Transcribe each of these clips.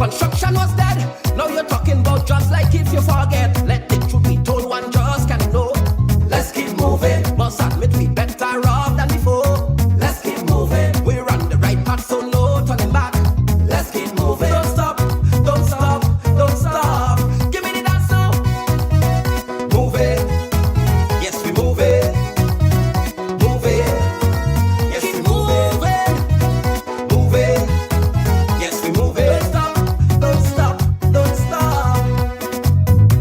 Construction was dead. Now you're talking about jobs like if you forget. Let the truth be told, one just can know. Let's keep moving. Must admit we better off than before. Let's keep moving. We're on the right path, so no turning back. Let's keep moving. Don't stop, don't stop, don't stop. Give me the dance now. Move it. Yes, we move it. Move it. Yes, we move it. Move it. Yes, we move it. Don't stop, don't stop, don't stop.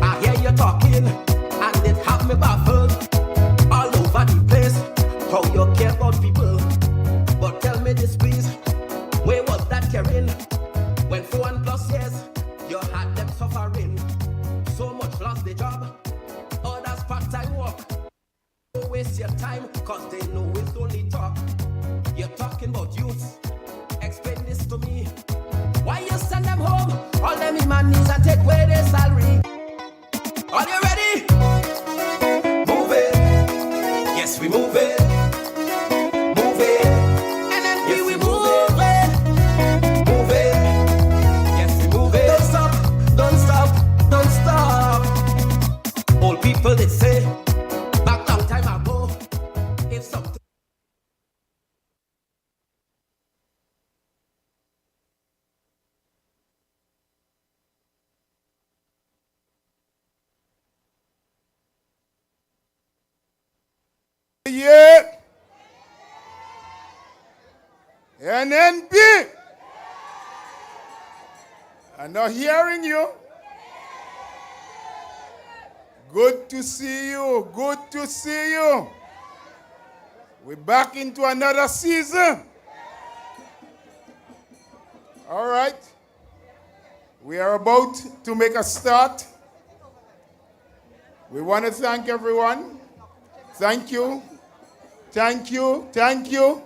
I hear you talking, and it have me baffled. All over the place, how you care about people. But tell me this please, where was that caring? When 4+ years, you had them suffering. So much lost the job, others part-time work. Don't waste your time, cause they know it's only talk. You're talking about youth, explain this to me. Why you send them home, all them imanies and take away their salary? Are you ready? Move it, yes we move it. Move it, and then yes, we move it. Move it, yes we move it. Don't stop, don't stop, don't stop. Old people they say, back long time ago, if something. Yeah. NNP. I'm not hearing you. Good to see you. Good to see you. We're back into another season. All right. We are about to make a start. We want to thank everyone. Thank you. Thank you. Thank you.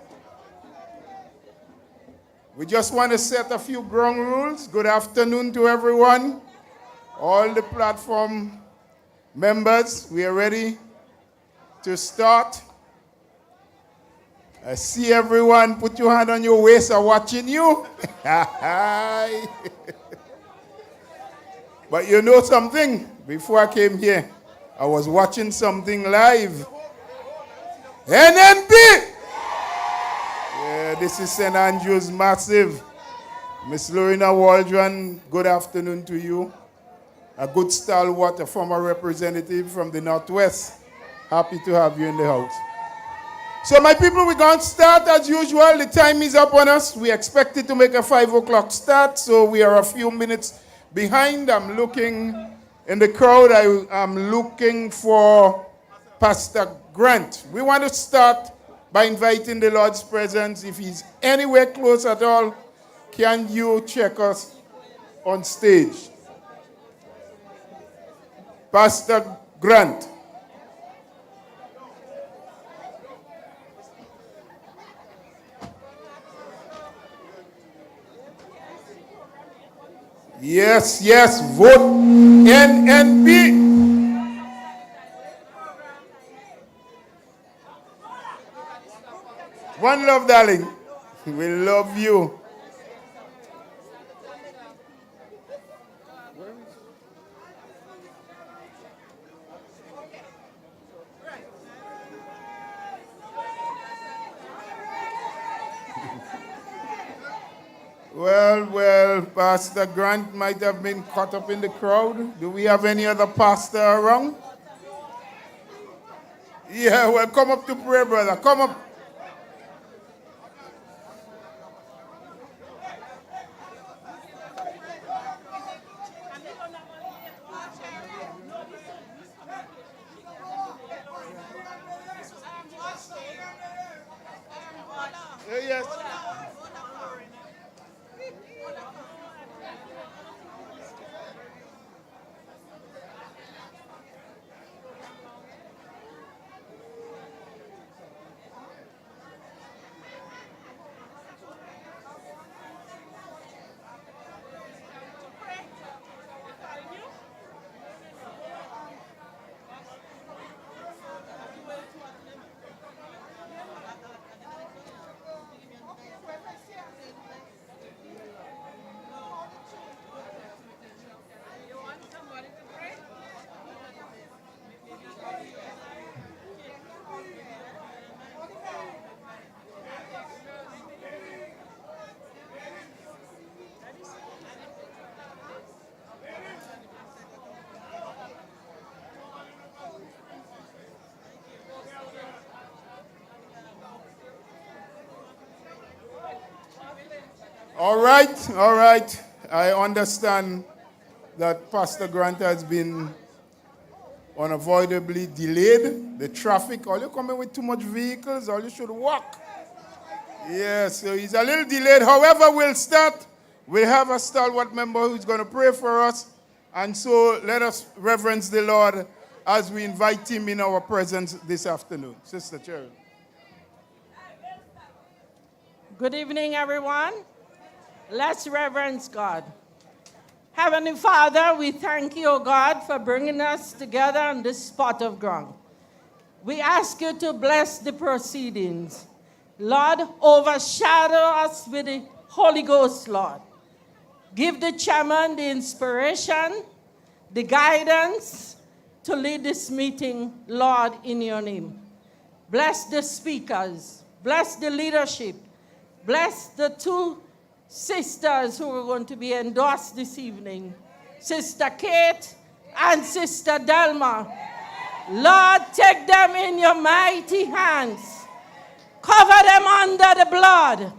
We just want to set a few ground rules. Good afternoon to everyone. All the platform members, we are ready to start. I see everyone. Put your hand on your waist. I'm watching you. But you know something? Before I came here, I was watching something live. NNP! Yeah, this is St. Andrew's Massive. Miss Lorena Waldron, good afternoon to you. A good stalwart, a former representative from the Northwest. Happy to have you in the house. So my people, we're going to start as usual. The time is up on us. We expected to make a 5 o'clock start, so we are a few minutes behind. I'm looking in the crowd. I'm looking for Pastor Grant. We want to start by inviting the Lord's presence. If he's anywhere close at all, can you check us on stage? Pastor Grant. Yes, yes, vote NNP. One love, darling. We love you. Well, Pastor Grant might have been caught up in the crowd. Do we have any other pastor around? Yeah, well, come up to pray, brother. Come up. Yes. All right. I understand that Pastor Grant has been unavoidably delayed. The traffic, all you coming with too much vehicles, all you should walk. Yeah, so he's a little delayed. However, we'll start. We'll have a stalwart member who's going to pray for us. And so let us reverence the Lord as we invite him in our presence this afternoon. Sister Cheryl. Good evening, everyone. Let's reverence God. Heavenly Father, we thank you, O God, for bringing us together on this spot of ground. We ask you to bless the proceedings. Lord, overshadow us with the Holy Ghost, Lord. Give the chairman the inspiration, the guidance to lead this meeting, Lord, in your name. Bless the speakers. Bless the leadership. Bless the two sisters who are going to be endorsed this evening, Sister Kate and Sister Delma. Lord, take them in your mighty hands. Cover them under the blood.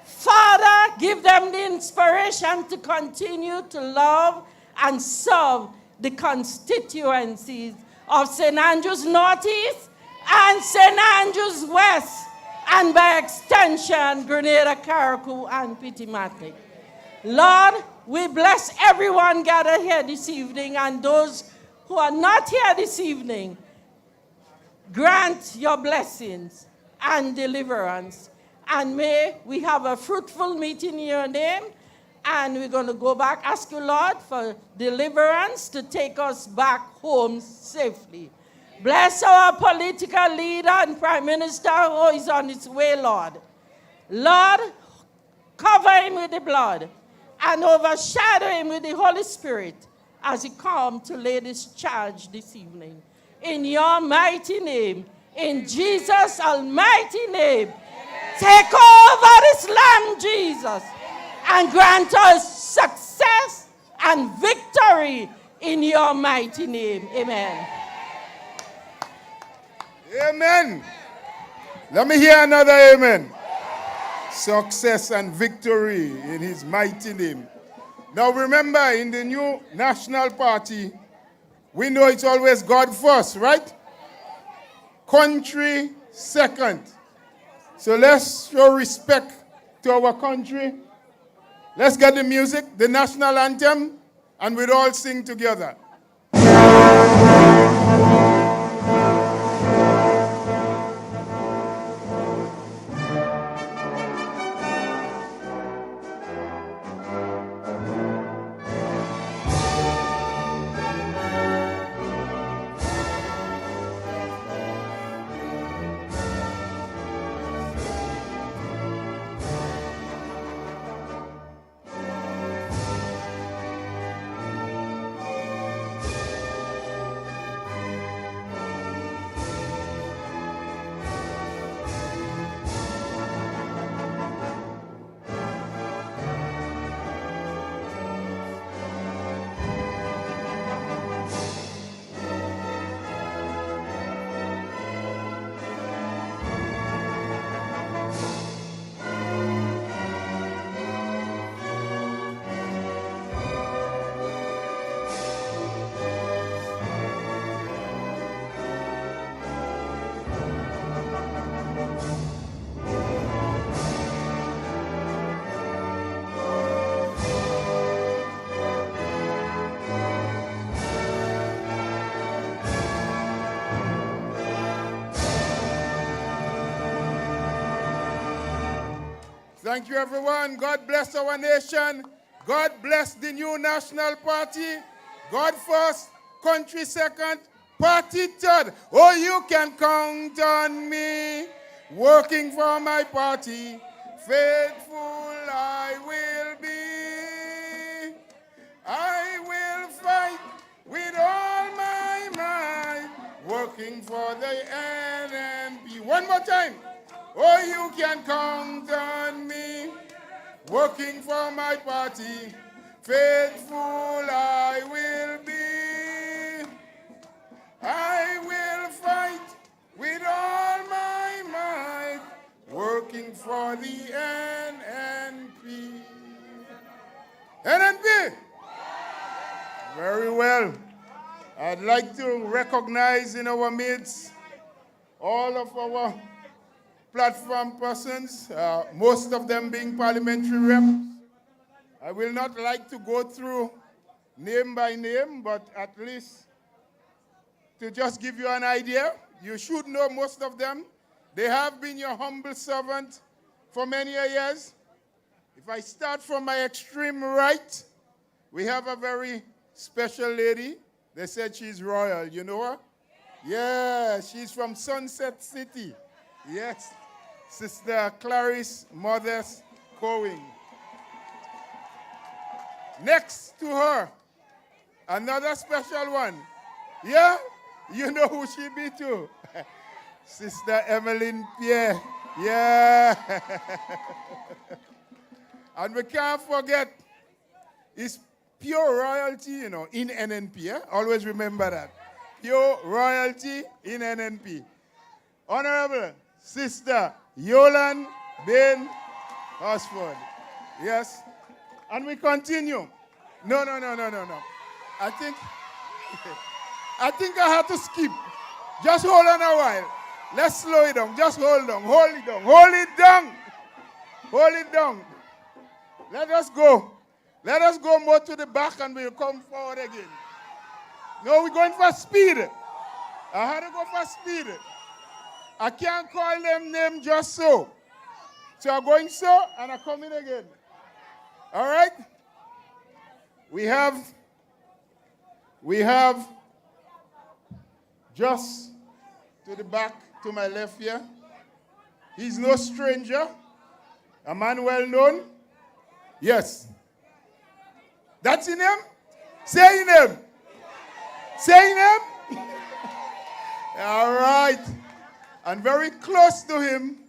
Father, give them the inspiration to continue to love and serve the constituencies of St. Andrews Northeast and St. Andrews West, and by extension, Grenada, Carriacou, and Pittimatic. Lord, we bless everyone gathered here this evening, and those who are not here this evening, grant your blessings and deliverance. And may we have a fruitful meeting in your name. And we're going to go back, ask you, Lord, for deliverance to take us back home safely. Bless our political leader and Prime Minister who is on his way, Lord. Lord, cover him with the blood and overshadow him with the Holy Spirit as he comes to lay this charge this evening. In your mighty name, in Jesus' almighty name, take over this land, Jesus, and grant us success and victory in your mighty name. Amen. Amen. Let me hear another amen. Success and victory in his mighty name. Now remember, in the new National Party, we know it's always God first, right? Country second. So let's show respect to our country. Let's get the music, the national anthem, and we'll all sing together. Thank you, everyone. God bless our nation. God bless the new National Party. God first, country second, party third. Oh, you can count on me, working for my party. Faithful I will be. I will fight with all my might, working for the NNP. One more time. Oh, you can count on me, working for my party. Faithful I will be. I will fight with all my might, working for the NNP. Very well. I'd like to recognize in our midst all of our platform persons, most of them being parliamentary reps. I will not like to go through name by name, but at least to just give you an idea, you should know most of them. They have been your humble servant for many years. If I start from my extreme right, we have a very special lady. They said she's royal. You know her? Yeah, she's from Sunset City. Yes, Sister Clarice Mothers Cowing. Next to her, another special one. Yeah, you know who she be too. Sister Emeline Pierre. Yeah. And we can't forget, it's pure royalty, you know, in NNP. Yeah? Always remember that. Pure royalty in NNP. Honorable Sister Nolan Ben Osford. Yes. And we continue. No. I think I have to skip. Just hold on a while. Let's slow it down. Just hold on. Hold it down. Hold it down. Hold it down. Let us go. Let us go more to the back and we'll come forward again. No, we're going for speed. I had to go for speed. I can't call them name just so. So I'm going so and I'm coming again. All right? We have just to the back, to my left here. He's no stranger. A man well known. Yes. That's in him? Say in him. Say in him. All right. And very close to him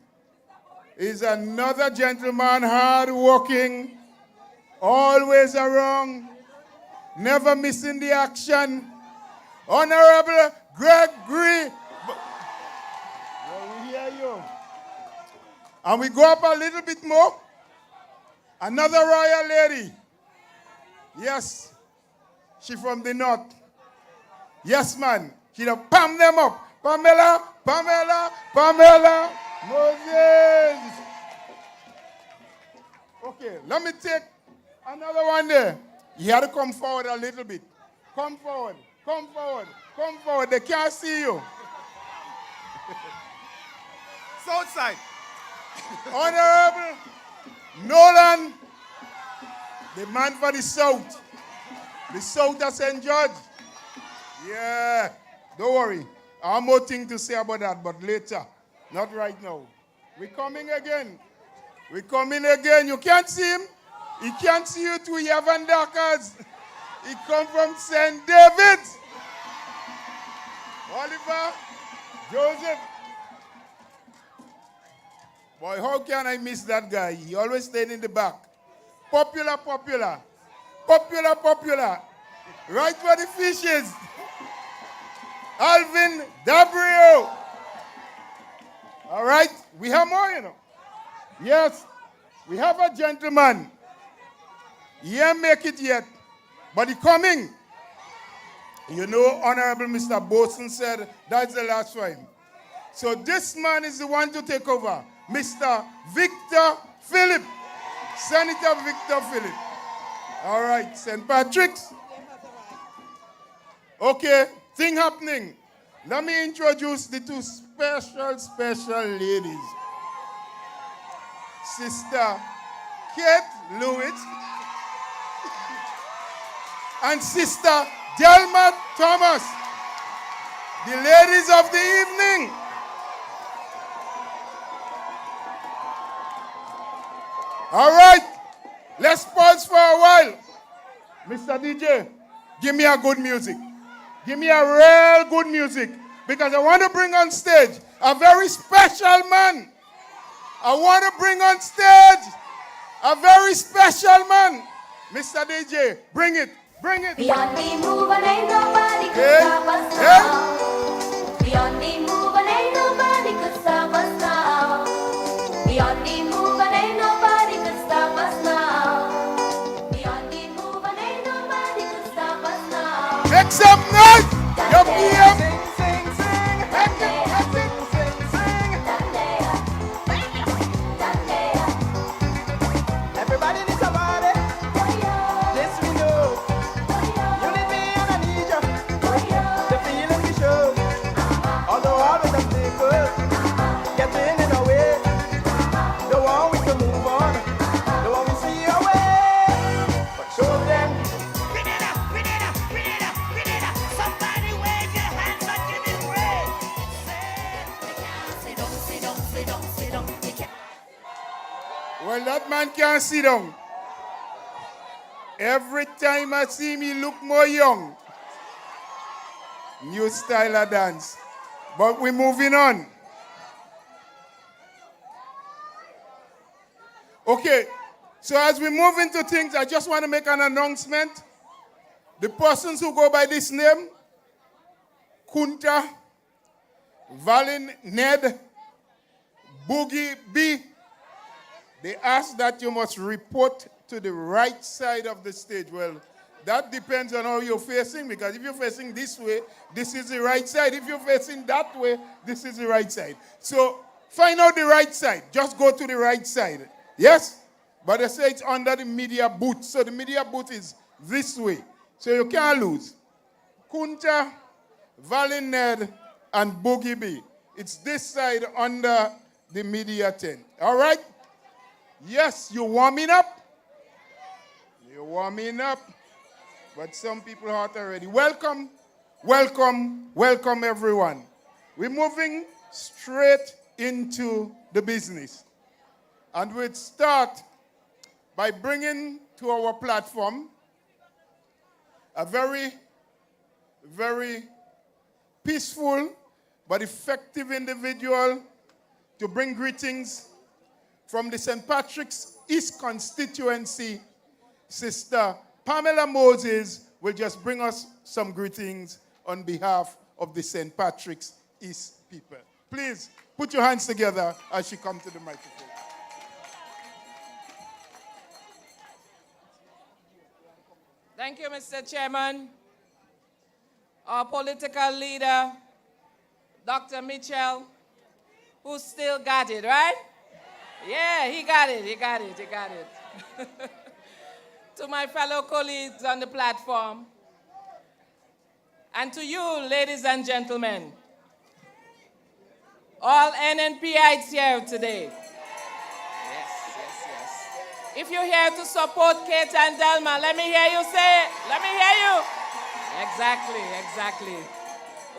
is another gentleman, hard-working, always around, never missing the action. Honorable Gregory. Well, we hear you. And we go up a little bit more. Another royal lady. Yes. She from the north. Yes, man. She done pam them up. Pamela. Moses. Okay, let me take another one there. You had to come forward a little bit. Come forward. They can't see you. Southside. Honorable Nolan, the man for the South. The South of St. George. Yeah, don't worry. I have more things to say about that, but later. Not right now. We're coming again. You can't see him. He can't see you too. You have Darkers. He come from St. David. Oliver, Joseph. Boy, how can I miss that guy? He always stayed in the back. Popular. Right where the fish is. Alvin Dabrio. All right, we have more, you know. Yes, we have a gentleman. He ain't make it yet, but he coming. You know, Honorable Mr. Boson said that's the last for him. So this man is the one to take over. Mr. Victor Philip. Senator Victor Philip. All right, St. Patrick's. Okay, thing happening. Let me introduce the two special ladies. Sister Kate Lewis and Sister Delma Thomas, the ladies of the evening. All right, let's pause for a while. Mr. DJ, give me a good music. Give me a real good music, because I want to bring on stage a very special man. I want to bring on stage a very special man. Mr. DJ, bring it. Beyond the move and ain't nobody could stop us now. Beyond the move and ain't nobody could stop us now. Beyond the move and ain't nobody could stop us now. Beyond the move and ain't nobody could stop us now. Make some noise. Your PM. Sing, sing. Everybody needs somebody. This we know. You need me and I need you. The feeling we show. Although always I'm good. Getting in the way. Don't want we to move on. Don't want we see our way. But show them. Bring it up, bring it up, bring it up, bring it up. Somebody wave your hands and give it way. Sit down, sit down, sit down, sit down. You can't. Well, that man can't sit down. Every time I see him, he look more young. New style of dance. But we're moving on. Okay, so as we move into things, I just want to make an announcement. The persons who go by this name, Kunta, Valin Ned, Boogie B, they ask that you must report to the right side of the stage. Well, that depends on how you're facing, because if you're facing this way, this is the right side. If you're facing that way, this is the right side. So find out the right side. Just go to the right side. Yes? But they say it's under the media booth. So the media booth is this way. So you can't lose. Kunta, Valin Ned, and Boogie B. It's this side under the media tent. All right? Yes, you're warming up. You're warming up. But some people are hot already. Welcome, welcome, welcome everyone. We're moving straight into the business. And we'll start by bringing to our platform a very, very peaceful but effective individual to bring greetings from the St. Patrick's East constituency. Sister Pamela Moses will just bring us some greetings on behalf of the St. Patrick's East people. Please put your hands together as she comes to the microphone. Thank you, Mr. Chairman. Our political leader, Dr. Mitchell, who still got it, right? Yeah, he got it. To my fellow colleagues on the platform, and to you, ladies and gentlemen, all NNPites here today. Yes. If you're here to support Kate and Delma, let me hear you say it. Let me hear you. Exactly.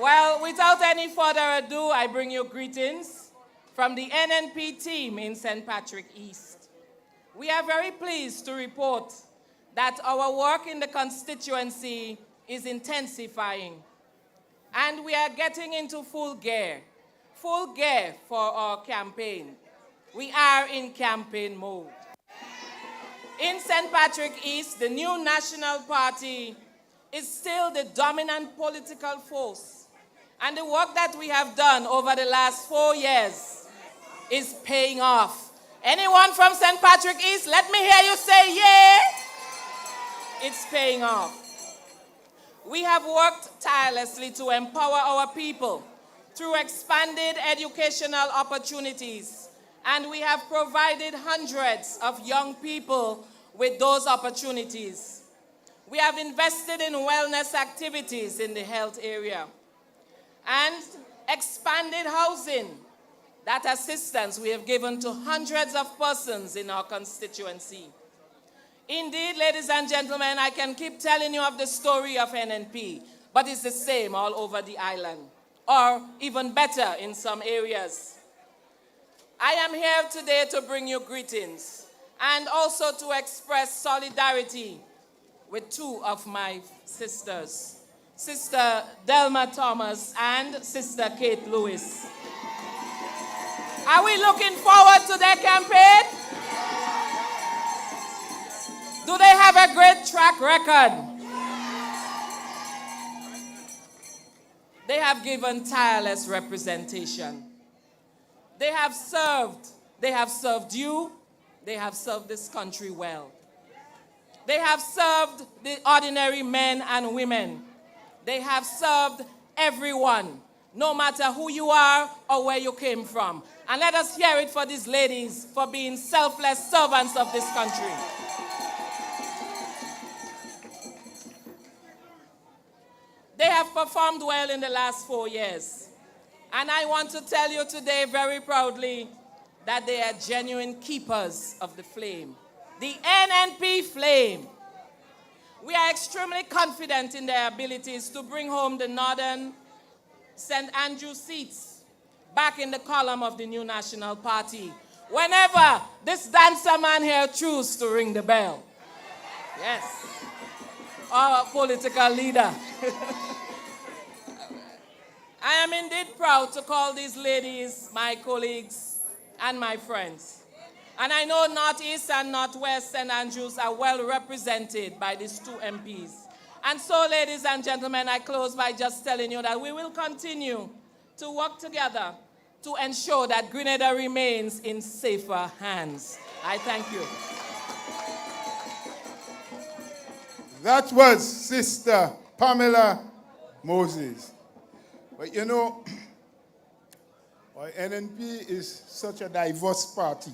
Well, without any further ado, I bring you greetings from the NNP team in St. Patrick East. We are very pleased to report that our work in the constituency is intensifying, and we are getting into full gear for our campaign. We are in campaign mode. In St. Patrick East, the new National Party is still the dominant political force, and the work that we have done over the last 4 years is paying off. Anyone from St. Patrick East, let me hear you say yeah. It's paying off. We have worked tirelessly to empower our people through expanded educational opportunities, and we have provided hundreds of young people with those opportunities. We have invested in wellness activities in the health area and expanded housing. That assistance we have given to hundreds of persons in our constituency. Indeed, ladies and gentlemen, I can keep telling you of the story of NNP, but it's the same all over the island, or even better in some areas. I am here today to bring you greetings and also to express solidarity with two of my sisters, Sister Delma Thomas and Sister Kate Lewis. Are we looking forward to their campaign? Do they have a great track record? They have given tireless representation. They have served you, they have served this country well. They have served the ordinary men and women They have served everyone, no matter who you are or where you came from. And let us hear it for these ladies for being selfless servants of this country. They have performed well in the last 4 years. And I want to tell you today very proudly that they are genuine keepers of the flame. The NNP flame. We are extremely confident in their abilities to bring home the Northern St. Andrew seats back in the column of the new National Party whenever this dancer man here chooses to ring the bell. Yes. Our political leader. I am indeed proud to call these ladies my colleagues and my friends. And I know Northeast and Northwest St. Andrews are well represented by these two MPs. And so, ladies and gentlemen, I close by just telling you that we will continue to work together to ensure that Grenada remains in safer hands. I thank you. That was Sister Pamela Moses. But you know, our NNP is such a diverse party.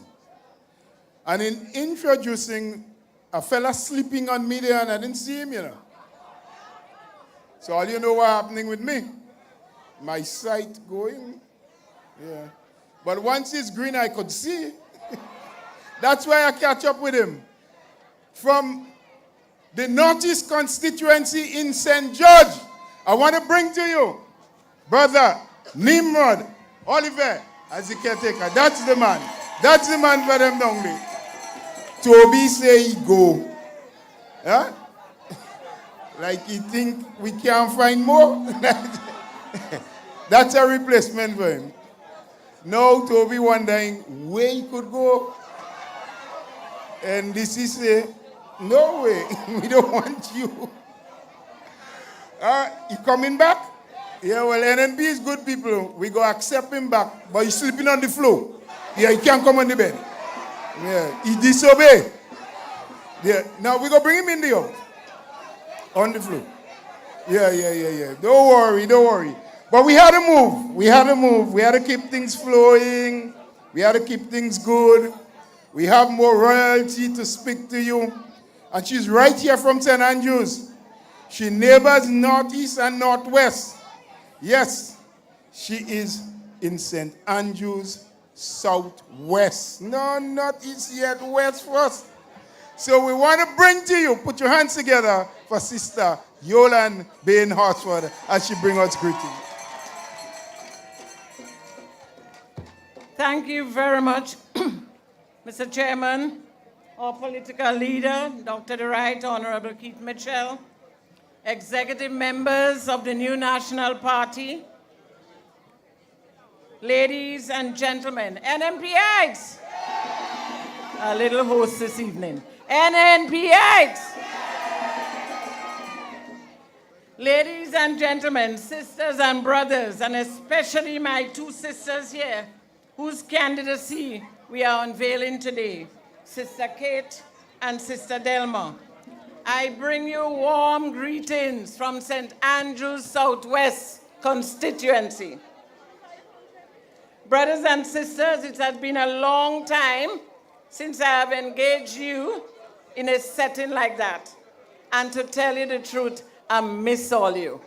And in introducing a fella sleeping on me there, and I didn't see him, you know. So all you know what's happening with me? My sight going, yeah. But once it's green, I could see. That's why I catch up with him. From the Northeast constituency in St. George, I want to bring to you Brother Nimrod Oliver as the caretaker. That's the man. That's the man for them down there. Toby say he go. Huh? Like he think we can't find more? That's a replacement for him. Now Toby wondering where he could go. And this is say, no way, we don't want you. He coming back? Yeah, well, NNP is good people. We go accept him back, but he's sleeping on the floor. Yeah, he can't come on the bed. Yeah, he disobey. Yeah, now we go bring him in the house. On the floor. Yeah. Don't worry. But we had to move. We had to keep things flowing. We had to keep things good. We have more royalty to speak to you. And she's right here from St. Andrews. She neighbors Northeast and Northwest. Yes, she is in St. Andrews, Southwest. No, not East yet, West first. So we want to bring to you, put your hands together for Sister Nolan Bain Horsford as she brings us greetings. Thank you very much, Mr. Chairman, our political leader, Dr. the Right Honorable Keith Mitchell, executive members of the new National Party, ladies and gentlemen, NNPites, a little host this evening, NNPites, ladies and gentlemen, sisters and brothers, and especially my two sisters here, whose candidacy we are unveiling today, Sister Kate and Sister Delma. I bring you warm greetings from St. Andrews Southwest constituency. Brothers and sisters, it has been a long time since I have engaged you in a setting like that. And to tell you the truth, I miss all you.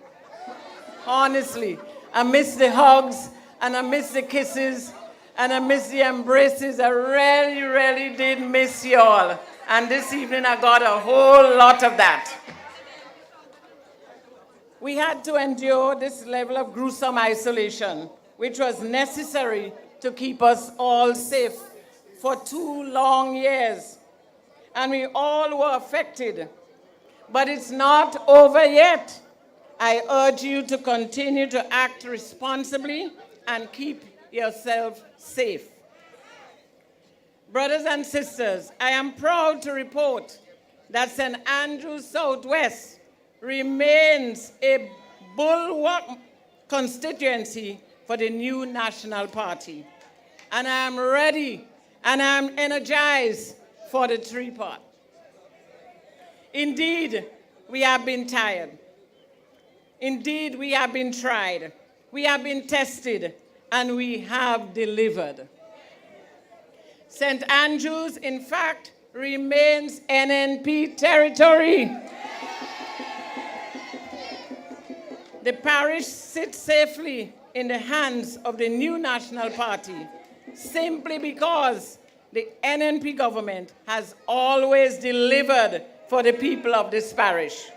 Honestly, I miss the hugs, and I miss the kisses, and I miss the embraces. I really did miss you all. And this evening I got a whole lot of that. We had to endure this level of gruesome isolation, which was necessary to keep us all safe for 2 long years. And we all were affected. But it's not over yet. I urge you to continue to act responsibly and keep yourself safe. Brothers and sisters, I am proud to report that St. Andrews Southwest remains a bulwark constituency for the new National Party. And I am ready and I am energized for the 3-part. Indeed, we have been tired. Indeed, we have been tried, we have been tested, and we have delivered. St. Andrews, in fact, remains NNP territory. The parish sits safely in the hands of the new National Party simply because the NNP government has always delivered for the people of this parish.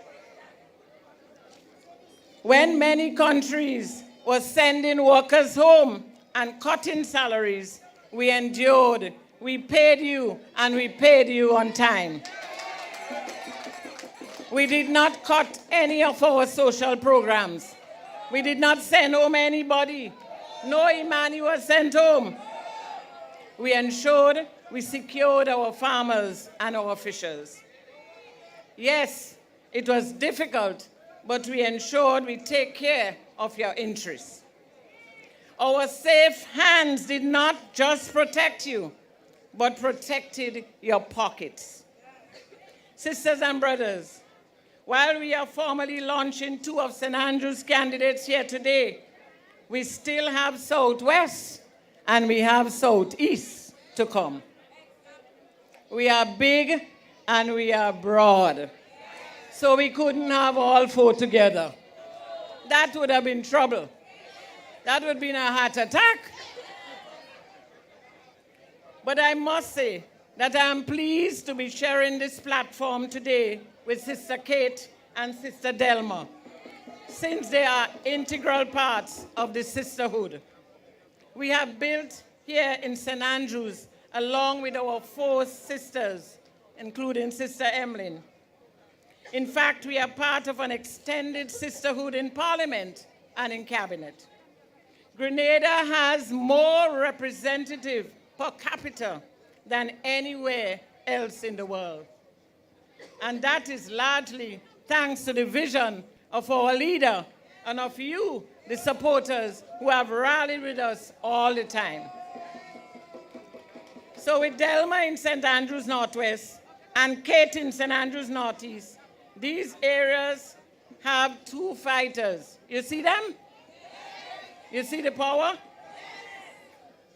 When many countries were sending workers home and cutting salaries, we endured, we paid you, and we paid you on time. We did not cut any of our social programs. We did not send home anybody. No Imani was sent home. We ensured we secured our farmers and our fishers. Yes, it was difficult, but we ensured we take care of your interests. Our safe hands did not just protect you, but protected your pockets. Sisters and brothers, while we are formally launching 2 of St. Andrews candidates here today, we still have Southwest and we have Southeast to come. We are big and we are broad. So we couldn't have all 4 together. That would have been trouble. That would have been a heart attack. But I must say that I am pleased to be sharing this platform today with Sister Kate and Sister Delma, since they are integral parts of the sisterhood. We have built here in St. Andrews, along with our 4 sisters, including Sister Emeline. In fact, we are part of an extended sisterhood in Parliament and in Cabinet. Grenada has more representative per capita than anywhere else in the world. And that is largely thanks to the vision of our leader and of you, the supporters, who have rallied with us all the time. So with Delma in St. Andrews Northwest and Kate in St. Andrews Northeast, these areas have 2 fighters. You see them? You see the power?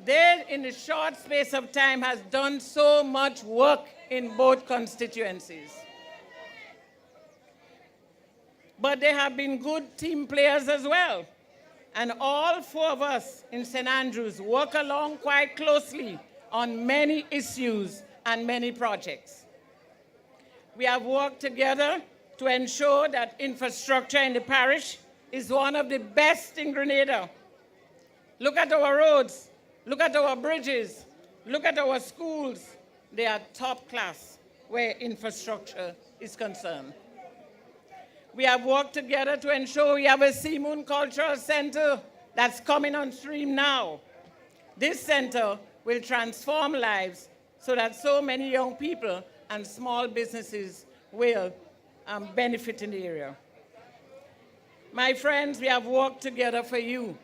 They, in a short space of time, has done so much work in both constituencies. But they have been good team players as well. And all 4 of us in St. Andrews work along quite closely on many issues and many projects. We have worked together to ensure that infrastructure in the parish is one of the best in Grenada. Look at our roads, look at our bridges, look at our schools. They are top class where infrastructure is concerned. We have worked together to ensure we have a Seamoon Cultural Center that's coming on stream now. This center will transform lives so that so many young people and small businesses will benefit in the area. My friends, we have worked together for you.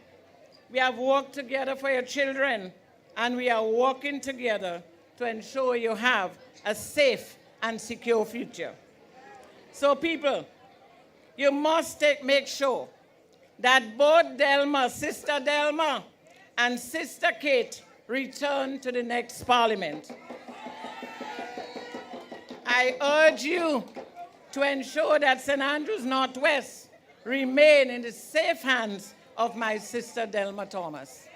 We have worked together for your children, and we are working together to ensure you have a safe and secure future. So people, you must make sure that both Delma, Sister Delma, and Sister Kate return to the next Parliament. I urge you to ensure that St. Andrews Northwest remain in the safe hands of my sister Delma Thomas.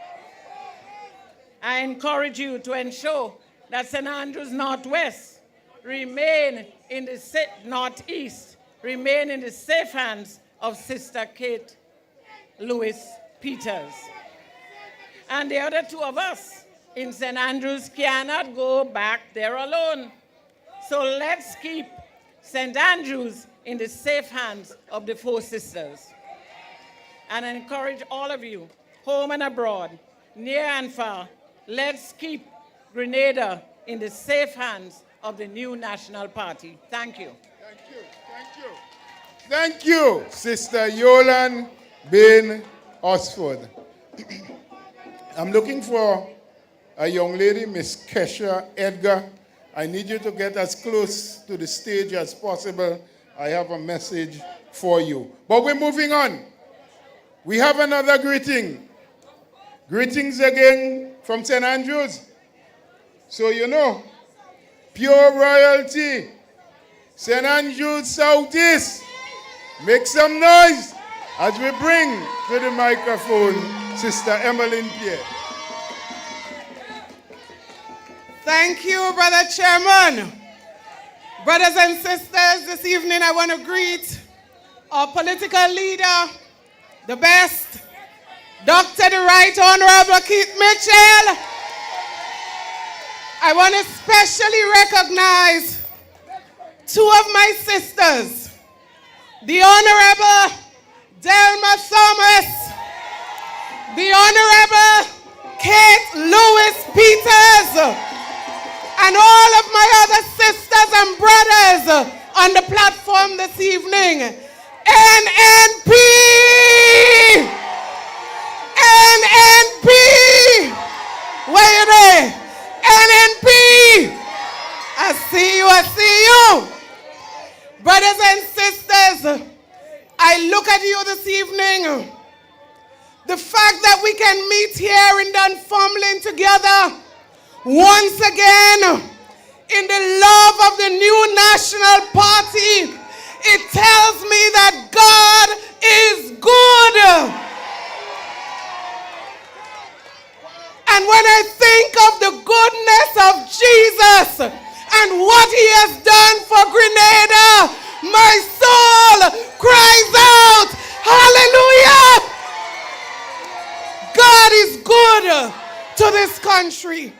I encourage you to ensure that St. Andrews Northwest remain in the Northeast, remain in the safe hands of Sister Kate Lewis Peters. And the other 2 of us in St. Andrews cannot go back there alone. So let's keep St. Andrews in the safe hands of the 4 sisters. And I encourage all of you, home and abroad, near and far, let's keep Grenada in the safe hands of the new National Party. Thank you. Thank you. Thank you. Thank you, Sister Yolan Bain Osford. I'm looking for a young lady, Miss Kesha Edgar. I need you to get as close to the stage as possible I have a message for you. But we're moving on. We have another greeting. Greetings again from St. Andrews. So you know, pure royalty. St. Andrews Southeast. Make some noise as we bring to the microphone Sister Emeline Pierre. Thank you, Brother Chairman. Brothers and sisters, this evening I want to greet our political leader, the best, Dr. the Right Honorable Keith Mitchell. I want to specially recognize two of my sisters, the Honorable Delma Thomas, the Honorable Kate Lewis Peters, and all of my other sisters and brothers on the platform this evening. NNP! NNP! Where you there? NNP! I see you. Brothers and sisters, I look at you this evening. The fact that we can meet here in Dunfermline together once again in the love of the new national party, it tells me that God is good. And when I think of the goodness of Jesus and what he has done for Grenada, my soul cries out, hallelujah! God is good to this country.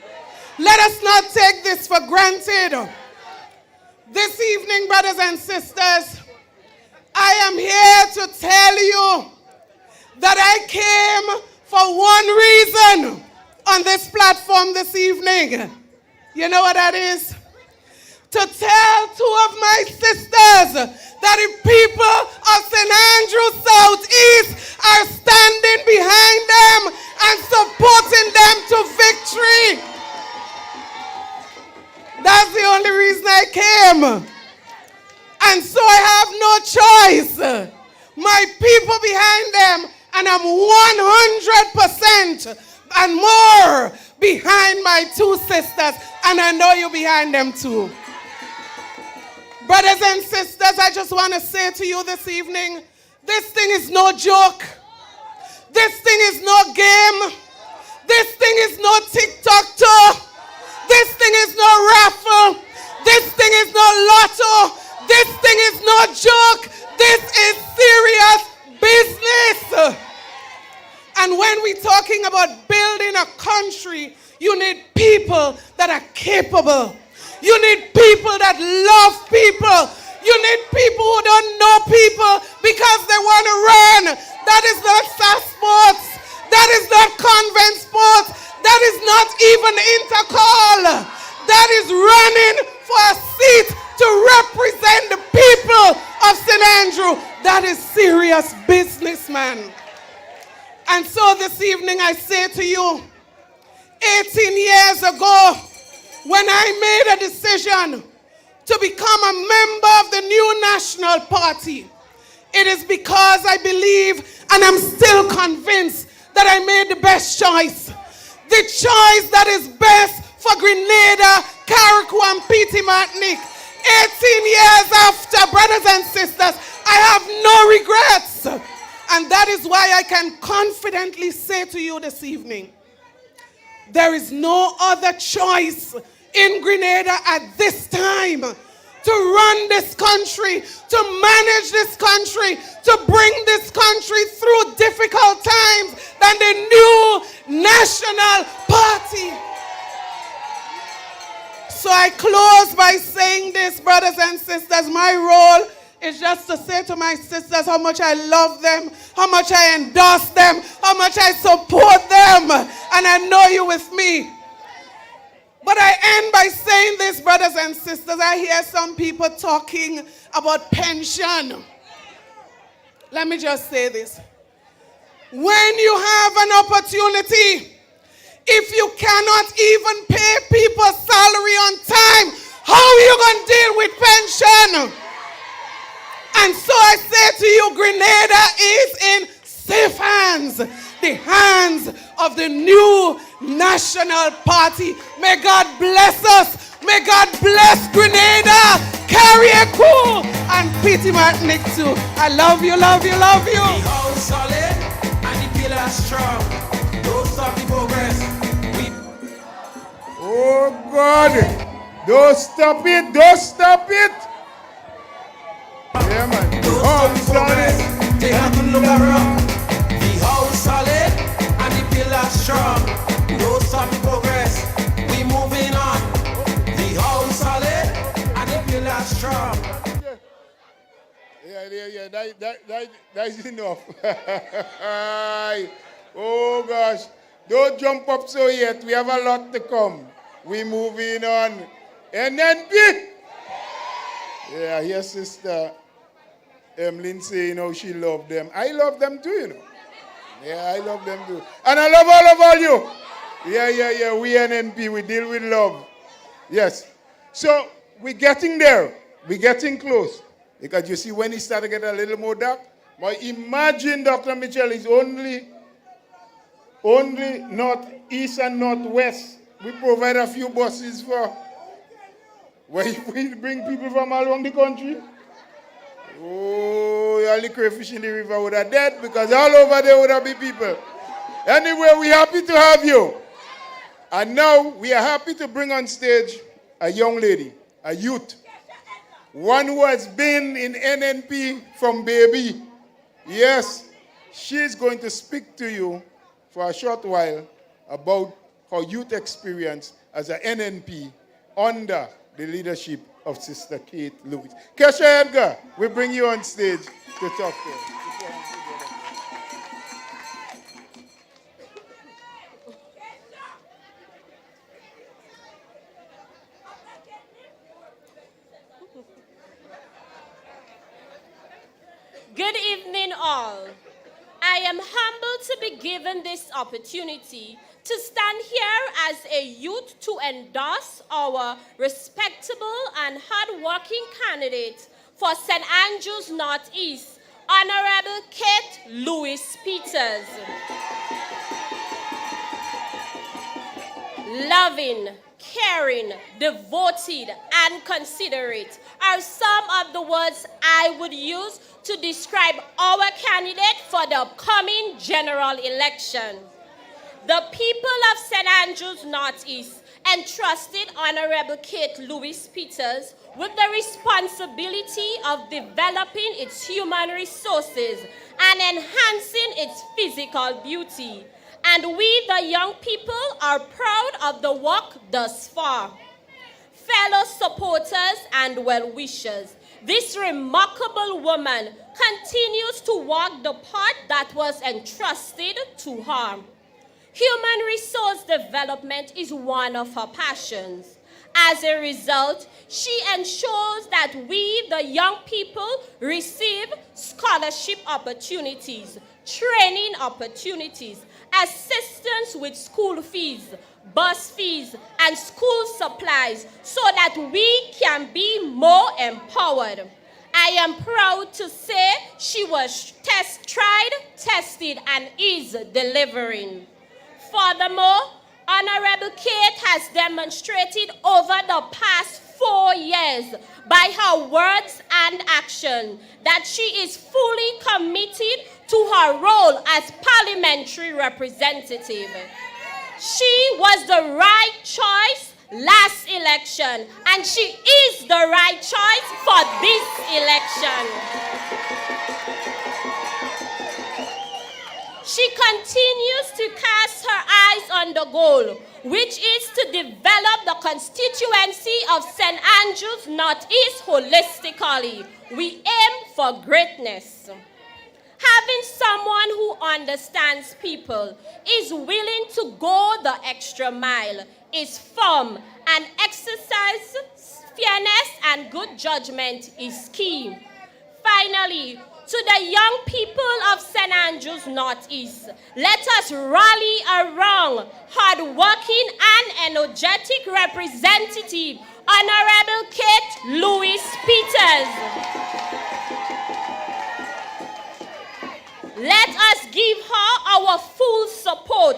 Let us not take this for granted. This evening, brothers and sisters, I am here to tell you that I came for one reason on this platform this evening. You know what that is? To tell two of my sisters that the people of St. Andrews Southeast are standing behind them and supporting them to victory. That's the only reason I came. And so I have no choice. My people behind them, and I'm 100% and more behind my two sisters. And I know you're behind them too. Brothers and sisters, I just want to say to you this evening, this thing is no joke. This thing is no game. This thing is no tic-tac-toe. This thing is no raffle. This thing is no lotto. This thing is no joke. This is serious business. And when we're talking about building a country, you need people that are capable. You need people that love people. You need people who don't know people because they want to run. That is not SAS sports. That is not convent sports. That is not even intercall. That is running for a seat to represent the people of St. Andrew. That is serious business, man. And so this evening I say to you, 18 years ago, when I made a decision to become a member of the new national party, it is because I believe and I'm still convinced that I made the best choice. The choice that is best for Grenada, Carriacou, and Petite Martinique. 18 years after, brothers and sisters, I have no regrets. And that is why I can confidently say to you this evening, there is no other choice in Grenada at this time to run this country, to manage this country, to bring this country through difficult times than the new national party. So I close by saying this, brothers and sisters. My role is just to say to my sisters how much I love them, how much I endorse them, how much I support them. And I know you with me. But I end by saying this, brothers and sisters. I hear some people talking about pension. Let me just say this. When you have an opportunity, if you cannot even pay people's salary on time, how are you going to deal with pension? And so I say to you, Grenada is in safe hands. The hands of the new National Party. May God bless us. May God bless Grenada, Carriacou, and Petite Martinique too. I love you, love you, love you. The house solid and the pillars strong. Don't stop the progress. Oh God, don't stop it, don't stop it. Yeah, man. Don't stop the progress. Take a good look around. The house solid and the pillars strong. Don't stop the progress. We moving on. The house solid and the pillars strong. Yeah, that's enough. Oh gosh, don't jump up so yet. We have a lot to come. We moving on. NNP. Yeah, here sister Emeline saying how she loved them. I love them too, you know. Yeah, I love them too. And I love all you. Yeah. We NNP, we deal with love. Yes. So we're getting there. We're getting close. Because you see, when it started to get a little more dark, but imagine Dr. Mitchell is only northeast and northwest. We provide a few buses for where we bring people from all around the country. Oh, all the crayfish in the river would have dead because all over there would have been people. Anyway, we're happy to have you. And now we are happy to bring on stage a young lady, a youth. One who has been in NNP from baby. Yes, she's going to speak to you for a short while about her youth experience as an NNP under the leadership of Sister Kate Lewis. Kesha Edgar, we bring you on stage to talk to her. Good evening, all. I am humbled to be given this opportunity to stand here as a youth to endorse our respectable and hardworking candidate for St. Andrews Northeast, Honorable Kate Lewis Peters. Loving, caring, devoted, and considerate are some of the words I would use to describe our candidate for the upcoming general election. The people of St. Andrews Northeast entrusted Honorable Kate Lewis Peters with the responsibility of developing its human resources and enhancing its physical beauty. And we, the young people, are proud of the work thus far. Fellow supporters and well-wishers, this remarkable woman continues to walk the path that was entrusted to her. Human resource development is one of her passions. As a result, she ensures that we, the young people, receive scholarship opportunities, training opportunities, assistance with school fees, bus fees, and school supplies so that we can be more empowered. I am proud to say she was tried, tested, and is delivering. Furthermore, Honorable Kate has demonstrated over the past 4 years by her words and action that she is fully committed to her role as parliamentary representative. She was the right choice last election, and she is the right choice for this election. She continues to cast her eyes on the goal, which is to develop the constituency of St. Andrews Northeast holistically. We aim for greatness. Having someone who understands people, is willing to go the extra mile, is firm, and exercises fairness and good judgment is key. Finally, to the young people of St. Andrews Northeast, let us rally around hardworking and energetic representative, Honorable Kate Lewis Peters. Let us give her our full support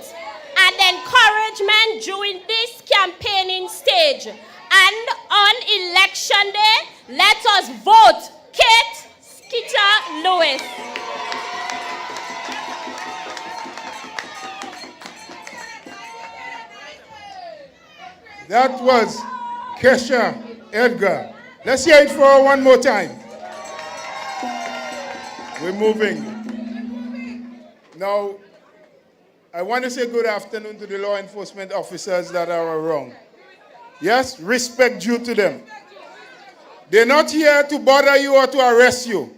and encouragement during this campaigning stage. And on election day, let us vote Kate Skeeter Lewis. That was Kesha Edgar. Let's hear it for her one more time. We're moving. Now, I want to say good afternoon to the law enforcement officers that are around. Yes, respect due to them. They're not here to bother you or to arrest you.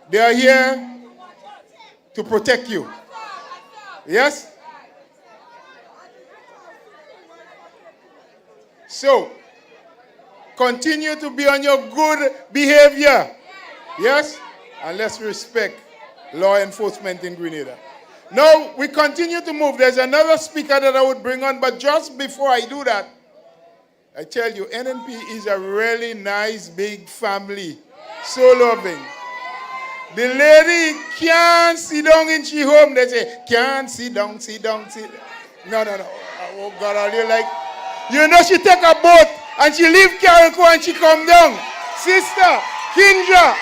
They are here to protect you. Yes? So, continue to be on your good behavior. Yes? And let's respect law enforcement in Grenada. Now, we continue to move. There's another speaker that I would bring on, but just before I do that, I tell you, NNP is a really nice, big family. So loving. The lady can't sit down in she home. They say, can't sit down, sit down, sit down. No. Oh, God, are you like... You know she take a boat and she leave Carrico and she come down. Sister, Kindra.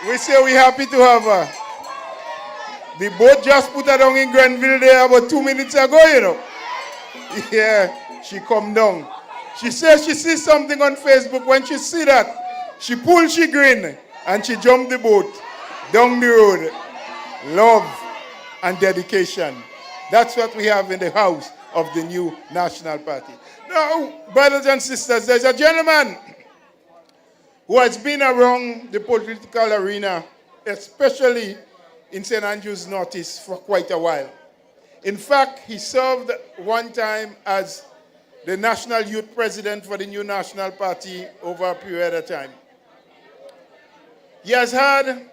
We say we happy to have her. The boat just put her down in Grenville there about 2 minutes ago, you know. Yeah, she come down. She says she sees something on Facebook. When she see that, she pull, she grin, and she jump the boat down the road. Love and dedication. That's what we have in the house of the new National Party. Now, brothers and sisters, there's a gentleman who has been around the political arena, especially in St. Andrews Northeast, for quite a while. In fact, he served one time as the national youth president for the new National Party over a period of time. He has had,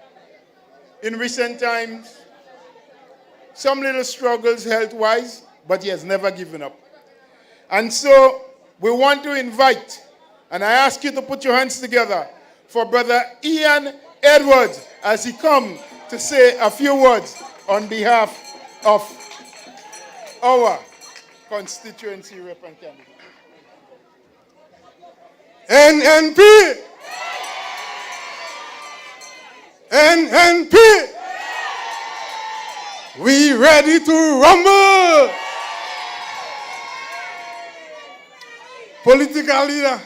in recent times, some little struggles health-wise, but he has never given up. And so we want to invite, and I ask you to put your hands together for Brother Ian Edwards as he comes to say a few words on behalf of our constituency rep and candidate. NNP! NNP! We ready to rumble! Political leader,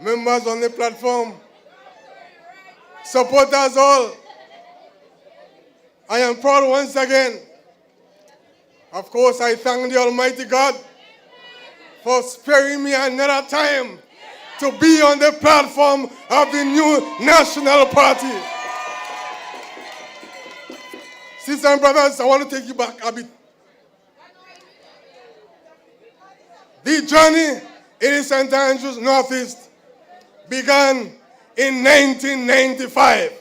members on the platform, supporters all, I am proud once again. Of course, I thank the Almighty God for sparing me another time to be on the platform of the new National Party. Sisters and brothers, I want to take you back a bit. The journey in St. Andrews Northeast began in 1995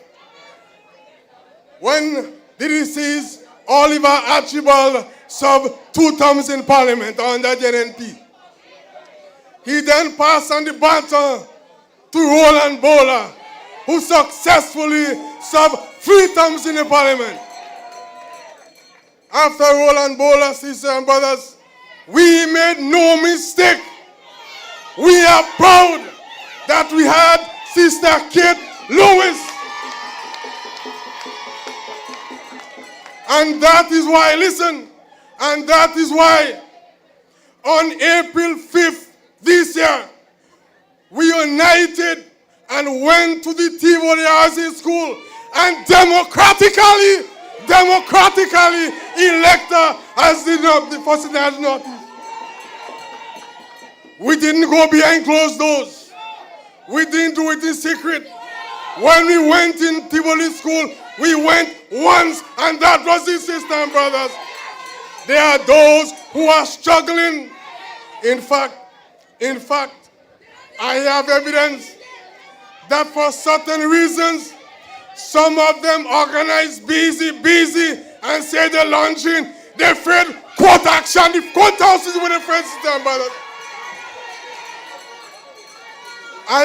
when the deceased Oliver Archibald served 2 terms in Parliament under the NNP. He then passed on the baton to Roland Bowler, who successfully served 3 terms in the Parliament. After Roland Bowler, sisters and brothers, we made no mistake. We are proud that we had Sister Kate Lewis. And that is why, listen, and that is why on April 5th this year, we united and went to the Tivoli Housing School and democratically elect her as the first national Northeast. We didn't go behind closed doors. We didn't do it in secret. When we went in Tivoli School, we went once, and that was it, sisters and brothers. There are those who are struggling. In fact, I have evidence that for certain reasons, some of them organize busy, and say they're launching. They're afraid court action. The court houses with the friends, sisters and brothers. I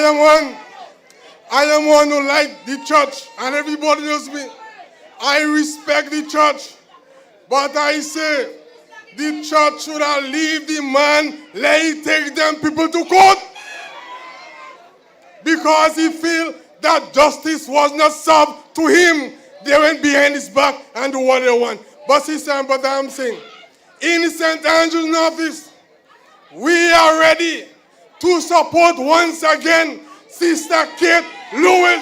I am one who like the church, and everybody knows me. I respect the church, but I say the church should have leave the man, let him take them people to court, because he feel that justice was not served to him. They went behind his back and do what they want. But sister and brother, I'm saying, in St. Andrew's Northeast, we are ready to support once again Sister Kate Lewis.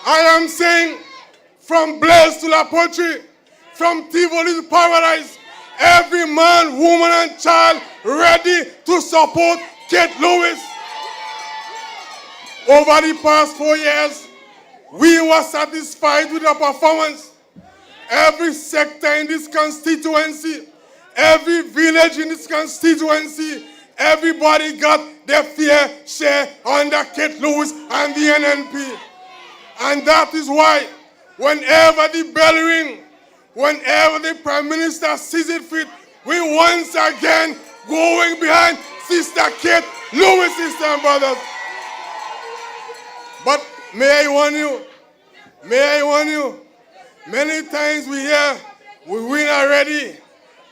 I am saying, from Blaise to La Poetry, from Tivoli to Paradise, every man, woman, and child ready to support Kate Lewis. Over the past 4 years, we were satisfied with our performance. Every sector in this constituency, every village in this constituency, everybody got their fair share under Kate Lewis and the NNP. And that is why, whenever the bell ring, whenever the Prime Minister sees it fit, we once again going behind Sister Kate Lewis, sister and brothers. But may I warn you, many times we hear we win already,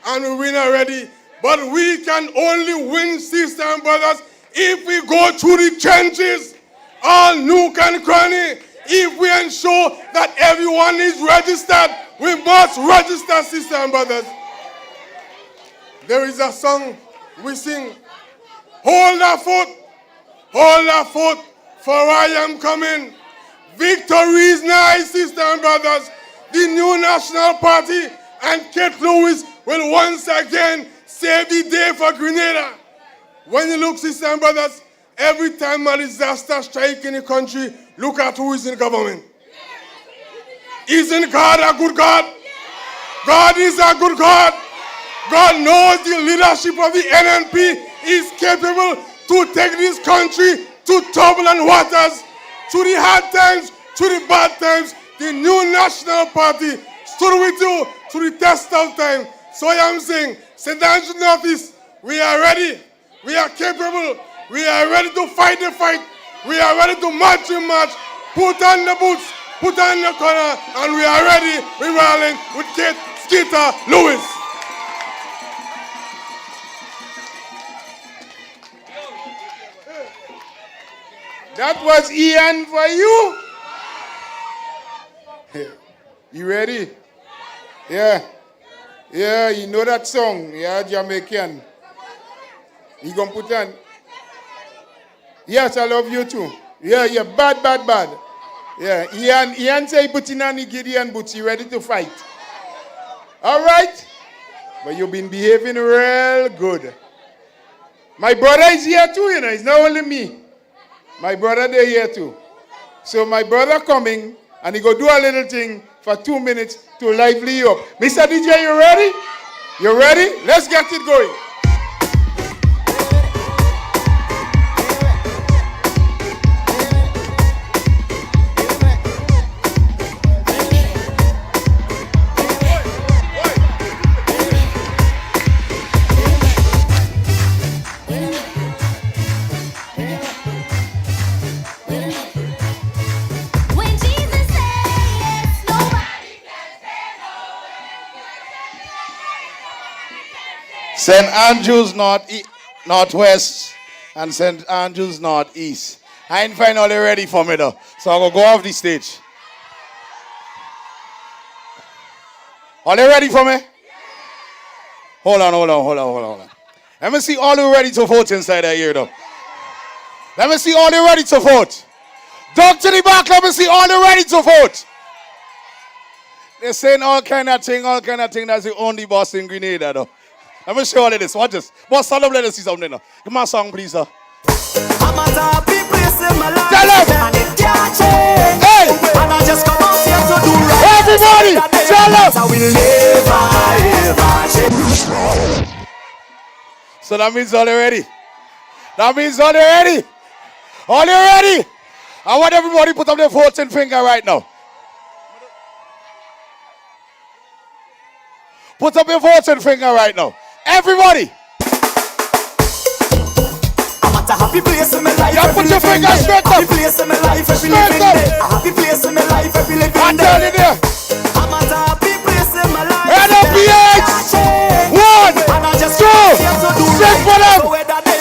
and we win already. But we can only win, sister and brothers, if we go through the trenches, all nook and cranny. If we ensure that everyone is registered, we must register, sister and brothers. There is a song we sing, hold our foot, for I am coming. Victory is nigh, sister and brothers. The new National Party and Kate Lewis will once again save the day for Grenada. When you look, sister and brothers, every time a disaster strikes in the country, look at who is in government. Isn't God a good God? God is a good God. God knows the leadership of the NNP is capable to take this country to turbulent waters, to the hard times, to the bad times. The new National Party stood with you to the test of time. So I am saying, St. Andrew's Northeast, we are ready. We are capable. We are ready to fight the fight. We are ready to march the march. Put on the boots, put on the collar, and we are ready. We're rolling with Kate Skeeter Lewis. That was Ian for you. You ready? Yeah. Yeah, you know that song. Yeah, Jamaican. You gonna put on? Yes, I love you too. Yeah, bad. Yeah, Ian say he put in on the Gideon boots. You ready to fight? All right. But you've been behaving real good. My brother is here too, you know. It's not only me. My brother, they're here too. So my brother coming, and he go do a little thing for 2 minutes to lively you up. Mr. DJ, you ready? You ready? Let's get it going. St. Andrews Northwest and St. Andrews Northeast. I ain't finally ready for me though. So I'm going to go off the stage. Are they ready for me? Hold on. Let me see all you ready to vote inside that here though. Let me see all you ready to vote. Dog to the back, let me see all you ready to vote. They're saying all kind of thing. That's the only boss in Grenada though. Let me show you all of this. Watch this. Boss, stand up, let us see something now. Give me a song, please, sir. I'm a happy place in my life. Tell them. And it can't change. Hey. And I just come out here to do right. Everybody, tell them. I will never, ever change. So that means all ready. All ready? I want everybody put up their voting finger right now. Put up your voting finger right now. Everybody. I'm at a happy place in my life. life. Yeah, put your fingers straight up. Happy place in my life. Every Straight living up. day. A happy place in my life. Every living I'm day. telling you. I'm at a happy place in my life. NOPH. 1, 2, sing for them.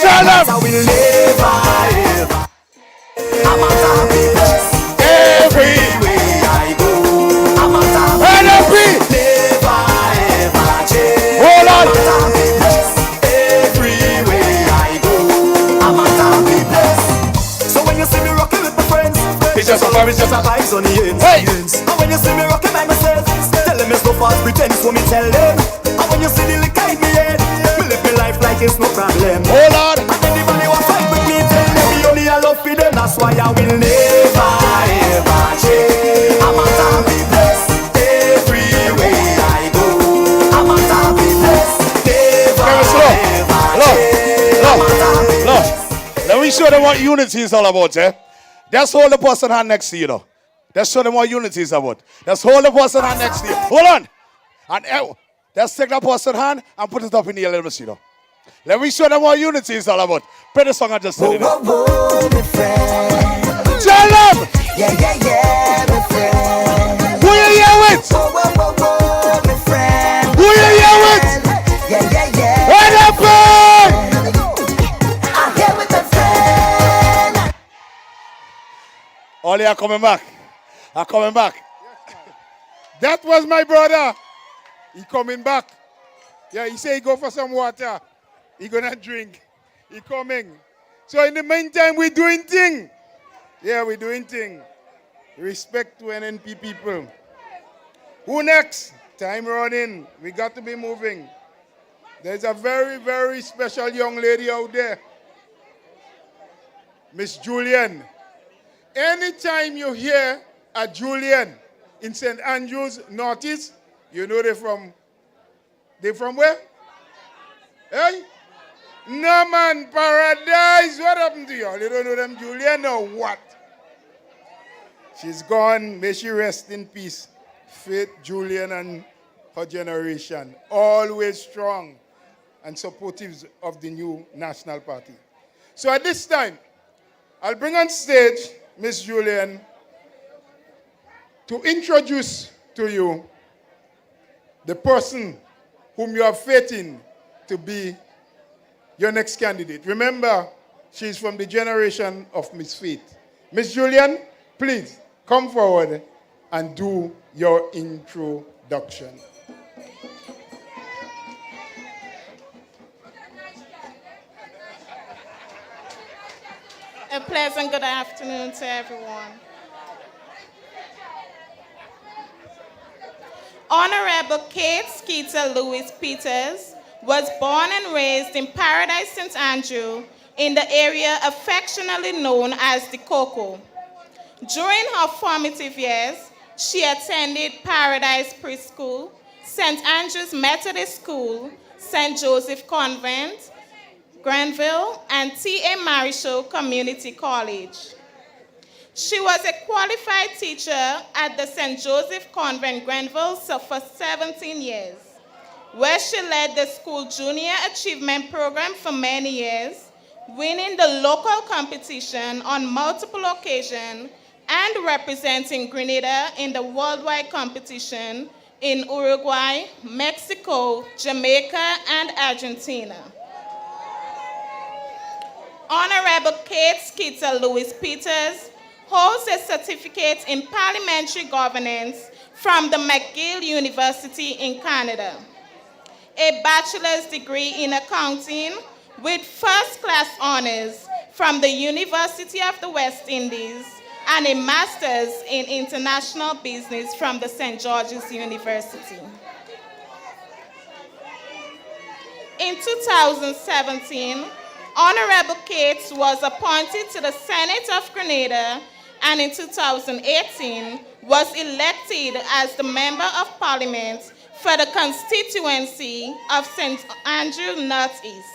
Tell them. I will never ever. I'm at a happy place. Everywhere I go. I'm at a happy NOP. never ever change. Hold on. I'm at a happy place. Everywhere I go. I'm at a happy place. So when you see me rocking with my friends, It's just a vibe, it's just a vibes on the ends. Hey. And when you see me rocking by myself, tell them it's no false pretense. So me tell them. And when you see the liquor in me head, me live my life like it's no problem. Hold on. Anybody want fight with me, tell them we only a love for them. That's why I will never ever change. I'm at a happy place. Everywhere I go. I'm at a happy place. Never ever change. I'm at a happy place. Look. Let me show them what unity is all about, eh? Just hold the person hand next to you, though. Just show them what unity is about. Just hold the person hand next to you. Hold on. And just take that person hand and put it up in the air. Let me see, though. Let me show them what unity is all about. Play the song and just tell it. Whoa, whoa, my friend. Tell them. Yeah, my friend. Who you here with? Whoa, my friend. Who you here with? Yeah. What happened? I'm here with my friend. All you are coming back. I'm coming back. That was my brother. He coming back. Yeah, he say he go for some water. He gonna drink. He coming. So in the meantime, we doing thing. Yeah, we doing thing. Respect to NNP people. Who next? Time running. We got to be moving. There's a very, very special young lady out there. Miss Julian. Anytime you hear a Julian in St. Andrews Northeast, you know they're from where? Hey? No man, Paradise. What happened to y'all? You don't know them Julian or what? She's gone. May she rest in peace. Faith, Julian, and her generation. Always strong and supportive of the new National Party. So at this time, I'll bring on stage Miss Julian to introduce to you the person whom you have faith in to be your next candidate. Remember, she's from the generation of Miss Faith. Miss Julian, please come forward and do your introduction. A pleasant good afternoon to everyone. Honorable Kate Skeeter Louis Peters was born and raised in Paradise, St. Andrew, in the area affectionately known as the Cocoa. During her formative years, she attended Paradise Preschool, St. Andrew's Methodist School, St. Joseph Convent, Granville, and T.A. Marichaud Community College. She was a qualified teacher at the St. Joseph Convent, Granville for 17 years, where she led the school junior achievement program for many years, winning the local competition on multiple occasions and representing Grenada in the worldwide competition in Uruguay, Mexico, Jamaica, and Argentina. Honorable Kate Skeeter Louis Peters holds a certificate in parliamentary governance from the McGill University in Canada, a bachelor's degree in accounting with first-class honors from the University of the West Indies, and a master's in international business from the St. George's University. In 2017, Honorable Kate was appointed to the Senate of Grenada, and in 2018 was elected as the Member of Parliament for the constituency of St. Andrew Northeast.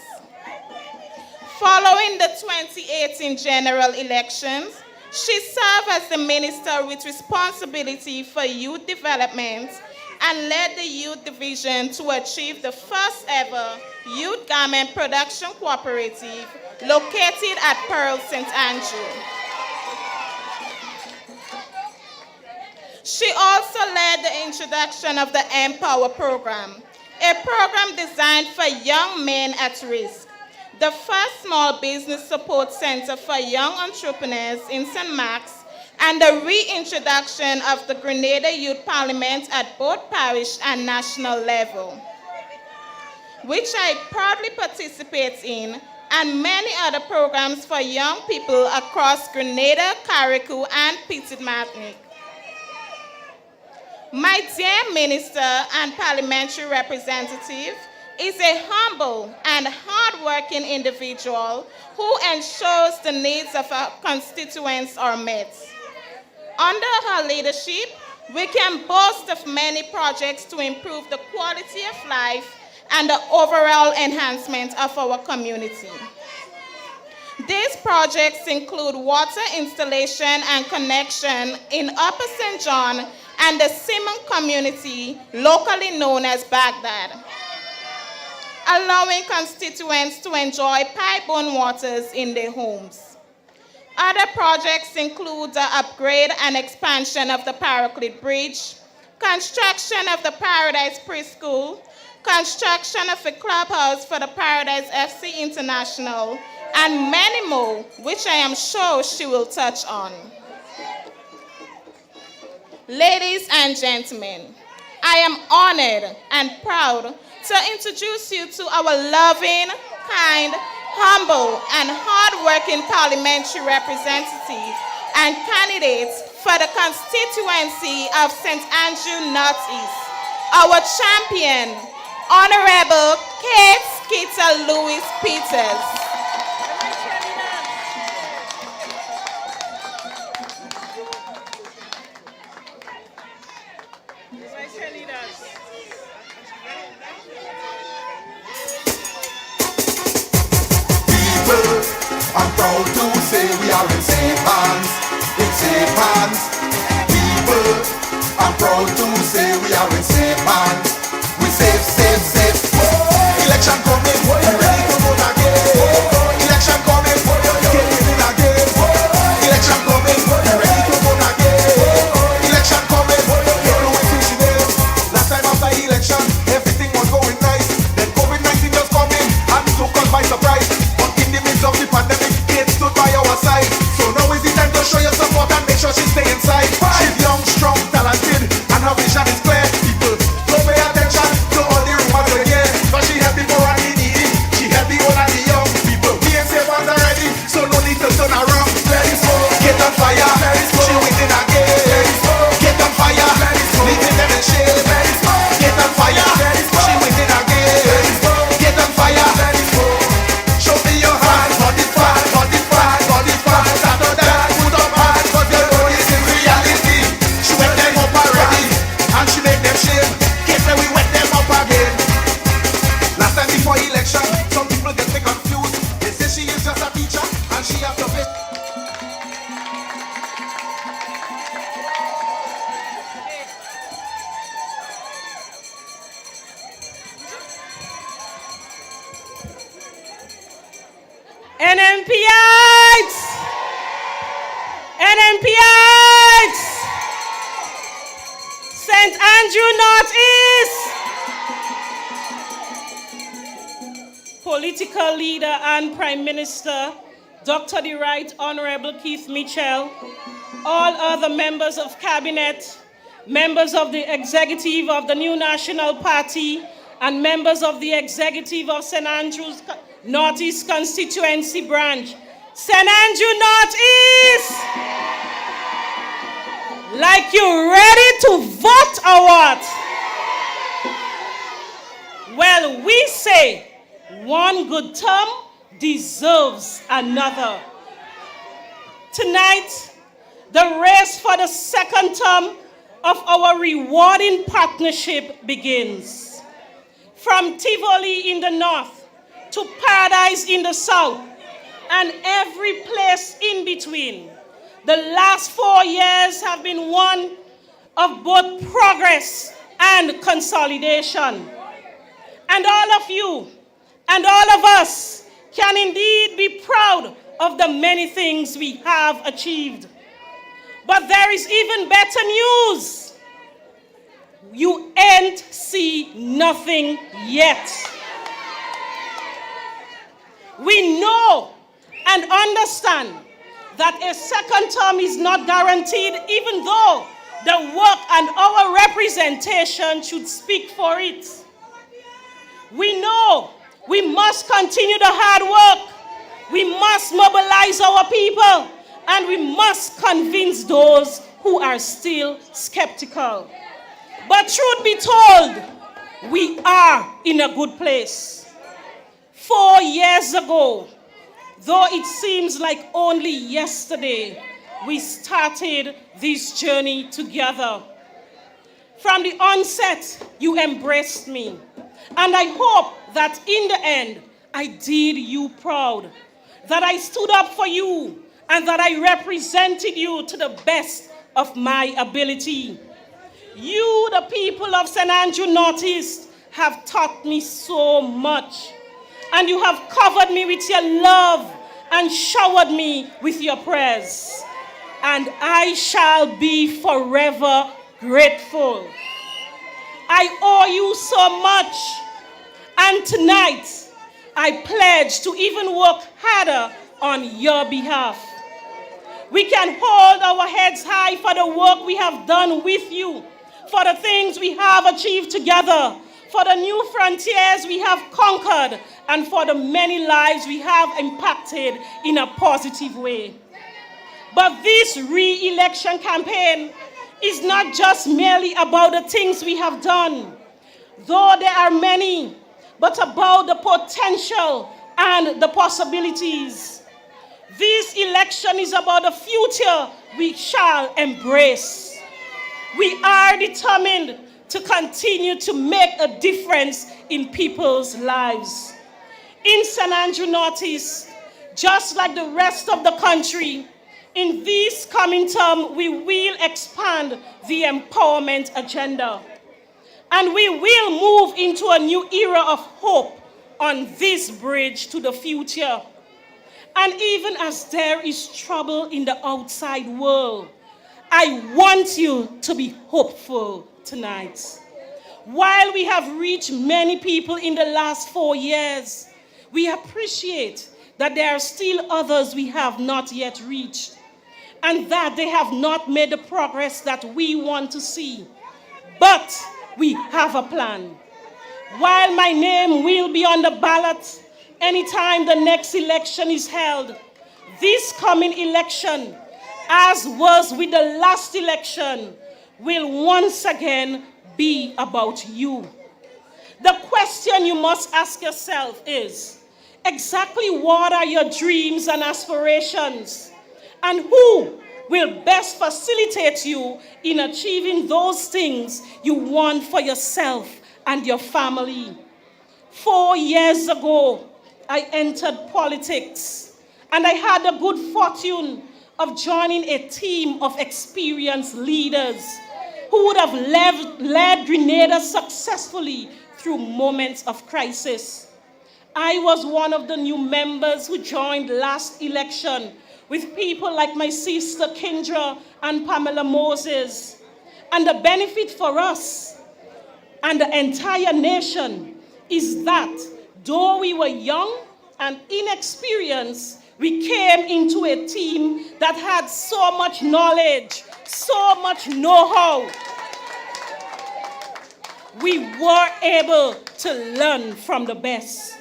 Following the 2018 general elections, she served as the Minister with responsibility for youth development and led the youth division to achieve the first ever Youth Garment Production Cooperative, located at Pearl St. Andrew. She also led the introduction of the Empower program, a program designed for young men at risk, the first small business support center for young entrepreneurs in St. Mark's, and the reintroduction of the Grenada Youth Parliament at both parish and national level, which I proudly participate in, and many other programs for young people across Grenada, Carriacou, and Petite Martinique. My dear Minister and Parliamentary Representative is a humble and hardworking individual who ensures the needs of our constituents are met. Under her leadership, we can boast of many projects to improve the quality of life and the overall enhancement of our community. These projects include water installation and connection in Upper St. John and the Simon community, locally known as Baghdad, allowing constituents to enjoy pipe-borne waters in their homes. Other projects include the upgrade and expansion of the Paraclete Bridge, construction of the Paradise Preschool, construction of a clubhouse for the Paradise FC International, and many more, which I am sure she will touch on. Ladies and gentlemen, I am honored and proud to introduce you to our loving, kind, humble, and hardworking parliamentary representative and candidates for the constituency of St. Andrew Northeast, our champion, Honorable Kate Skeeter Louis Peters. I'm proud to say we are in safe hands, in safe hands. People, I'm proud to say we are in safe hands. We safe, safe, safe. Election coming, ready to vote again. Election coming, get in again. Election coming, ready to vote again. Election coming, get no decision. Last time after election, everything was going nice. Then COVID-19 just coming and took us by surprise. Of the pandemic, Kate stood by our side. So now is the time to show your support and make sure she stay inside. She's young, strong, talented, and her vision is clear. People, don't pay attention to all the rumors they hear. But she helped the poor and the needy. She helped the old and the young. People, we ain't safe hands already, so no need to turn around. Let it go, Kate on fire. Let it go, she winning again. Let it go, Kate on fire. Let it go, leaving them in shade. Let it go, Kate on fire. Let it go, she winning again. Let it go, Kate on fire. Let it go, show me your heart. NMPites! St. Andrew Northeast! Political leader and Prime Minister, Dr. the Right Honorable Keith Mitchell, all other members of Cabinet, members of the executive of the New National Party, and members of the executive of St. Andrew's Northeast Constituency Branch. St. Andrew Northeast! Like you ready to vote or what? Well, we say one good term deserves another. Tonight, the race for the second term of our rewarding partnership begins. From Tivoli in the north to Paradise in the south and every place in between, the last 4 years have been one of both progress and consolidation. And all of you And all of us can indeed be proud of the many things we have achieved. But there is even better news. You ain't see nothing yet. We know and understand that a second term is not guaranteed, even though the work and our representation should speak for it. We know we must continue the hard work. We must mobilize our people, and we must convince those who are still skeptical. But truth be told, we are in a good place. 4 years ago, though it seems like only yesterday, we started this journey together. From the onset, you embraced me. And I hope that in the end, I did you proud. That I stood up for you and that I represented you to the best of my ability. You, the people of St. Andrew Northeast, have taught me so much. And you have covered me with your love and showered me with your prayers. And I shall be forever grateful. I owe you so much. And tonight, I pledge to even work harder on your behalf. We can hold our heads high for the work we have done with you, for the things we have achieved together, for the new frontiers we have conquered, and for the many lives we have impacted in a positive way. But this re-election campaign is not just merely about the things we have done, though there are many, but about the potential and the possibilities. This election is about the future we shall embrace. We are determined to continue to make a difference in people's lives. In St. Andrew Northeast, just like the rest of the country, in this coming term, we will expand the empowerment agenda. And we will move into a new era of hope on this bridge to the future. And even as there is trouble in the outside world, I want you to be hopeful tonight. While we have reached many people in the last 4 years, we appreciate that there are still others we have not yet reached, and that they have not made the progress that we want to see. But we have a plan. While my name will be on the ballot anytime the next election is held, this coming election, as was with the last election, will once again be about you. The question you must ask yourself is, exactly what are your dreams and aspirations? And who will best facilitate you in achieving those things you want for yourself and your family? 4 years ago, I entered politics, and I had the good fortune of joining a team of experienced leaders who would have led Grenada successfully through moments of crisis. I was one of the new members who joined last election with people like my sister Kendra and Pamela Moses. And the benefit for us and the entire nation is that though we were young and inexperienced, we came into a team that had so much knowledge, so much know-how. We were able to learn from the best.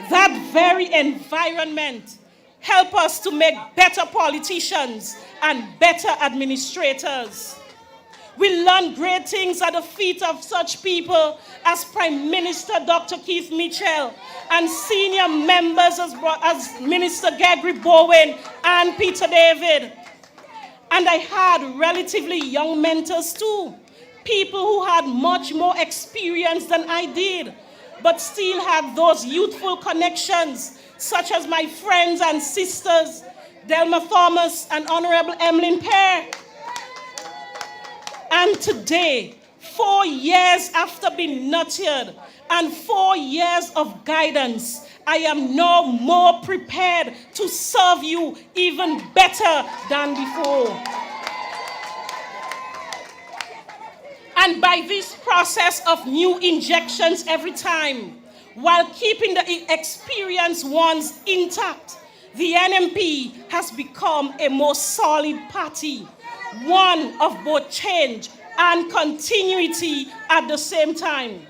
That very environment helped us to make better politicians and better administrators. We learned great things at the feet of such people as Prime Minister Dr. Keith Mitchell and senior members as Minister Gregory Bowen and Peter David. And I had relatively young mentors too, people who had much more experience than I did, but still had those youthful connections, such as my friends and sisters, Delma Thomas and Honorable Emeline. And today, 4 years after being nurtured and 4 years of guidance, I am now more prepared to serve you even better than before. And by this process of new injections every time, while keeping the experienced ones intact, the NMP has become a more solid party, one of both change and continuity at the same time.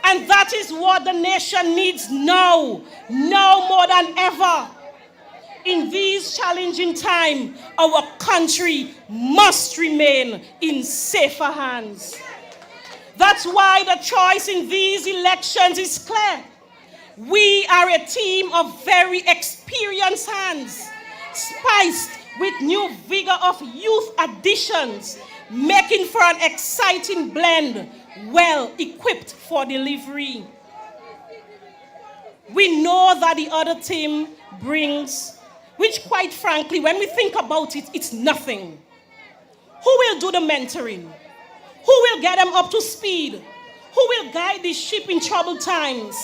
And that is what the nation needs now more than ever. In these challenging times, our country must remain in safer hands. That's why the choice in these elections is clear. We are a team of very experienced hands, spiced with new vigor of youth additions, making for an exciting blend, well equipped for delivery. We know that the other team brings, which quite frankly, when we think about it, it's nothing. Who will do the mentoring? Who will get them up to speed? Who will guide the ship in troubled times?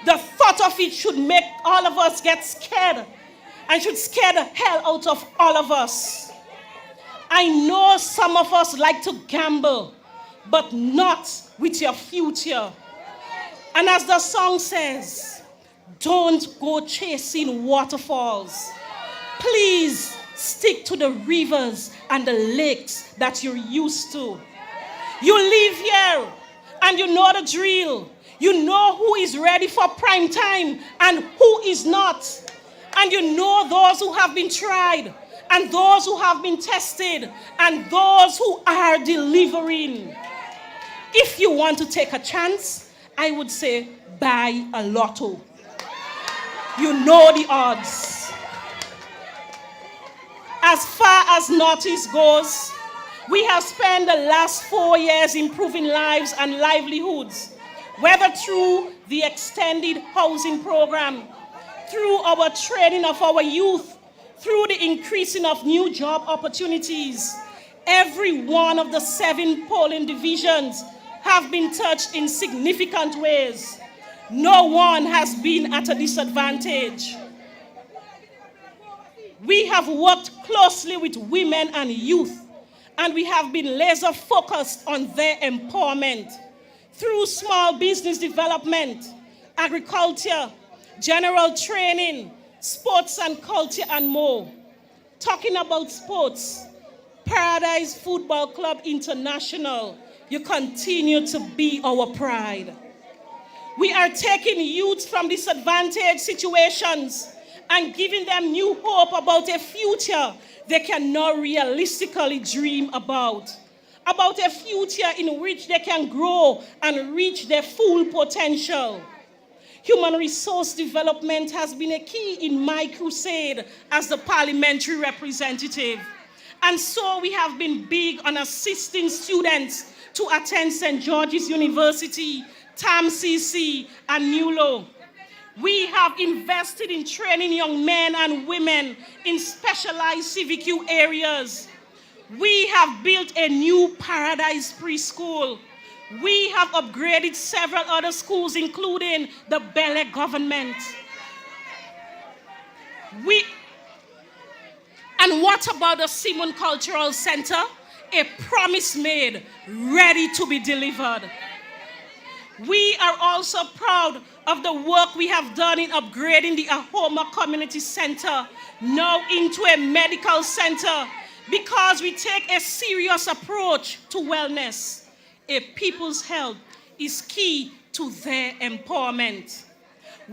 The thought of it should make all of us get scared and should scare the hell out of all of us. I know some of us like to gamble, but not with your future. And as the song says, don't go chasing waterfalls. Please stick to the rivers and the lakes that you're used to. You live here and you know the drill. You know who is ready for prime time and who is not. And you know those who have been tried and those who have been tested and those who are delivering. If you want to take a chance, I would say buy a lotto. You know the odds. As far as Northeast goes, we have spent the last 4 years improving lives and livelihoods, whether through the extended housing program, through our training of our youth, through the increasing of new job opportunities. Every one of the 7 polling divisions have been touched in significant ways. No one has been at a disadvantage. We have worked closely with women and youth, and we have been laser focused on their empowerment through small business development, agriculture, general training, sports and culture, and more. Talking about sports, Paradise Football Club International, you continue to be our pride. We are taking youth from disadvantaged situations and giving them new hope about a future they can now realistically dream about a future in which they can grow and reach their full potential. Human resource development has been a key in my crusade as the parliamentary representative. And so we have been big on assisting students to attend St. George's University, TAMCC, and NULO. We have invested in training young men and women in specialized CVQ areas. We have built a new Paradise preschool. We have upgraded several other schools, including the Bele government. And what about the Simon Cultural Center? A promise made, ready to be delivered. We are also proud of the work we have done in upgrading the Ahoma Community Center now into a medical center because we take a serious approach to wellness. A people's health is key to their empowerment.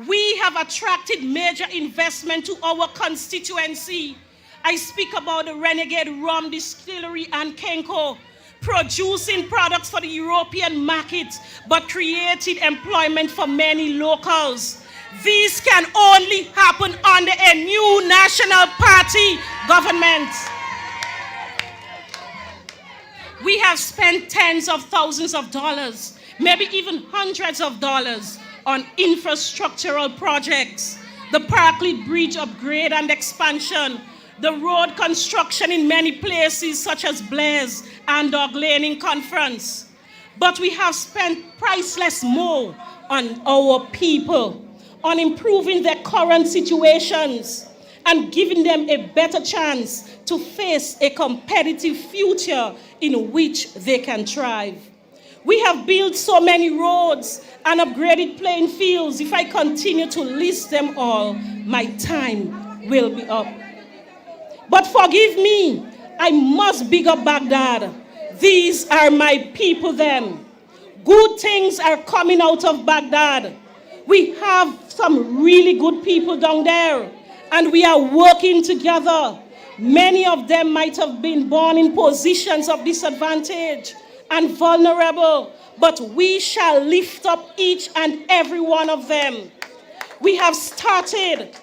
We have attracted major investment to our constituency. I speak about the Renegade Rum Distillery and Kenko, producing products for the European market, but created employment for many locals. This can only happen under a new national party government. We have spent tens of thousands of dollars, maybe even hundreds of dollars, on infrastructural projects, the Parkley Bridge upgrade and expansion, the road construction in many places such as Blaise and Dog Laning Conference. But we have spent priceless more on our people, on improving their current situations and giving them a better chance to face a competitive future in which they can thrive. We have built so many roads and upgraded playing fields. If I continue to list them all, my time will be up. But forgive me, I must big up Baghdad. These are my people them. Good things are coming out of Baghdad. We have some really good people down there, and we are working together. Many of them might have been born in positions of disadvantage and vulnerable, but we shall lift up each and every one of them. We have started,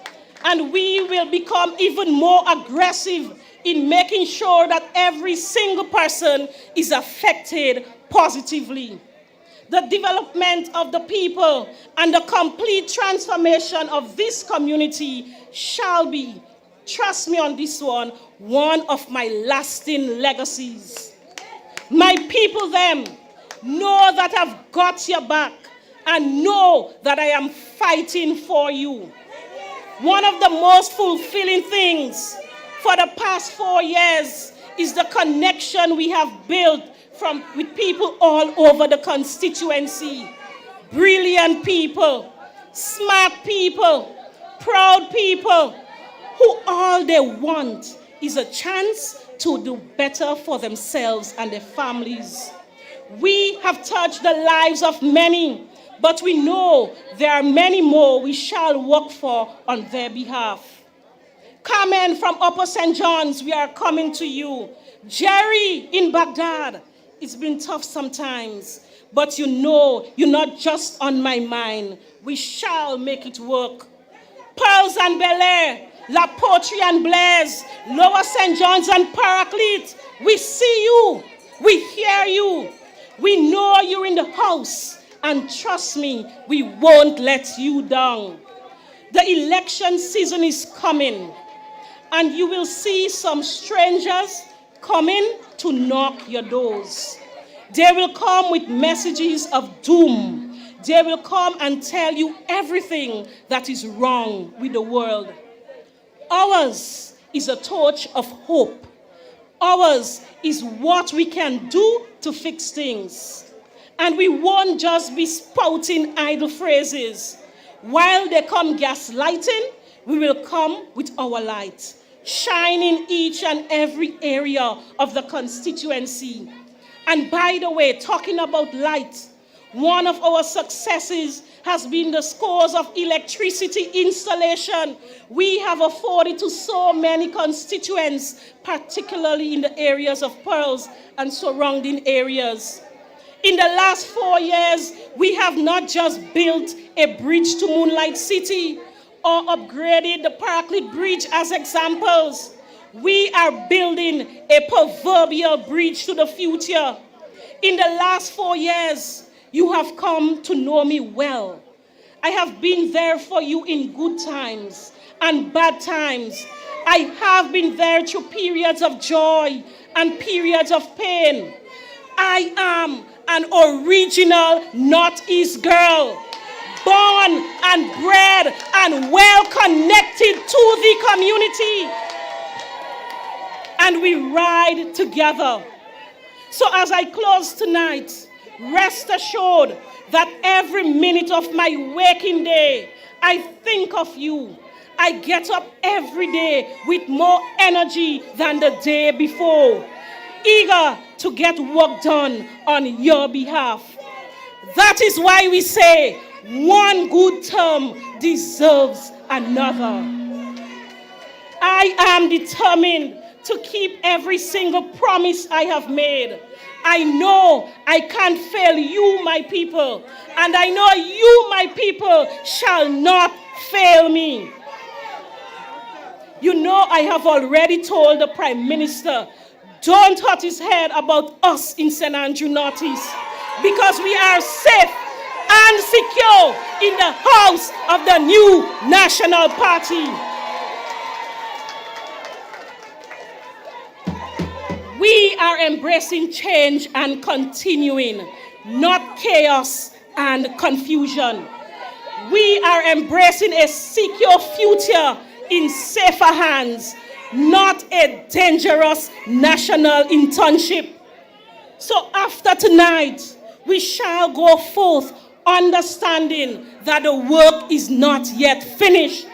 and we will become even more aggressive in making sure that every single person is affected positively. The development of the people and the complete transformation of this community shall be, trust me on this one of my lasting legacies. My people them, know that I've got your back and know that I am fighting for you. One of the most fulfilling things for the past 4 years is the connection we have built with people all over the constituency. Brilliant people, smart people, proud people, who all they want is a chance to do better for themselves and their families. We have touched the lives of many, but we know there are many more we shall work for on their behalf. Carmen from Upper St. John's, we are coming to you. Jerry in Baghdad, it's been tough sometimes, but you know you're not just on my mind. We shall make it work. Pearls and Bel Air, La Poterie and Blaise, Lower St. John's and Paraclete, we see you, we hear you, we know you're in the house, and trust me, we won't let you down. The election season is coming, and you will see some strangers coming to knock your doors. They will come with messages of doom. They will come and tell you everything that is wrong with the world. Ours is a torch of hope. Ours is what we can do to fix things. And we won't just be spouting idle phrases. While they come gaslighting, we will come with our light, shining each and every area of the constituency. And by the way, talking about light, one of our successes has been the scores of electricity installation we have afforded to so many constituents, particularly in the areas of Pearls and surrounding areas. In the last 4 years, we have not just built a bridge to Moonlight City or upgraded the Paraclete Bridge as examples. We are building a proverbial bridge to the future. In the last 4 years, you have come to know me well. I have been there for you in good times and bad times. I have been there through periods of joy and periods of pain. I am an original Northeast girl, born and bred and well connected to the community. And we ride together. So as I close tonight, rest assured that every minute of my waking day, I think of you. I get up every day with more energy than the day before, eager to get work done on your behalf. That is why we say one good term deserves another. I am determined to keep every single promise I have made. I know I can't fail you, my people, and I know you, my people, shall not fail me. You know I have already told the Prime Minister, don't hurt his head about us in St. Andrew Northeast, because we are safe and secure in the house of the new National Party. We are embracing change and continuing. not chaos and confusion. We are embracing a secure future in safer hands, not a dangerous national internship. So after tonight, we shall go forth understanding that the work is not yet finished.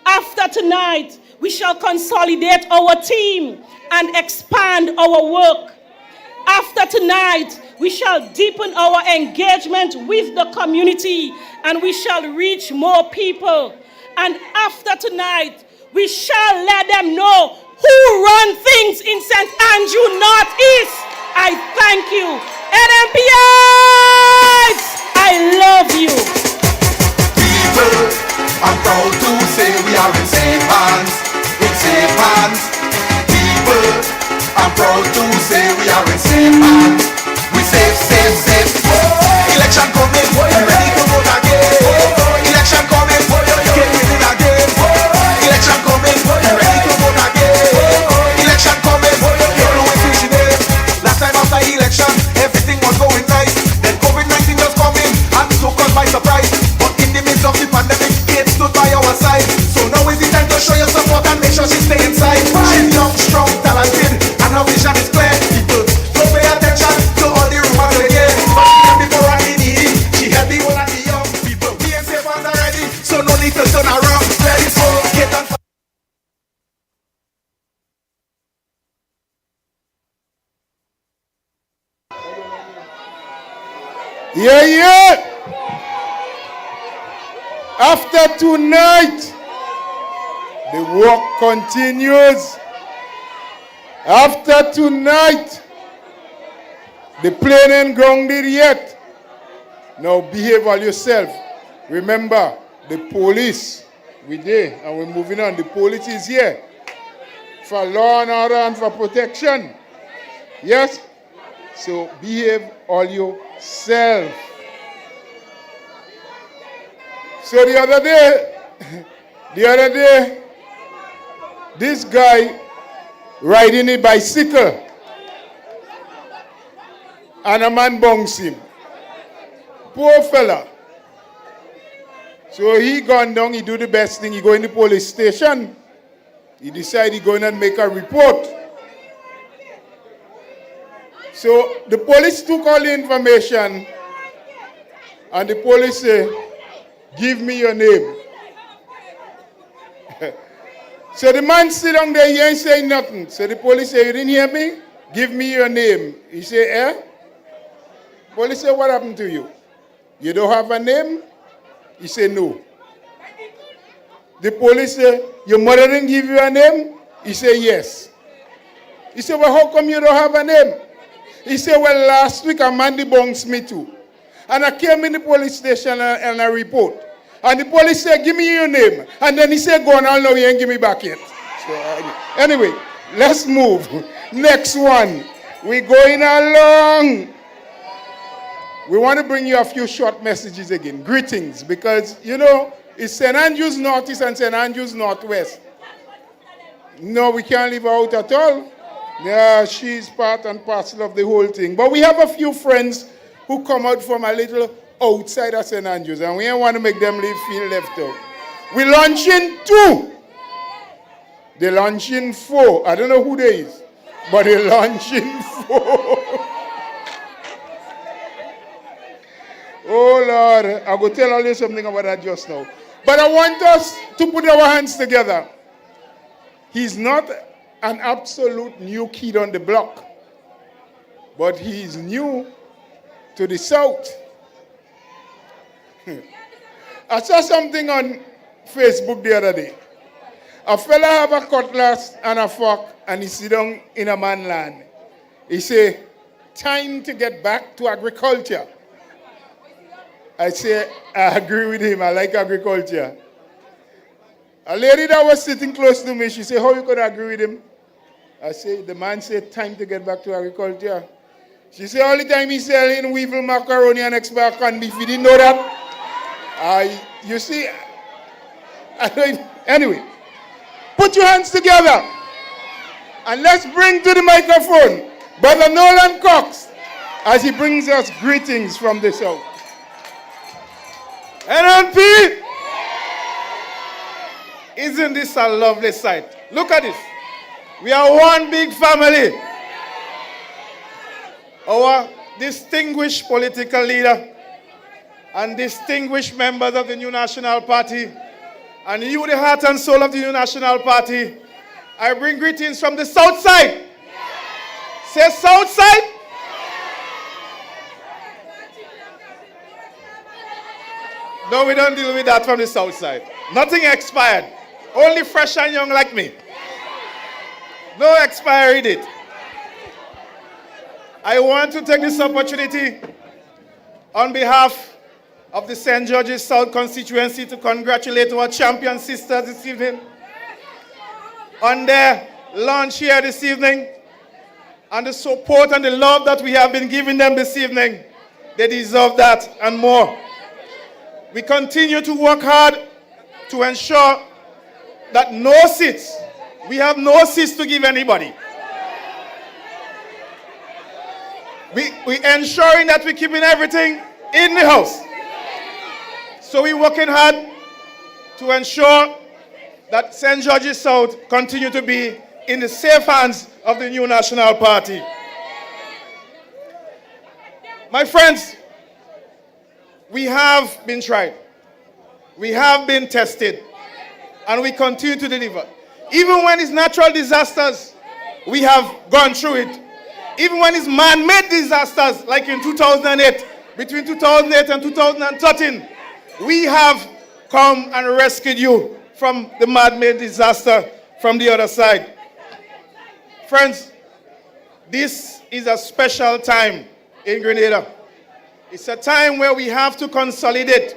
After tonight, we shall consolidate our team and expand our work. After tonight, we shall deepen our engagement with the community and we shall reach more people. And after tonight, we shall let them know who run things in St. Andrew Northeast. I thank you. NMPIs, I love you. People, I'm proud to say we are in safe hands, in safe hands. People, I'm proud to say we are in safe hands. We safe, safe, safe. Election coming, we ready to vote again. Election coming, get ready again. Election coming, we ready to vote again. Election coming, you know it's reaching it. Last time after election, everything was going nice. Then COVID-19 was coming and took us by surprise. But in the midst of the pandemic, Kate stood by our side. So now is the time to show your support and make sure she stay inside. She's young, strong, talented, and her vision is clear. People, don't pay attention to all the rumors they hear. But before I need it, she had the whole of the young people. We ain't safe hands already, so no need to turn around. Ready for Kate and Yeah, yeah. After tonight, the work continues. After tonight, the plane ain't grounded yet. Now behave all yourself. Remember, the police, we there and we're moving on. The police is here for law and order and for protection. Yes? So behave all yourself. So the other day, this guy riding a bicycle and a man bunks him. Poor fella. So he gone down, he do the best thing, he go in the police station. He decide he going and make a report. So the police took all the information and the police say, give me your name. So the man sit down there, he ain't saying nothing. So the police say, you didn't hear me? Give me your name. He say, eh? Police say, what happened to you? You don't have a name? He say, no. The police say, your mother didn't give you a name? He say, yes. He said, well, how come you don't have a name? He said, well, last week a man debunks me too. And I came in the police station and I report. And the police said, give me your name. And then he said, go on, I'll know you ain't give me back yet. So, anyway, let's move. Next one. We're going along. We want to bring you a few short messages again. Greetings, because, you know, it's St. Andrews Northeast and St. Andrews Northwest. No, we can't leave her out at all. Yeah, she's part and parcel of the whole thing. But we have a few friends who come out from a little outside of St. Andrews, and we don't want to make them feel left out. We're launching 2. They're launching 4. I don't know who they is, but they're launching 4. Oh, Lord, I will tell you something about that just now. But I want us to put our hands together. He's not an absolute new kid on the block, but he's new to the south. I saw something on Facebook the other day. A fella have a cutlass and a fork and he sit down in a man land. He say, time to get back to agriculture. I say, I agree with him. I like agriculture. A lady that was sitting close to me, she said, how you could agree with him? I say, the man said, time to get back to agriculture. She said, all the time he's selling weevil macaroni and expert canned beef. You didn't know that? You see, anyway, put your hands together and let's bring to the microphone Brother Nolan Cox. as he brings us greetings from the south. NNP! Isn't this a lovely sight? Look at this. We are one big family. Our distinguished political leader and distinguished members of the New National Party, and you, the heart and soul of the New National Party, I bring greetings from the south side. Say south side. No, we don't deal with that from the south side. Nothing expired. Only fresh and young like me. No expiry date. I want to take this opportunity on behalf of the St. George's South constituency to congratulate our champion sisters this evening on their launch here this evening and the support and the love that we have been giving them this evening. They deserve that and more. We continue to work hard to ensure that we have no seats to give anybody. We ensuring that we're keeping everything in the house. So we're working hard to ensure that St. George's South continue to be in the safe hands of the New National Party. My friends, we have been tried. We have been tested. And we continue to deliver. Even when it's natural disasters, we have gone through it. Even when it's man-made disasters, like in 2008, between 2008 and 2013, we have come and rescued you from the man-made disaster from the other side. Friends, this is a special time in Grenada. It's a time where we have to consolidate.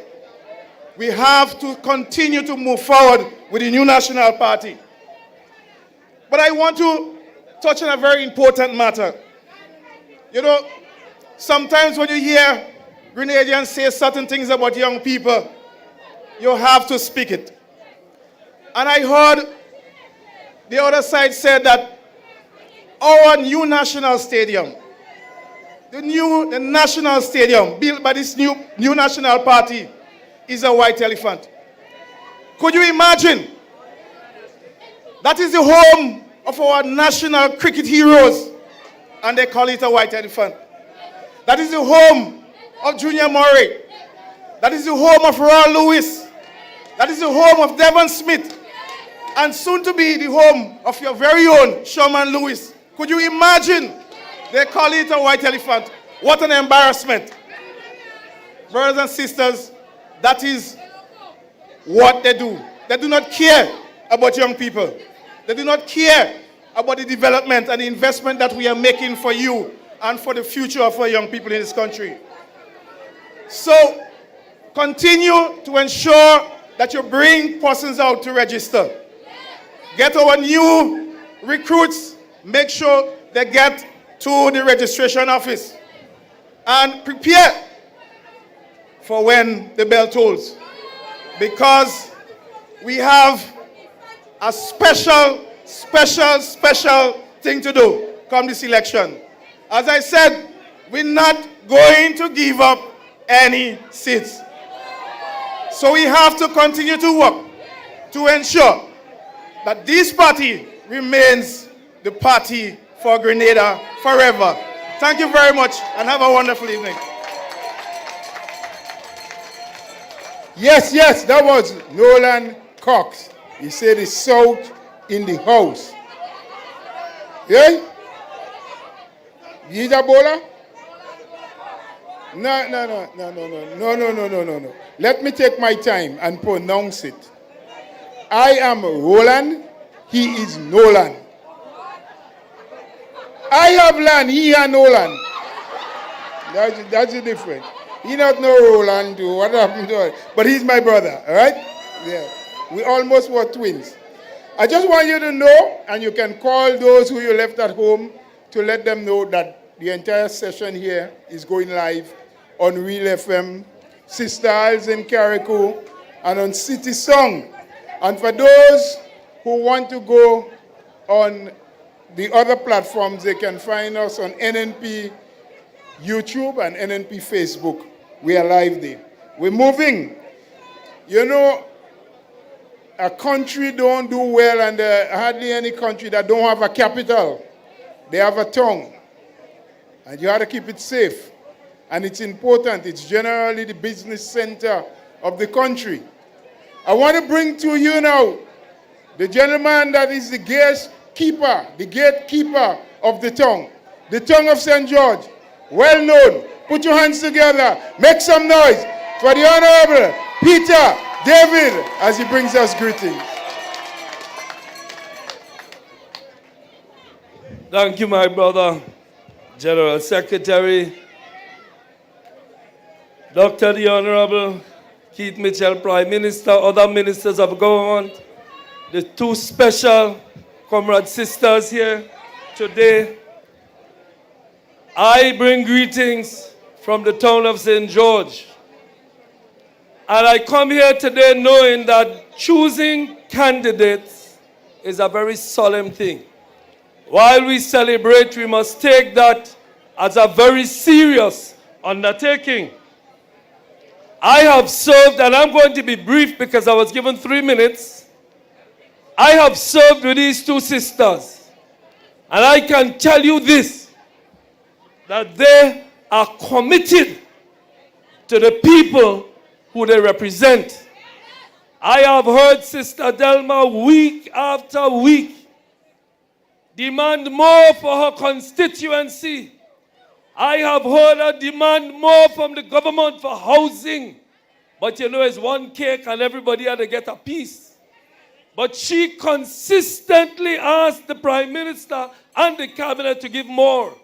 We have to continue to move forward with the New National Party. But I want to touch on a very important matter. You know, sometimes when you hear Grenadians say certain things about young people, you have to speak it. And I heard the other side said that our new national stadium, the national stadium built by this new national party, is a white elephant. Could you imagine? That is the home of our national cricket heroes, and they call it a white elephant. That is the home of Junior Murray. That is the home of Ron Lewis. That is the home of Devon Smith, and soon to be the home of your very own Sherman Lewis. Could you imagine? They call it a white elephant. What an embarrassment. Brothers and sisters, that is what they do. They do not care about young people. They do not care about the development and the investment that we are making for you and for the future of our young people in this country. So, continue to ensure that you bring persons out to register. Get our new recruits, make sure they get to the registration office. And prepare for when the bell tolls. Because we have a special thing to do come this election. As I said, we're not going to give up any seats. So we have to continue to work to ensure that this party remains the party for Grenada forever. Thank you very much and have a wonderful evening. Yes, that was Nolan Cox. He said it's South in the house. Yeah? Yida Bola? No. Let me take my time and pronounce it. I am Roland, he is Nolan. I have land, he and Nolan. That's the difference. He not know Roland too, what happened to it? But he's my brother, all right? Yeah. We almost were twins. I just want you to know, and you can call those who you left at home to let them know that the entire session here is going live on Real FM, Sister Isles in Carriacou, and on City Song. And for those who want to go on the other platforms, they can find us on NNP YouTube and NNP Facebook. We are live there. We're moving. You know, a country don't do well, and hardly any country that don't have a capital. They have a tongue. And you have to keep it safe. And it's important. It's generally the business center of the country. I want to bring to you now the gentleman that is the gatekeeper of the tongue of St. George. Well known. Put your hands together. Make some noise for the Honorable Peter David as he brings us greetings. Thank you, my brother, General Secretary, Dr. the Honorable Keith Mitchell, Prime Minister, other ministers of government, the two special comrade sisters here today. I bring greetings from the town of St. George. And I come here today knowing that choosing candidates is a very solemn thing. While we celebrate, we must take that as a very serious undertaking. I have served, and I'm going to be brief because I was given 3 minutes. I have served with these two sisters. And I can tell you this, that they are committed to the people who they represent. I have heard Sister Delma week after week demand more for her constituency. I have heard her demand more from the government for housing. But you know, it's one cake and everybody had to get a piece. But she consistently asked the Prime Minister and the Cabinet to give more.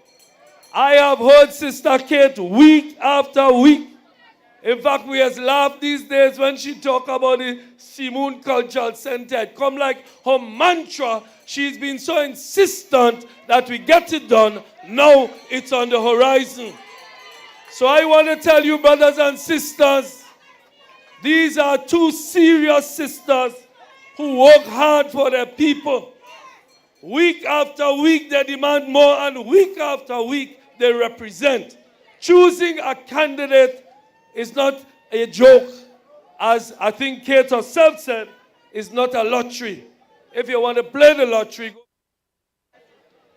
I have heard Sister Kate week after week. In fact, we has laughed these days when she talk about the Simoon Cultural Center. It come like her mantra. She's been so insistent that we get it done. Now it's on the horizon. So I want to tell you, brothers and sisters, these are two serious sisters who work hard for their people. Week after week they demand more, and week after week they represent. Choosing a candidate is not a joke. As I think Kate herself said, it's not a lottery. If you want to play the lottery,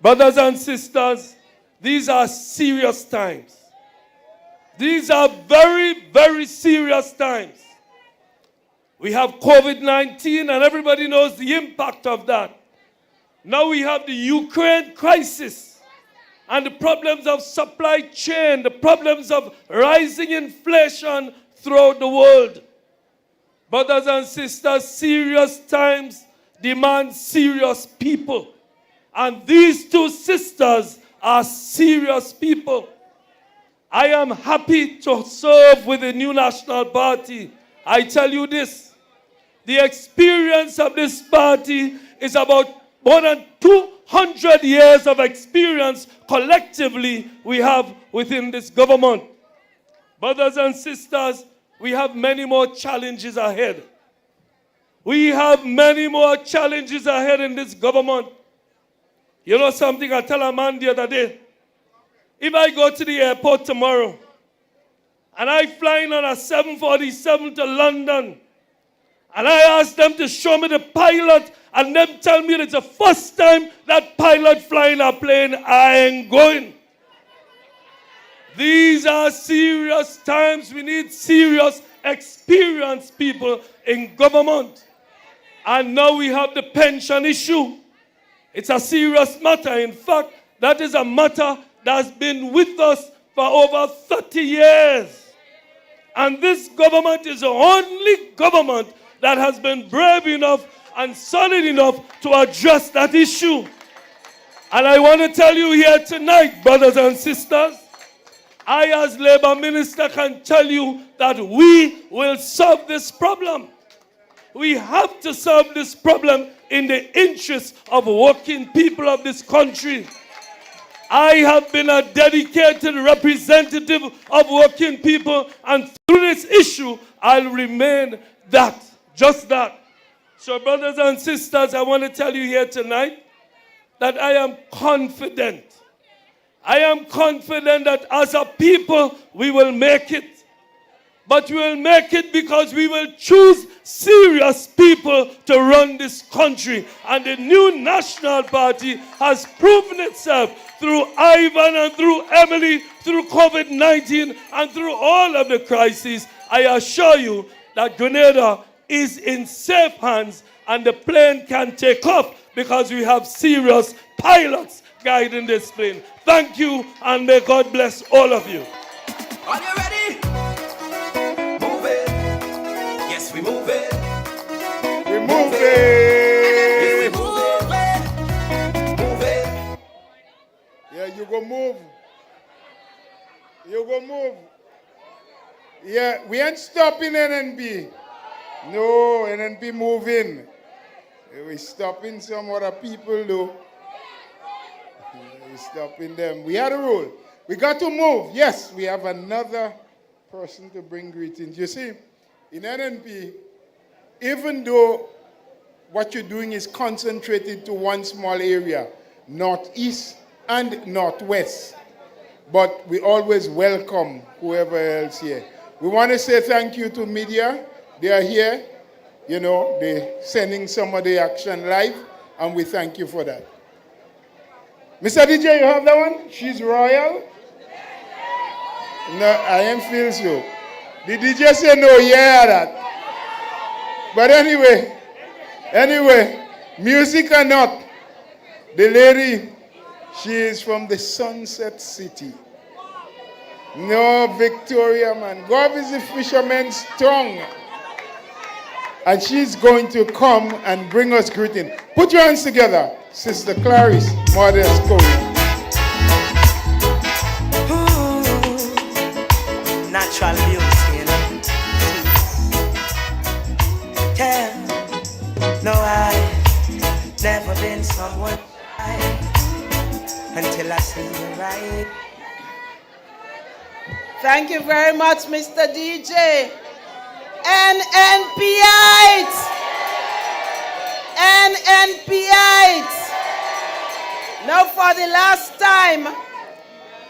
brothers and sisters, these are serious times. These are very, very serious times. We have COVID-19 and everybody knows the impact of that. Now we have the Ukraine crisis and the problems of supply chain, the problems of rising inflation throughout the world. Brothers and sisters, serious times demand serious people. And these two sisters are serious people. I am happy to serve with the New National Party. I tell you this, the experience of this party is about more than 200 years of experience collectively we have within this government. Brothers and sisters, we have many more challenges ahead. We have many more challenges ahead in this government. You know something, I tell a man the other day, if I go to the airport tomorrow and I flying on a 747 to London and I ask them to show me the pilot and them tell me it's the first time that pilot flying a plane, I ain't going. These are serious times. We need serious, experienced people in government. And now we have the pension issue. It's a serious matter. In fact, that is a matter that's been with us for over 30 years. And this government is the only government that has been brave enough and solid enough to address that issue. And I want to tell you here tonight, brothers and sisters, I as Labour Minister can tell you that we will solve this problem. We have to solve this problem in the interest of working people of this country. I have been a dedicated representative of working people, and through this issue, I'll remain that, just that. So, brothers and sisters, I want to tell you here tonight that I am confident. I am confident that as a people, we will make it. But we will make it because we will choose serious people to run this country. And the new National Party has proven itself through Ivan and through Emily, through COVID-19 and through all of the crises. I assure you that Grenada is in safe hands and the plane can take off because we have serious pilots guiding this plane. Thank you and may God bless all of you. Are you ready? Move it. Yes, we move it. We move it. Yes, we move it. Move it. Yeah, you go move. You go move. Yeah, we ain't stopping NNP. No, NNP moving. We're stopping some other people though. We're stopping them. We had a rule. We got to move. Yes, we have another person to bring greetings. You see, in NNP, even though what you're doing is concentrated to one small area, northeast and northwest, but we always welcome whoever else here. We want to say thank you to media. They are here. You know, they're sending some of the action live, and we thank you for that. Mr. DJ, you have that one? She's royal? No, I am feel so. The DJ say no, yeah, that. But anyway, music or not, the lady, she is from the Sunset City. No, Victoria, man. God is the fisherman's tongue. And she's going to come and bring us greeting. Put your hands together, Sister Clarice, Modest Cody. Natural beauty, you know. Yeah. No, I never been someone until I see you right. Thank you very much, Mr. DJ. NNPites! NNPites! Now for the last time,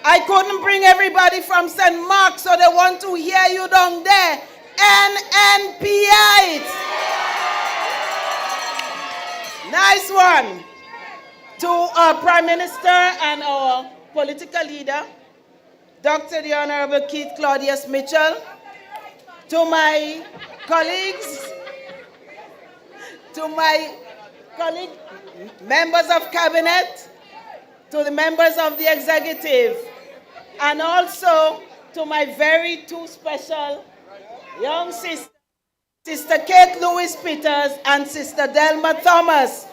I couldn't bring everybody from St. Mark, so they want to hear you down there. NNPites! Nice one. To our Prime Minister and our political leader, Dr. the Honorable Keith Claudius Mitchell, to my colleagues, members of cabinet, to the members of the executive, and also to my very two special young sisters, Sister Kate Louis Peters and Sister Delma Thomas.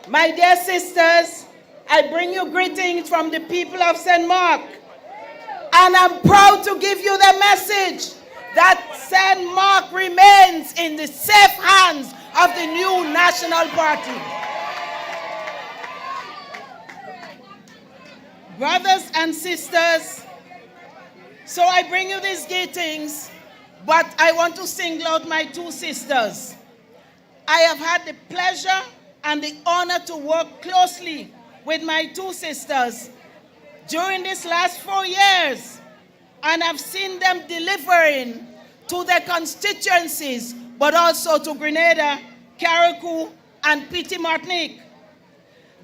My dear sisters, I bring you greetings from the people of St. Mark, and I'm proud to give you the message that St. Mark remains in the safe hands of the new National Party. Brothers and sisters, so I bring you these greetings, but I want to single out my two sisters. I have had the pleasure and the honor to work closely with my two sisters during these last 4 years, and I've seen them delivering to their constituencies, but also to Grenada, Carriacou, and Petite Martinique.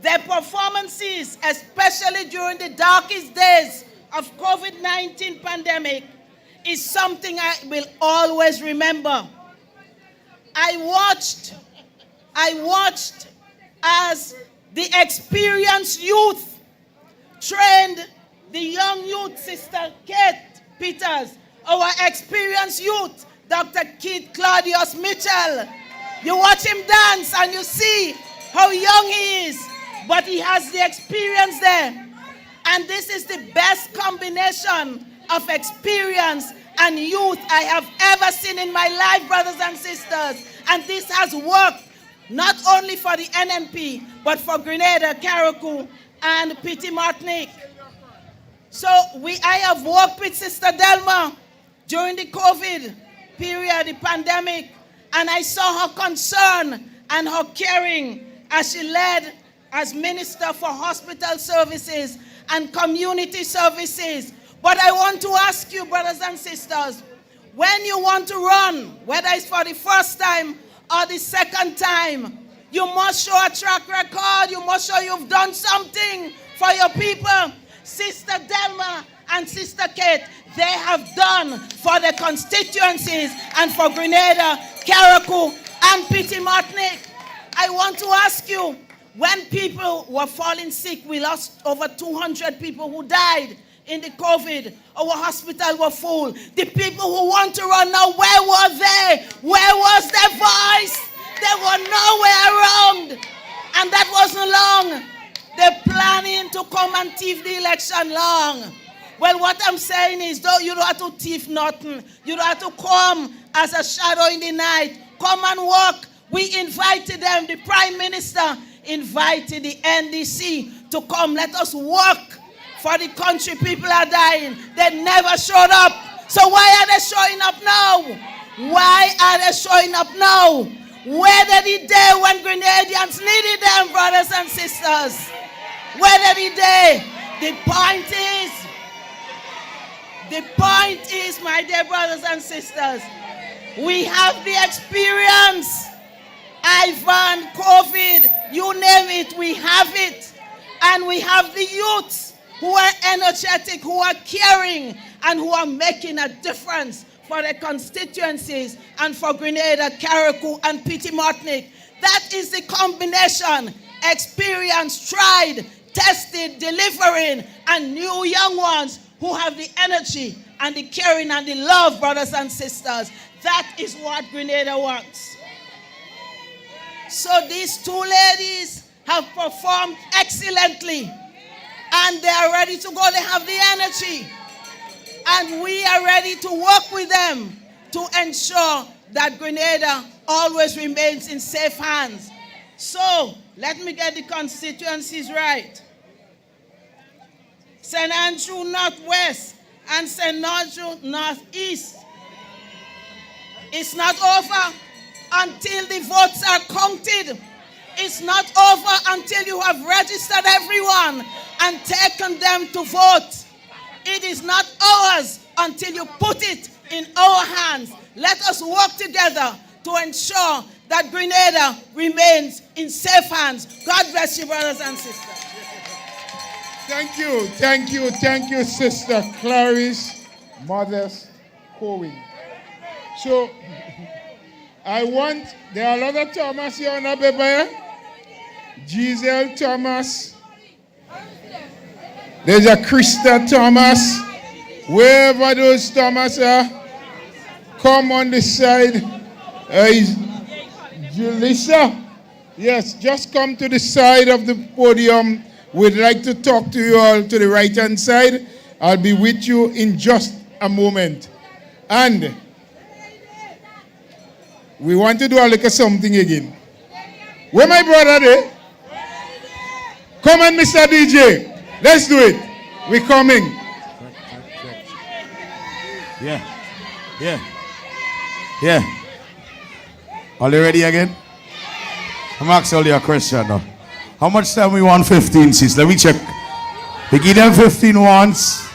Their performances, especially during the darkest days of COVID-19 pandemic, is something I will always remember. I watched as the experienced youth trained the young youth, Sister Kate Peters, our experienced youth, Dr. Keith Claudius Mitchell. You watch him dance and you see how young he is, but he has the experience there. And this is the best combination of experience and youth I have ever seen in my life, brothers and sisters. And this has worked not only for the NNP, but for Grenada, Carriacou, and Petite Martinique. So I have worked with Sister Delma during the COVID period, the pandemic, and I saw her concern and her caring as she led as Minister for Hospital Services and Community Services. But I want to ask you, brothers and sisters, when you want to run, whether it's for the first time or the second time, you must show a track record. You must show you've done something for your people. Sister Delma and Sister Kate, they have done for the constituencies and for Grenada, Carriacou, and Petit-Martinique. I want to ask you, when people were falling sick, we lost over 200 people who died in the COVID. Our hospitals were full. The people who want to run now, where were they? Where was their voice? They were nowhere around. And that wasn't long. They're planning to come and thief the election long. Well, what I'm saying is, though, you don't have to thief nothing. You don't have to come as a shadow in the night. Come and walk. We invited them. The Prime Minister invited the NDC to come. Let us work for the country. People are dying. They never showed up. So why are they showing up now? Why are they showing up now? Where did the day when Grenadians needed them, brothers and sisters? Where did the day? The point is, my dear brothers and sisters, we have the experience. Ivan, COVID, you name it, we have it. And we have the youth who are energetic, who are caring, and who are making a difference for their constituencies and for Grenada, Carriacou, and Petit-Martinique. That is the combination. Experience, tried, tested, delivering, and new young ones who have the energy and the caring and the love, brothers and sisters. That is what Grenada wants. So these two ladies have performed excellently, and they are ready to go. They have the energy, and we are ready to work with them to ensure that Grenada always remains in safe hands. So let me get the constituencies right. St. Andrew Northwest and St. Andrew Northeast. It's not over until the votes are counted. It's not over until you have registered everyone and taken them to vote. It is not ours until you put it in our hands. Let us work together to ensure that Grenada remains in safe hands. God bless you, brothers and sisters. Thank you, Sister Clarice, Mothers Cohen. So, there are a lot of Thomas here on the paper. Giselle Thomas. There's a Krista Thomas. Wherever those Thomas are, come on the side. Is Julissa? Yes, just come to the side of the podium. We'd like to talk to you all to the right-hand side. I'll be with you in just a moment. And we want to do a little something again. Where my brother there? Come on, Mr. DJ. Let's do it. We're coming. Yeah. Are you ready again? I'm asking you a question now. How much time we want 15 seats? Let me check. We give them 15 once,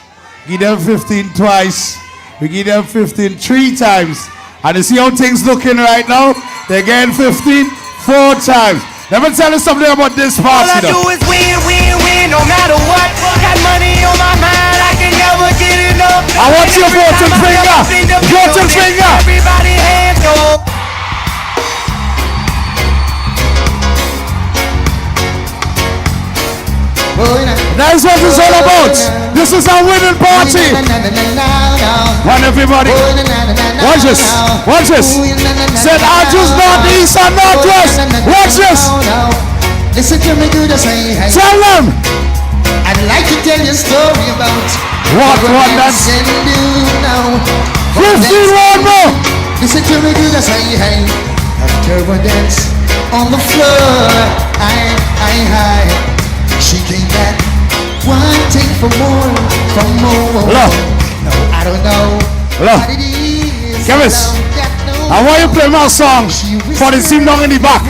give them 15 twice, we give them 15 3 times. And you see how things looking right now? They're getting 15 4 times. Let me tell you something about this party. All I do is win, no matter what. Got money on my mind, I can never get enough. I want your voting finger. Voting finger. Everybody hands go. That's what it's all about. This is a winning party. Want everybody? Watch this. Watch this. St. Andrews Northeast and Northwest. Watch this. Listen to me good as I tell them. I'd like to tell you a story about what that's 15 more. Listen to me good as I have turbo dance on the floor. I she came back, wanting for more. Hello. No, I don't know. Hello. What it is. Clarice, I want you to play my song for the team down in the back.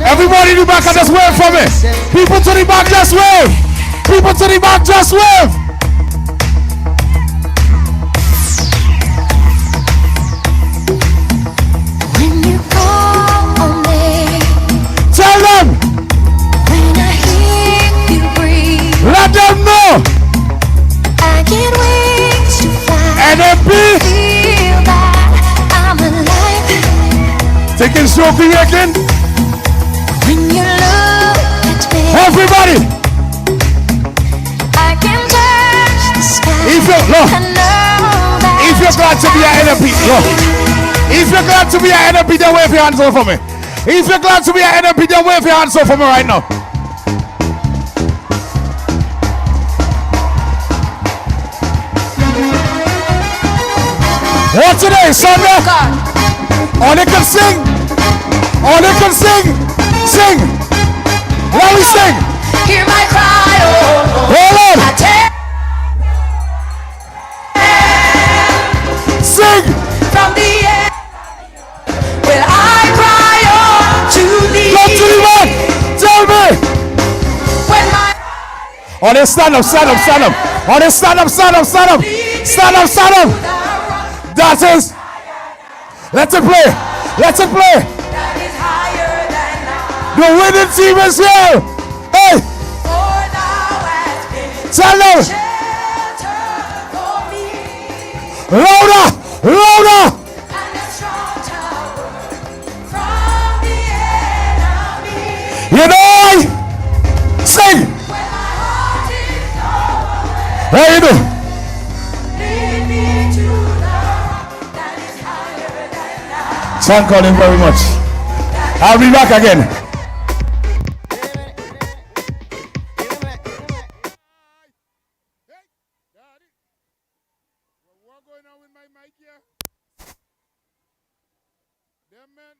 Everybody in the back, just wave for me. People to the back, just wave. People to the back, just wave. When you call on me, Tell them. when I hear you breathe, Let them know. I get wings to fly. NMP. Feel that I'm alive. Taking Sophie again. When you look at me, Everybody. I can touch the sky. If you look. I know that If you're glad to be an NMP, look. If you're glad to be an NMP, then wave your hands up for me. If you're glad to be an NMP, then wave your hands up for me right now. What today, Sunday? All they can sing. All they can sing. Sing. Let me sing. hear my cry, oh, Hold on. I tell Sing. from the end, will I cry to thee? Come to the man. Tell me. When my Oh, they stand up, stand up, stand up. Oh, they stand up, stand up, stand up. Stand up, stand up. That is. Let it play. Let it play. that is higher than I, The winning team is here. Hey, for thou hast been tell them. shelter for me, Louder, louder. and a strong tower from the enemy. You know, sing. When my heart is overwhelmed, How you do? lead me to the rock that is higher than I. Thank you very much. I'll be back again. What's going on with my mic here? Them men.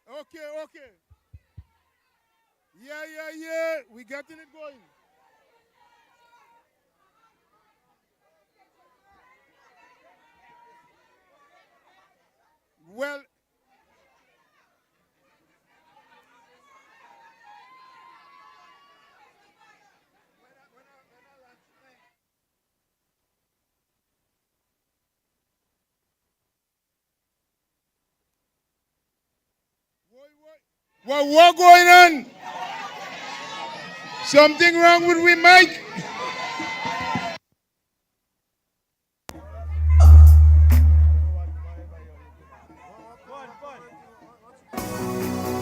Okay, okay. Yeah. We getting it going. Well, what going on? Something wrong with we mic?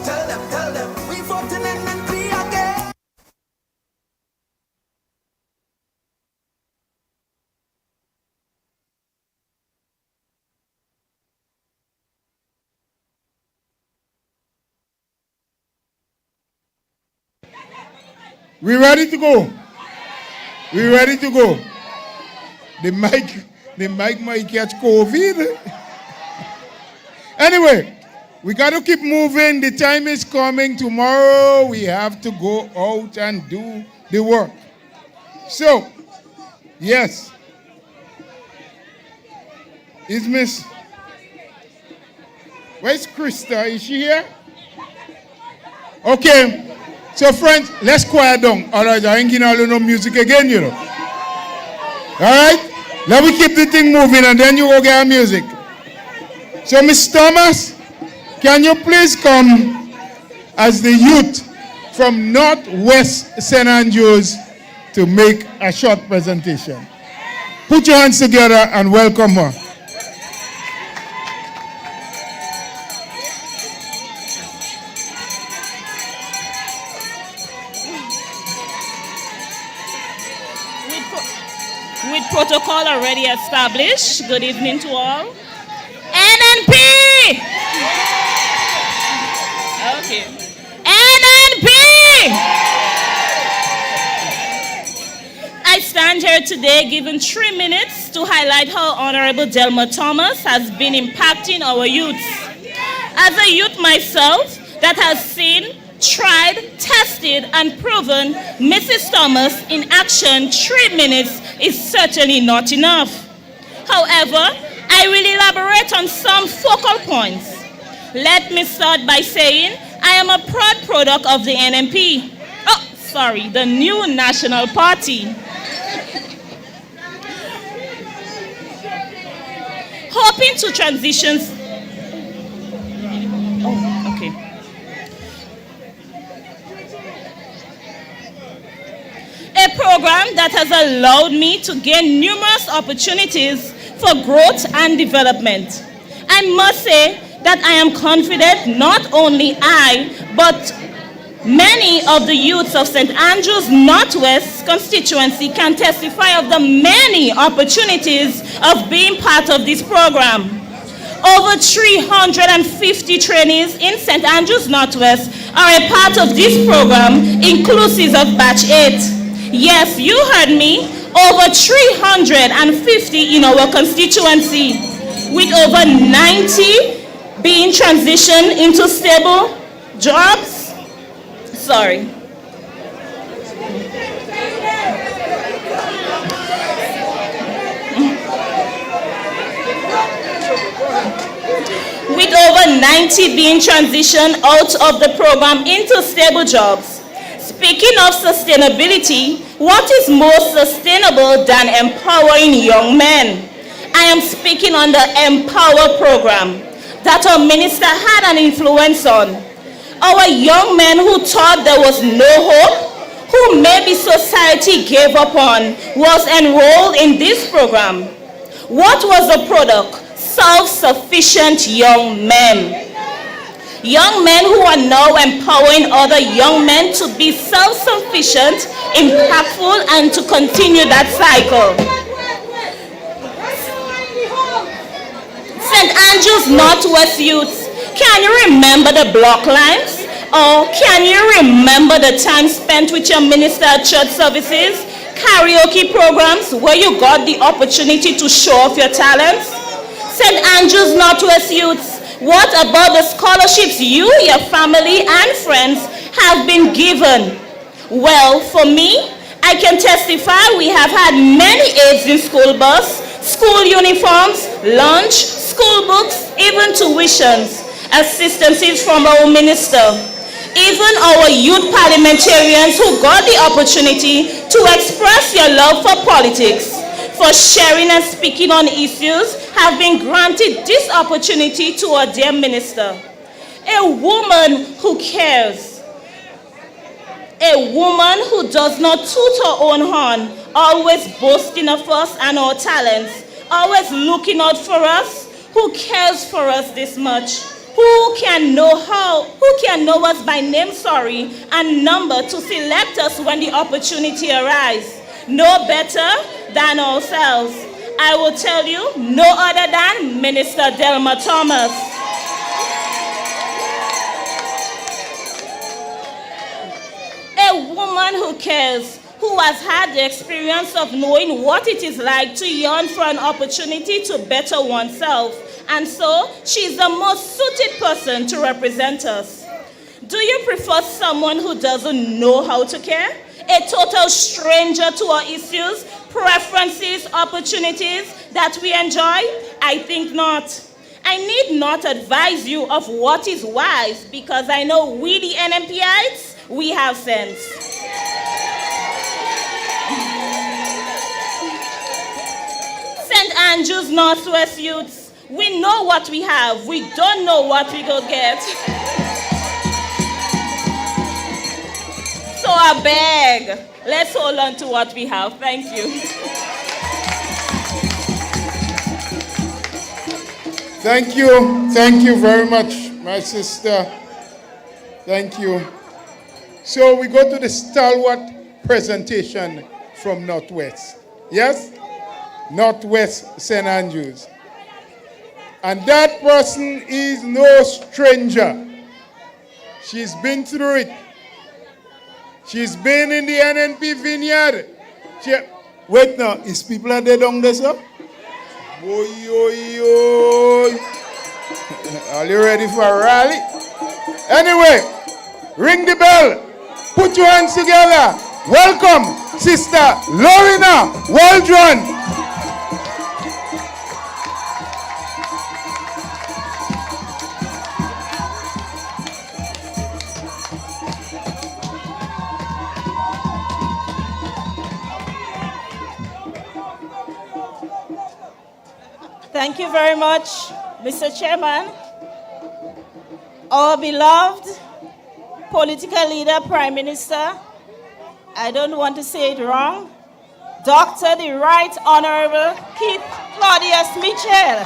Tell them, we voting in and play again. We ready to go? We ready to go? The mic might catch COVID. Anyway, we got to keep moving. The time is coming. Tomorrow we have to go out and do the work. So, yes. Is Miss... Where's Krista? Is she here? Okay. So, friends, let's quiet down. Otherwise, I ain't gonna no music again, you know. All right? Let me keep the thing moving, and then you go get our music. So, Miss Thomas, can you please come as the youth from Northwest St. Andrews to make a short presentation? Put your hands together and welcome her. With protocol already established, good evening to all. NNP! Okay. NNP! I stand here today given 3 minutes to highlight how Honorable Delma Thomas has been impacting our youth. As a youth myself that has seen tried, tested, and proven Mrs. Thomas in action 3 minutes is certainly not enough. However, I will elaborate on some focal points. Let me start by saying I am a proud product of the NMP. The new National Party. Hoping to transition. A program that has allowed me to gain numerous opportunities for growth and development. I must say that I am confident not only I, but many of the youths of St. Andrews Northwest constituency can testify of the many opportunities of being part of this program. Over 350 trainees in St. Andrews Northwest are a part of this program, inclusive of Batch 8. Yes, you heard me, over 350 in our constituency, with over 90 being transitioned into stable jobs. With over 90 being transitioned out of the program into stable jobs. Speaking of sustainability, what is more sustainable than empowering young men? I am speaking on the Empower program that our minister had an influence on. Our young men who thought there was no hope, who maybe society gave up on, was enrolled in this program. What was the product? Self-sufficient young men. Young men who are now empowering other young men to be self-sufficient, impactful, and to continue that cycle. St. Andrews Northwest Youth, can you remember the block lines? Or can you remember the time spent with your minister at church services, karaoke programs where you got the opportunity to show off your talents? St. Andrews Northwest Youths, what about the scholarships you, your family, and friends have been given? Well, for me, I can testify we have had many aids in school bus, school uniforms, lunch, school books, even tuitions, assistances from our minister. Even our youth parliamentarians who got the opportunity to express your love for politics, for sharing and speaking on issues, have been granted this opportunity to our dear minister. A woman who cares. A woman who does not toot her own horn, always boasting of us and our talents, always looking out for us, who cares for us this much. Who can know us by name, and number to select us when the opportunity arises? No better than ourselves. I will tell you, no other than Minister Delma Thomas. A woman who cares, who has had the experience of knowing what it is like to yearn for an opportunity to better oneself. And so, she's the most suited person to represent us. Do you prefer someone who doesn't know how to care? A total stranger to our issues, preferences, opportunities that we enjoy? I think not. I need not advise you of what is wise, because I know we the NMPites, we have sense. St. Andrews Northwest Youths, we know what we have. We don't know what we will get. So I beg, let's hold on to what we have. Thank you. Thank you. Thank you very much, my sister. Thank you. So we go to the stalwart presentation from Northwest. Yes? Northwest St. Andrews. And that person is no stranger. She's been through it. She's been in the NNP vineyard. Wait now, is people are there down there, sir? Boy, are you ready for a rally? Anyway, Ring the bell. Put your hands together. Welcome, Sister Lorena Waldron. Thank you very much, Mr. Chairman. Our beloved political leader, Prime Minister, I don't want to say it wrong, Dr. the Right Honorable Keith Claudius Mitchell.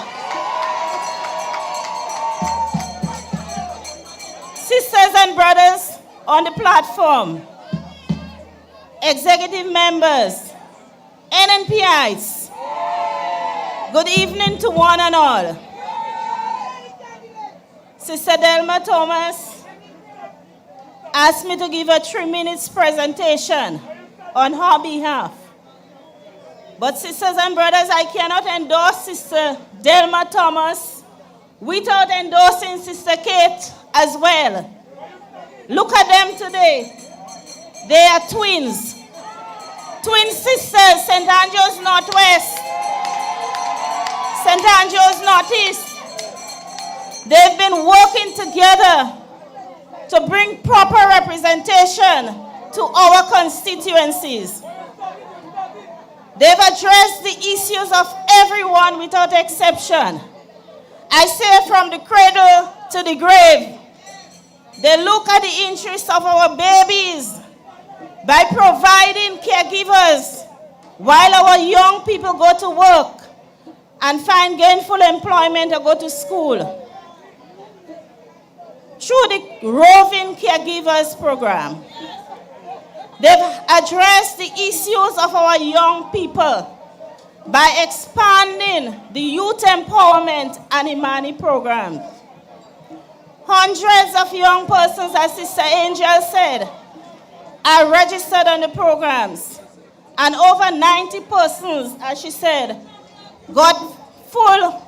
Sisters and brothers on the platform, executive members, NNPIs, good evening to one and all. Sister Delma Thomas asked me to give a 3-minute presentation on her behalf. But sisters and brothers, I cannot endorse Sister Delma Thomas without endorsing Sister Kate as well. Look at them today. They are twins. Twin sisters, St. Andrew's Northwest, St. Andrew's Northeast. They've been working together to bring proper representation to our constituencies. They've addressed the issues of everyone without exception. I say from the cradle to the grave. They look at the interests of our babies by providing caregivers while our young people go to work and find gainful employment or go to school. Through the Roving Caregivers Program, they've addressed the issues of our young people by expanding the youth empowerment and Imani programs. Hundreds of young persons, as Sister Angel said, are registered on the programs. And over 90 persons, as she said, got full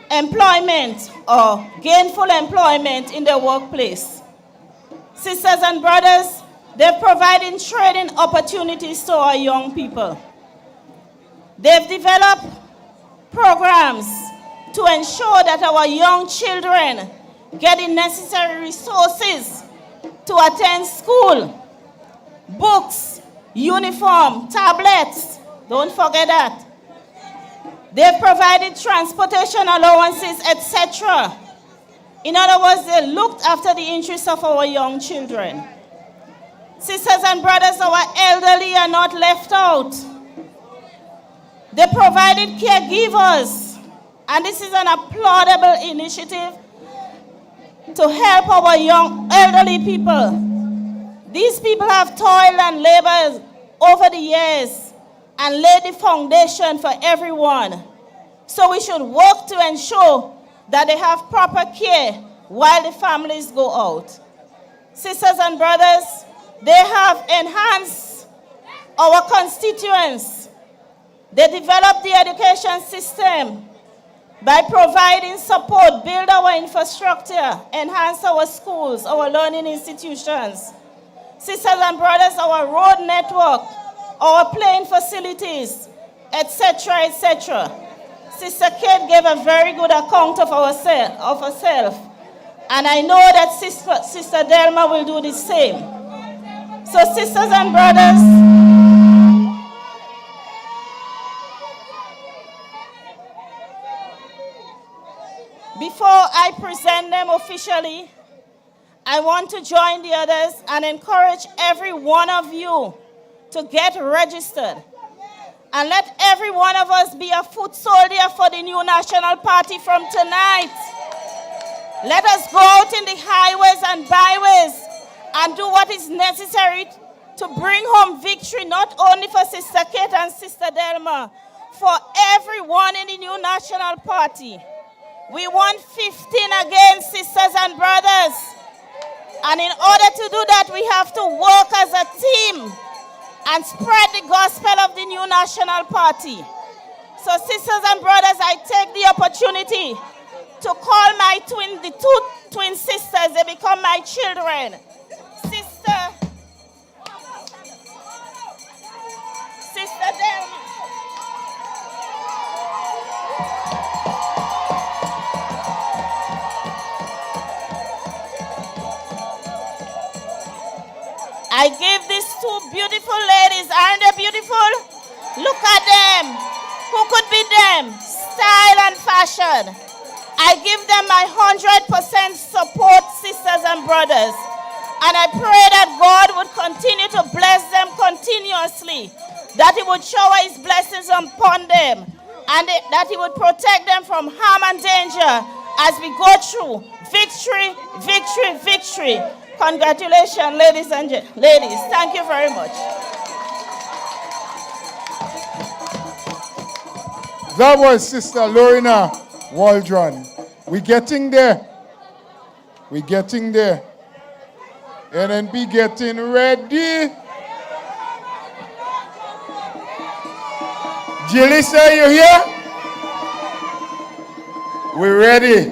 employment or gainful employment in their workplace. Sisters and brothers, they're providing training opportunities to our young people. They've developed programs to ensure that our young children get the necessary resources to attend school, books, uniform, tablets, don't forget that. They've provided transportation allowances, etc. In other words, they looked after the interests of our young children. Sisters and brothers, our elderly are not left out. They provided caregivers, and this is an applaudable initiative to help our young elderly people. These people have toiled and labored over the years and laid the foundation for everyone. So we should work to ensure that they have proper care while the families go out. Sisters and brothers, they have enhanced our constituents. They developed the education system by providing support, build our infrastructure, enhance our schools, our learning institutions. Sisters and brothers, our road network, our plane facilities, etc., etc. Sister Kate gave a very good account of herself. And I know that Sister Delma will do the same. So sisters and brothers, before I present them officially, I want to join the others and encourage every one of you to get registered. And let every one of us be a foot soldier for the new national party from tonight. Let us go out in the highways and byways and do what is necessary to bring home victory, not only for Sister Kate and Sister Delma, for everyone in the new national party. We want 15 again, sisters and brothers. And in order to do that, we have to work as a team and spread the gospel of the new national party. So sisters and brothers, I take the opportunity to call the two twin sisters. They become my children. Sister Delma. I give these two beautiful ladies, aren't they beautiful? Look at them. Who could be them? Style and fashion. I give them my 100% support, sisters and brothers. And I pray that God would continue to bless them continuously, that He would shower His blessings upon them, and that He would protect them from harm and danger as we go through victory, victory, victory. Congratulations, ladies and ladies. Thank you very much. That was Sister Lorena Waldron. We're getting there. We're getting there. NNP getting ready. Jelisa, you here? We're ready.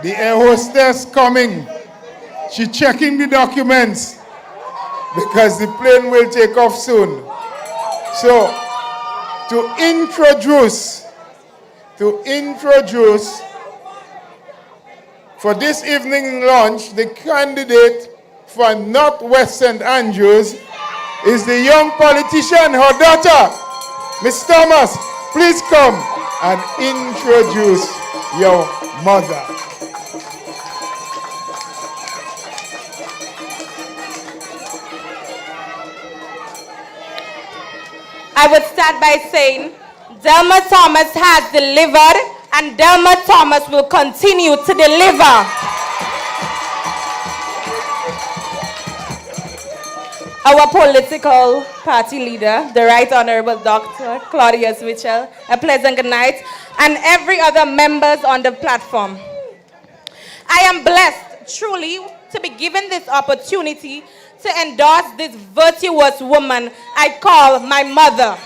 The air hostess coming. She checking the documents because the plane will take off soon. So, to introduce for this evening lunch, the candidate for Northwest St. Andrews is the young politician, her daughter. Miss Thomas, please come and introduce your mother. I would start by saying, Delma Thomas has delivered, and Delma Thomas will continue to deliver. Our political party leader, the Right Honorable Dr. Claudius Mitchell, a pleasant good night, and every other members on the platform. I am blessed, truly, to be given this opportunity to endorse this virtuous woman I call my mother.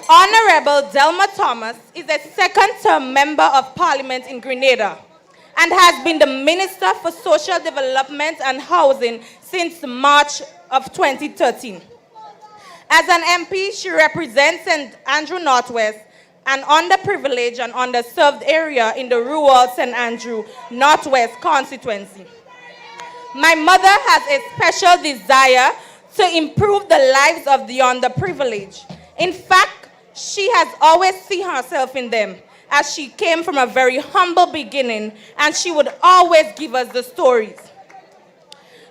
Honorable Delma Thomas is a second-term member of Parliament in Grenada and has been the Minister for Social Development and Housing since March of 2013. As an MP, she represents St. Andrew Northwest, an underprivileged and underserved area in the rural St. Andrew Northwest constituency. My mother has a special desire to improve the lives of the underprivileged. In fact, she has always seen herself in them, as she came from a very humble beginning, and she would always give us the stories.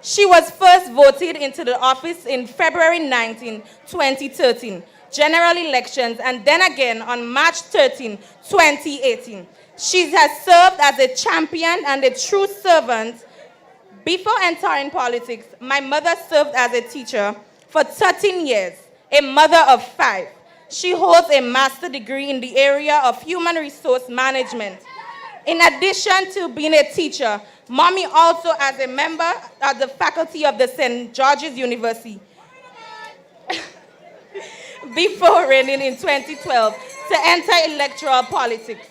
She was first voted into the office in February 19, 2013, general elections, and then again on March 13, 2018. She has served as a champion and a true servant. Before entering politics, my mother served as a teacher for 13 years, a mother of 5. She holds a master's degree in the area of human resource management. In addition to being a teacher, Mommy also as a member of the faculty of the St. George's University. Before running in 2012 to enter electoral politics.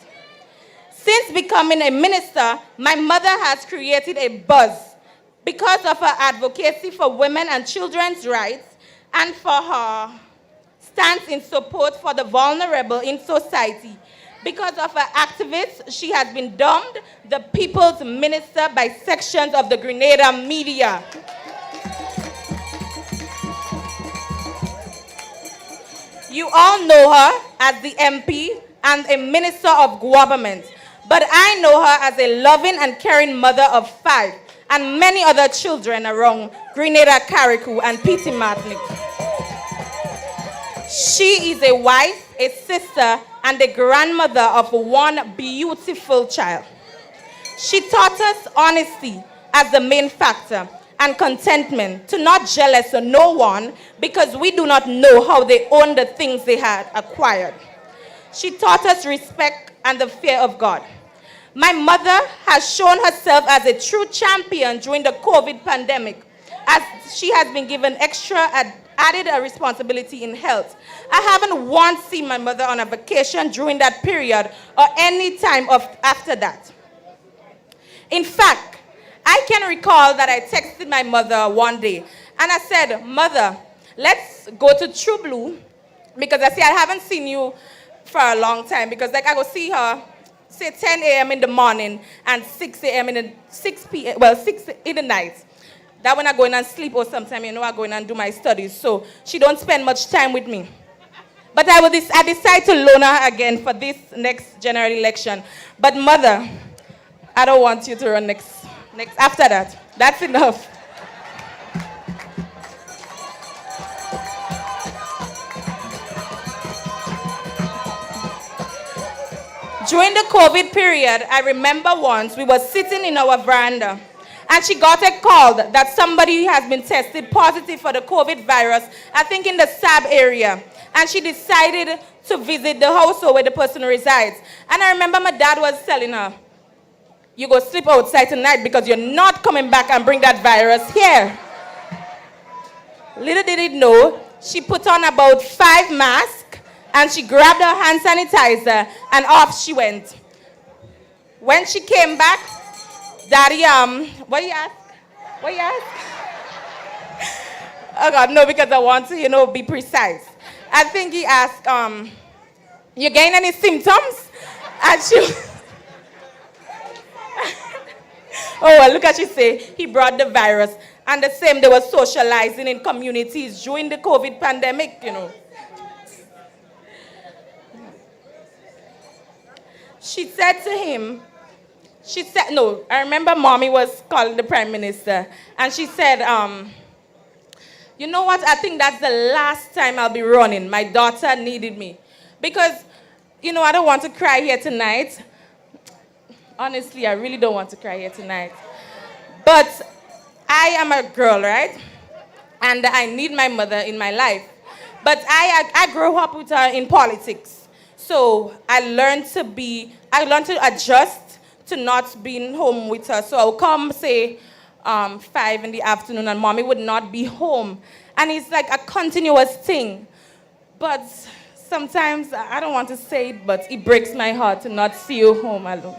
Since becoming a minister, my mother has created a buzz because of her advocacy for women and children's rights and for her stance in support for the vulnerable in society. Because of her activists, she has been dubbed the People's Minister by sections of the Grenada media. You all know her as the MP and a minister of government, but I know her as a loving and caring mother of 5 and many other children around Grenada, Carriacou, and Petit Martinique. She is a wife, a sister, and a grandmother of one beautiful child. She taught us honesty as the main factor and contentment, to not jealous of no one because we do not know how they own the things they had acquired. She taught us respect and the fear of God. My mother has shown herself as a true champion during the COVID pandemic, as she has been given extra added a responsibility in health. I haven't once seen my mother on a vacation during that period or any time after that. In fact, I can recall that I texted my mother one day and I said, Mother, let's go to True Blue because I haven't seen you for a long time because like I go see her say 10 a.m. in the morning and 6 a.m. in the 6 p.m. well 6 in the night. That when I go in and sleep or sometime I go in and do my studies. So she don't spend much time with me. But I decide to loan her again for this next general election. But Mother, I don't want you to run next after that. That's enough. During the COVID period, I remember once we were sitting in our veranda and she got a call that somebody has been tested positive for the COVID virus, I think in the SAB area. And she decided to visit the household where the person resides. And I remember my dad was telling her, you go sleep outside tonight because you're not coming back and bring that virus here. Little did it know, she put on about 5 masks and she grabbed her hand sanitizer and off she went. When she came back, Daddy, what you ask? What you ask? Oh God, no, because I want to, be precise. I think he asked, you gain any symptoms? And she, oh, well, look at she say, he brought the virus. And the same, they were socializing in communities during the COVID pandemic, She said to him, I remember Mommy was calling the Prime Minister, and she said, you know what, I think that's the last time I'll be running. My daughter needed me. Because, I don't want to cry here tonight. Honestly, I really don't want to cry here tonight. But I am a girl, right? And I need my mother in my life. But I grew up with her in politics. So I learned to adjust to not being home with her. So I would come, say, 5 in the afternoon, and Mommy would not be home. And it's like a continuous thing. But sometimes, I don't want to say it, but it breaks my heart to not see you home alone.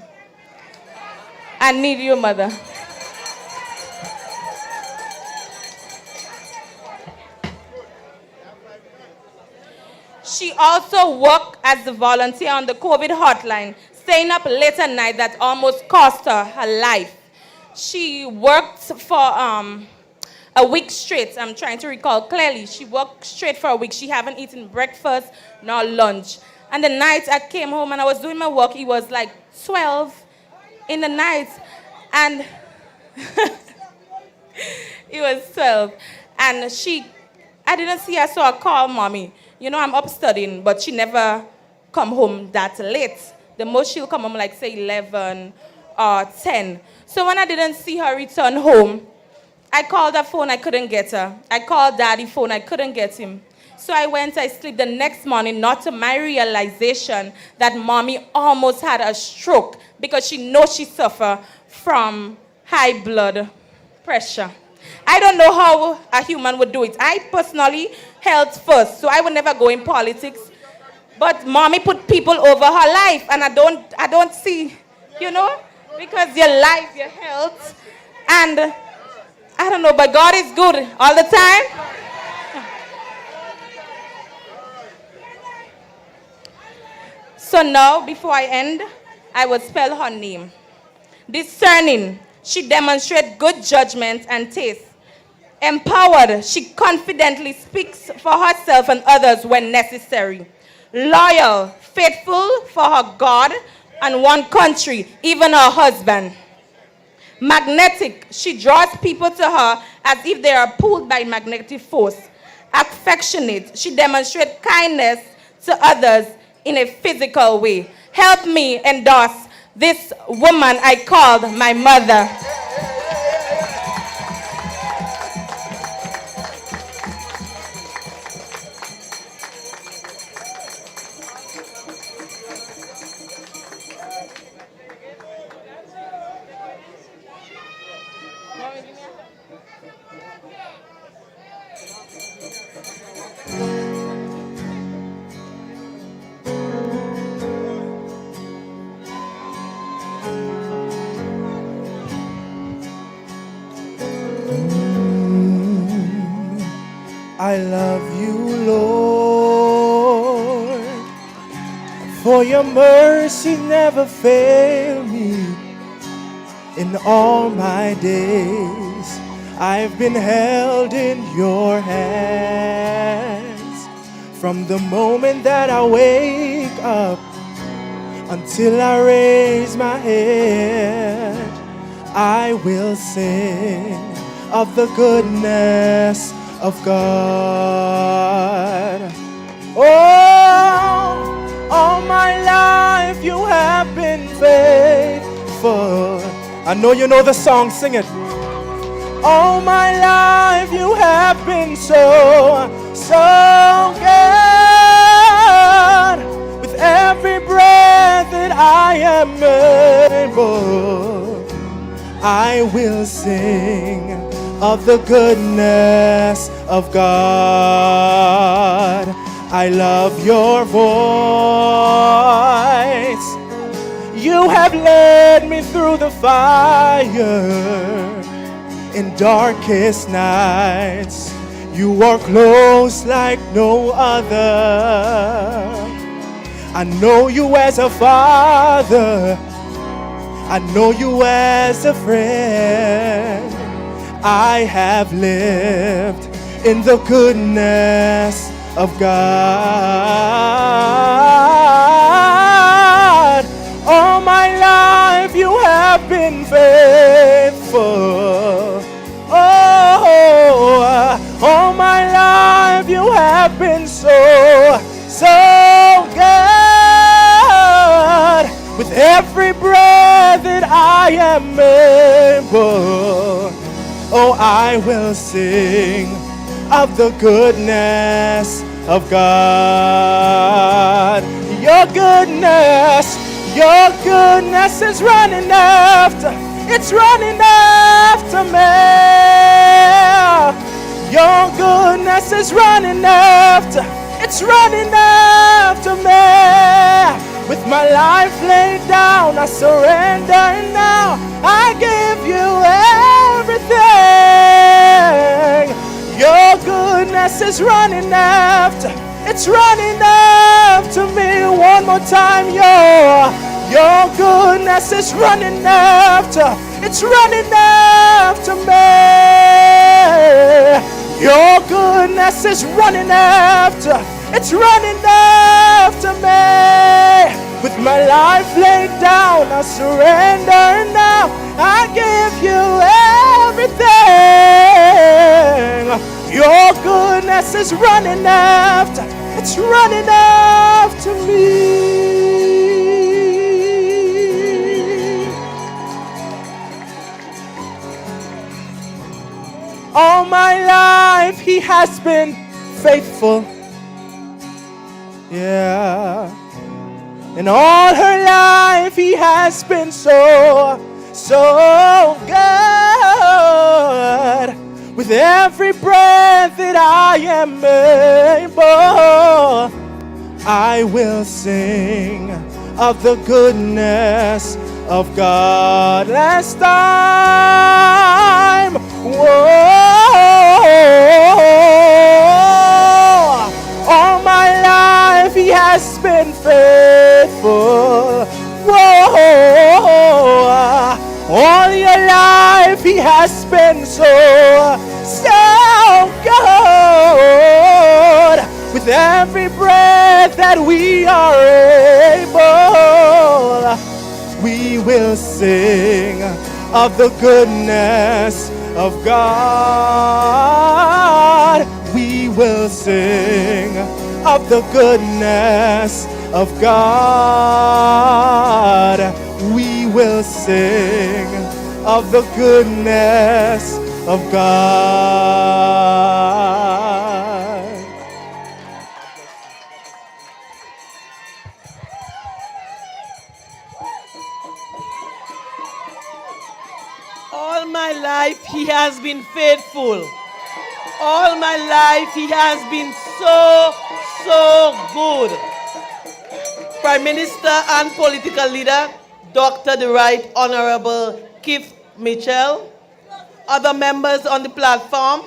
I need you, Mother. She also worked as a volunteer on the COVID hotline, staying up late at night that almost cost her life. She worked for a week straight. I'm trying to recall clearly. She worked straight for a week. She haven't eaten breakfast nor lunch. And the night I came home and I was doing my work, it was like 12 in the night. And it was 12. And I didn't see her, so I called Mommy. I'm up studying, but she never come home that late. The most she'll come home like, say, 11 or 10. So when I didn't see her return home, I called her phone, I couldn't get her. I called Daddy phone, I couldn't get him. So I slept the next morning, not to my realization that Mommy almost had a stroke because she knows she suffered from high blood pressure. I don't know how a human would do it. I personally health first, so I would never go in politics. But Mommy put people over her life, and I don't see, because your life, your health, and I don't know, but God is good all the time. So now, before I end, I will spell her name. Discerning, she demonstrates good judgment and taste. Empowered, she confidently speaks for herself and others when necessary. Loyal, faithful for her God and one country, even her husband. Magnetic, she draws people to her as if they are pulled by magnetic force. Affectionate, she demonstrates kindness to others in a physical way. Help me endorse this woman I called my mother. I love you, Lord, for your mercy never failed me. In all my days, I've been held in your hands. From the moment that I wake up until I raise my head, I will sing of the goodness of God. Oh, all my life you have been faithful. I know you know the song, sing it. All my life you have been so, so good. With every breath that I am able, I will sing of the goodness of God. I love your voice. You have led me through the fire in darkest nights. You are close like no other. I know you as a father. I know you as a friend. I have lived in the goodness of God. All my life you have been faithful. Oh, all my life you have been so, so good. With every breath that I am able, oh, I will sing of the goodness of God. Your goodness is running after, it's running after me. Your goodness is running after, it's running after me. With my life laid down, I surrender now. I give you everything. Your goodness is running after, it's running after me. One more time, your goodness is running after, it's running after me. Your goodness is running after, it's running after me. With my life laid down, I surrender now. I give you everything. Your goodness is running after, it's running after me. All my life he has been faithful. Yeah. And all her life he has been so, so good. With every breath that I am able, I will sing of the goodness of God. Last time, whoa, all my life he has been faithful. Whoa, all your life he has been so, so good. With every breath that we are able, we will sing of the goodness of God. We will sing of the goodness of God. We will sing of the goodness of God. All my life he has been faithful. All my life he has been so, so good. Prime Minister and political leader, Dr. the Right Honorable Keith Mitchell, other members on the platform,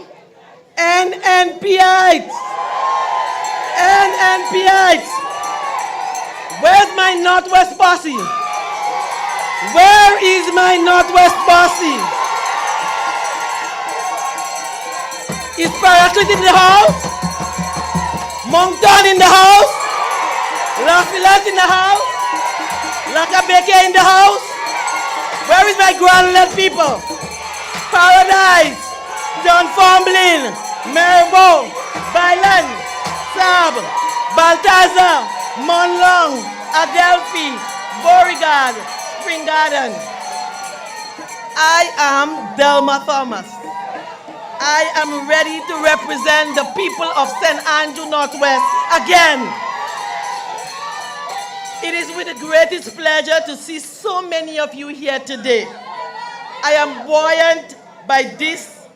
NNPites. NNPites. Where's my Northwest posse? Where is my Northwest posse? Is Paraclet in the house? Moncton in the house? Lafayette in the house? Lakabeke in the house? Where is my Granulate people? Paradise, Dunfermline, Maribor, Byland, Sab, Balthazar, Monlong, Adelphi, Beauregard, Spring Garden. I am Delma Thomas. I am ready to represent the people of St. Andrew Northwest again. It is with the greatest pleasure to see so many of you here today. I am buoyant by this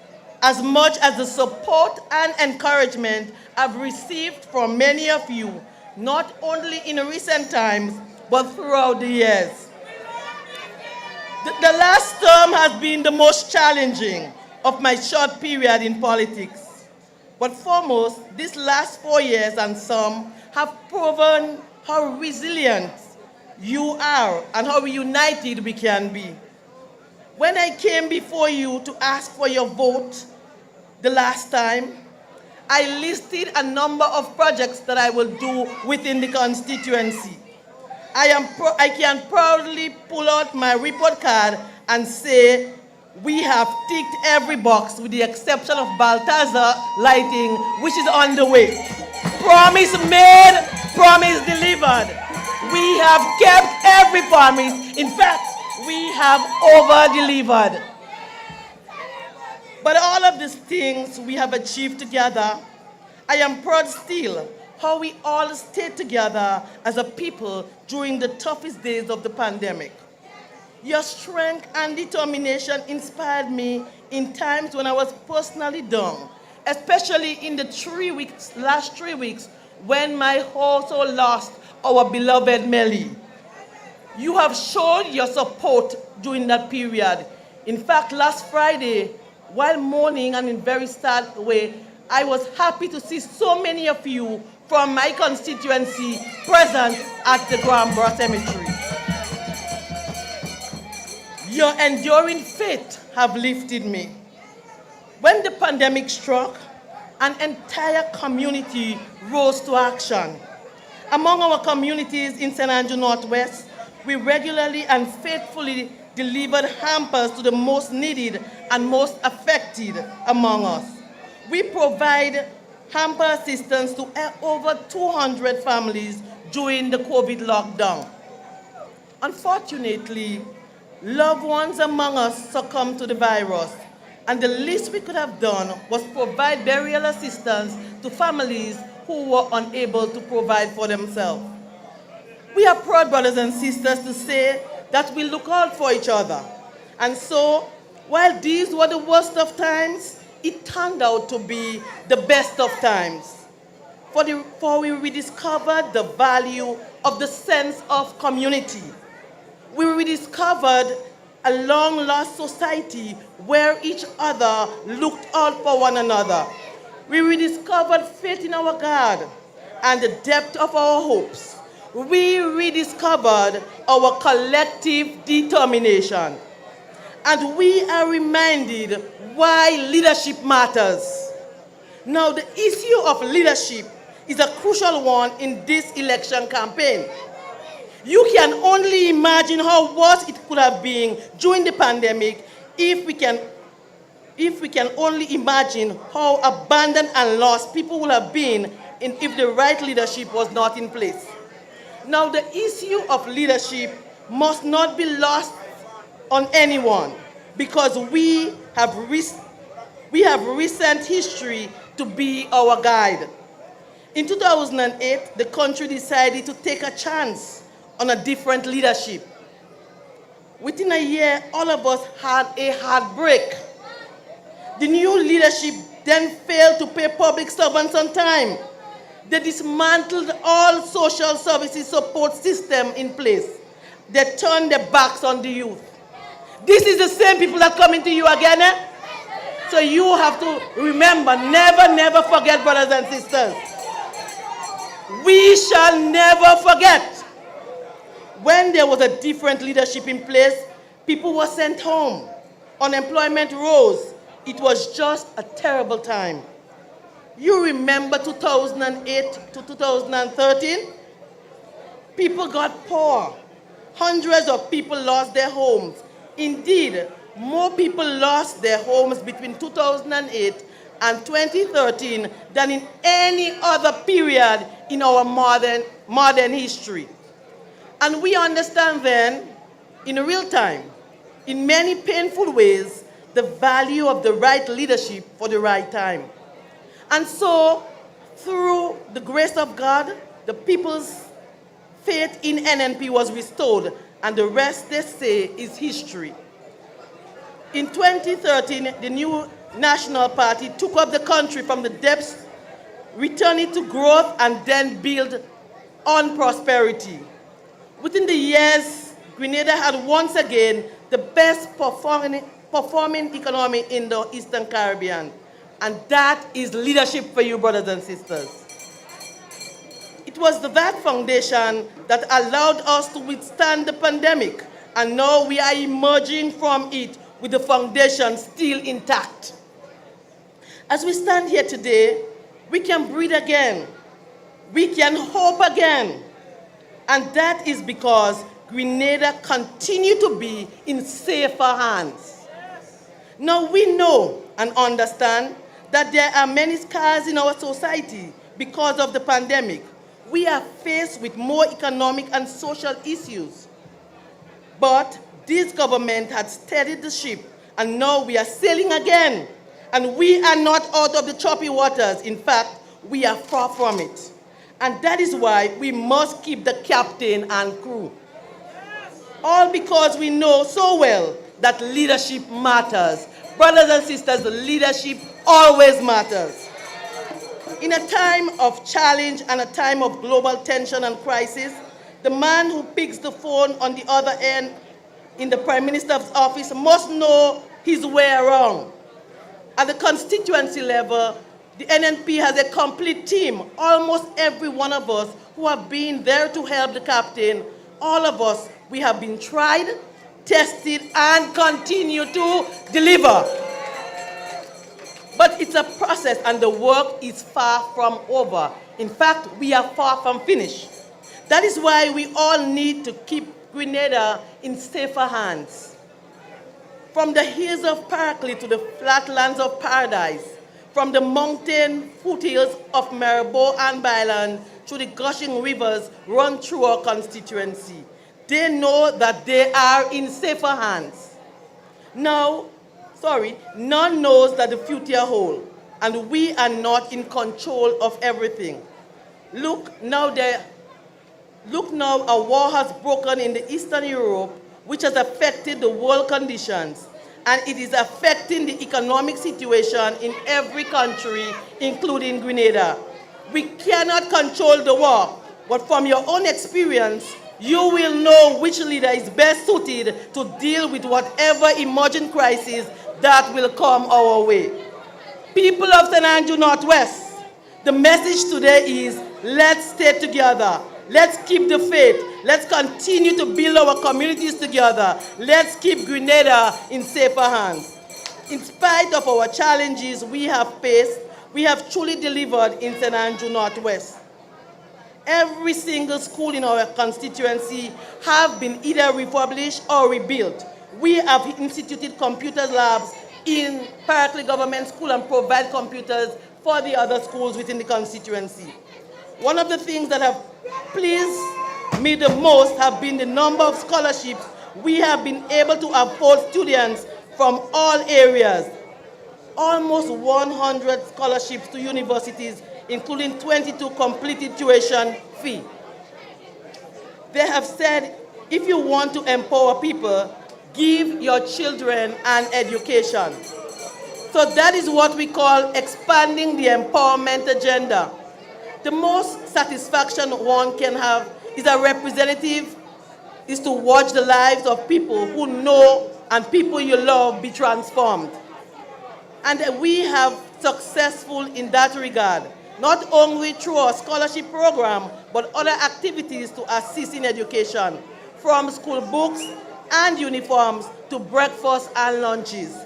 as much as the support and encouragement I've received from many of you, not only in recent times, but throughout the years. The last term has been the most challenging of my short period in politics. But foremost, these last 4 years and some have proven how resilient you are and how united we can be. When I came before you to ask for your vote the last time, I listed a number of projects that I will do within the constituency. I can proudly pull out my report card and say we have ticked every box with the exception of Balthazar lighting, which is on the way. Promise made, promise delivered. We have kept every promise. In fact, we have over-delivered. But all of these things we have achieved together, I am proud still how we all stayed together as a people during the toughest days of the pandemic. Your strength and determination inspired me in times when I was personally down, especially in the last 3 weeks when my household lost our beloved Melly. You have shown your support during that period. In fact, last Friday, while mourning and in a very sad way, I was happy to see so many of you from my constituency present at the Gramborough Cemetery. Your enduring faith have lifted me. When the pandemic struck, an entire community rose to action. Among our communities in St. Andrew Northwest, we regularly and faithfully delivered hampers to the most needed and most affected among us. We provide hamper assistance to over 200 families during the COVID lockdown. Unfortunately, loved ones among us succumbed to the virus, and the least we could have done was provide burial assistance to families who were unable to provide for themselves. We are proud, brothers and sisters, to say that we look out for each other. And so, while these were the worst of times, it turned out to be the best of times. For we rediscovered the value of the sense of community. We rediscovered a long-lost society where each other looked out for one another. We rediscovered faith in our God and the depth of our hopes. We rediscovered our collective determination. And we are reminded why leadership matters. Now, the issue of leadership is a crucial one in this election campaign. You can only imagine how worse it could have been during the pandemic if we can only imagine how abandoned and lost people would have been if the right leadership was not in place. Now, the issue of leadership must not be lost on anyone because we have recent history to be our guide. In 2008, the country decided to take a chance on a different leadership. Within a year, all of us had a heartbreak. The new leadership then failed to pay public servants on time. They dismantled all social services support system in place. They turned their backs on the youth. This is the same people that coming to you again, eh? So you have to remember, never forget, brothers and sisters. We shall never forget. When there was a different leadership in place, people were sent home. Unemployment rose. It was just a terrible time. You remember 2008 to 2013? People got poor. Hundreds of people lost their homes. Indeed, more people lost their homes between 2008 and 2013 than in any other period in our modern history. And we understand then, in real time, in many painful ways, the value of the right leadership for the right time. And so, through the grace of God, the people's faith in NNP was restored, and the rest, they say, is history. In 2013, the new National Party took up the country from the depths, returned it to growth, and then build on prosperity. Within the years, Grenada had once again the best performing economy in the Eastern Caribbean. And that is leadership for you, brothers and sisters. It was that foundation that allowed us to withstand the pandemic, and now we are emerging from it with the foundation still intact. As we stand here today, we can breathe again. We can hope again. And that is because Grenada continue to be in safer hands. Now we know and understand that there are many scars in our society because of the pandemic. We are faced with more economic and social issues. But this government had steadied the ship, and now we are sailing again. And we are not out of the choppy waters. In fact, we are far from it. And that is why we must keep the captain and crew. All because we know so well that leadership matters. Brothers and sisters, leadership always matters. In a time of challenge and a time of global tension and crisis, the man who picks the phone on the other end in the Prime Minister's office must know his way around. At the constituency level, the NNP has a complete team. Almost every one of us who have been there to help the captain, all of us, we have been tried, tested, and continue to deliver. But it's a process, and the work is far from over. In fact, we are far from finished. That is why we all need to keep Grenada in safer hands. From the hills of Paraclete to the flatlands of Paradise, from the mountain foothills of Maribor and Byland to the gushing rivers run through our constituency, they know that they are in safer hands. None knows that the future holds, and we are not in control of everything. Look now, a war has broken in the Eastern Europe, which has affected the world conditions, and it is affecting the economic situation in every country, including Grenada. We cannot control the war, but from your own experience, you will know which leader is best suited to deal with whatever emerging crisis that will come our way. People of St. Andrew Northwest, the message today is, let's stay together. Let's keep the faith. Let's continue to build our communities together. Let's keep Grenada in safer hands. In spite of our challenges we have faced, we have truly delivered in St. Andrew Northwest. Every single school in our constituency have been either refurbished or rebuilt. We have instituted computer labs in Paraclete Government School and provide computers for the other schools within the constituency. One of the things that have pleased me the most have been the number of scholarships we have been able to afford students from all areas. Almost 100 scholarships to universities, including 22 completed tuition fee. They have said, if you want to empower people, give your children an education. So that is what we call expanding the empowerment agenda. The most satisfaction one can have is a representative is to watch the lives of people who know and people you love be transformed. And we have successful in that regard, not only through our scholarship program, but other activities to assist in education, from school books and uniforms to breakfast and lunches.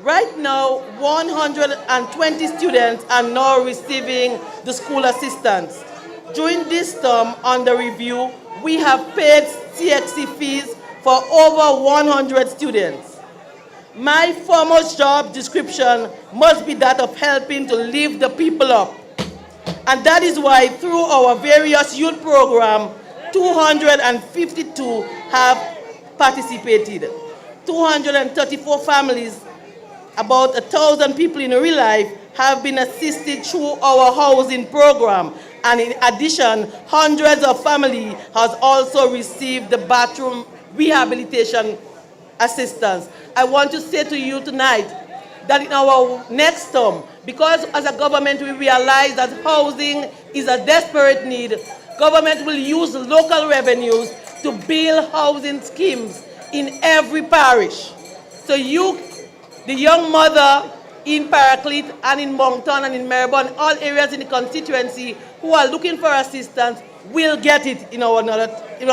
Right now, 120 students are now receiving the school assistance. During this term under review, we have paid CXC fees for over 100 students. My former job description must be that of helping to lift the people up. And that is why through our various youth programs, 252 have participated. 234 families, about 1,000 people in real life, have been assisted through our housing program. And in addition, hundreds of families have also received the bathroom rehabilitation assistance. I want to say to you tonight that in our next term, because as a government we realize that housing is a desperate need, government will use local revenues to build housing schemes in every parish. So you, the young mother in Paraclete and in Moncton and in Maribor, all areas in the constituency who are looking for assistance will get it in our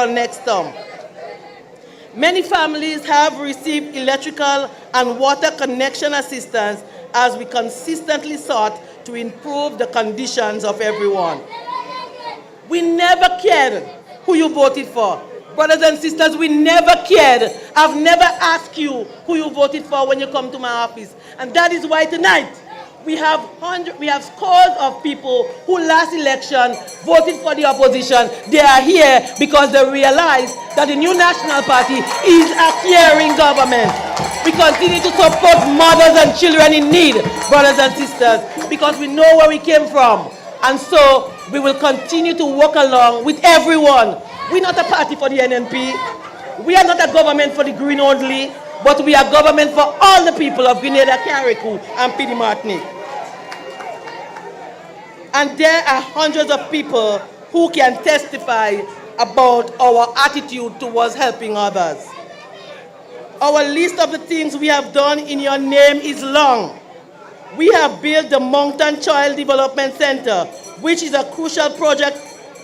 next term. Many families have received electrical and water connection assistance as we consistently sought to improve the conditions of everyone. We never cared who you voted for. Brothers and sisters, we never cared. I've never asked you who you voted for when you come to my office. And that is why tonight we have scores of people who last election voted for the opposition. They are here because they realize that the new National Party is a caring government. We continue to support mothers and children in need, brothers and sisters, because we know where we came from. And so we will continue to work along with everyone. We're not a party for the NNP. We are not a government for the Green only, but we are government for all the people of Grenada, Carriacou, and Pidi Martinique. And there are hundreds of people who can testify about our attitude towards helping others. Our list of the things we have done in your name is long. We have built the Moncton Child Development Center, which is a crucial project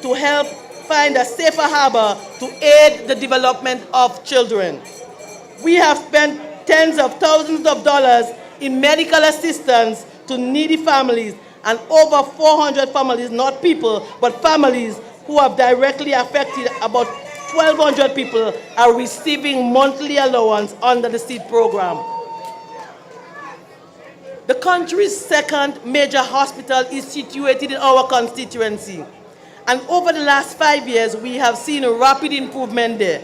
to help find a safer harbor to aid the development of children. We have spent tens of thousands of dollars in medical assistance to needy families, and over 400 families, not people, but families who have directly affected. About 1,200 people are receiving monthly allowance under the SEED program. The country's second major hospital is situated in our constituency. And over the last 5 years, we have seen a rapid improvement there.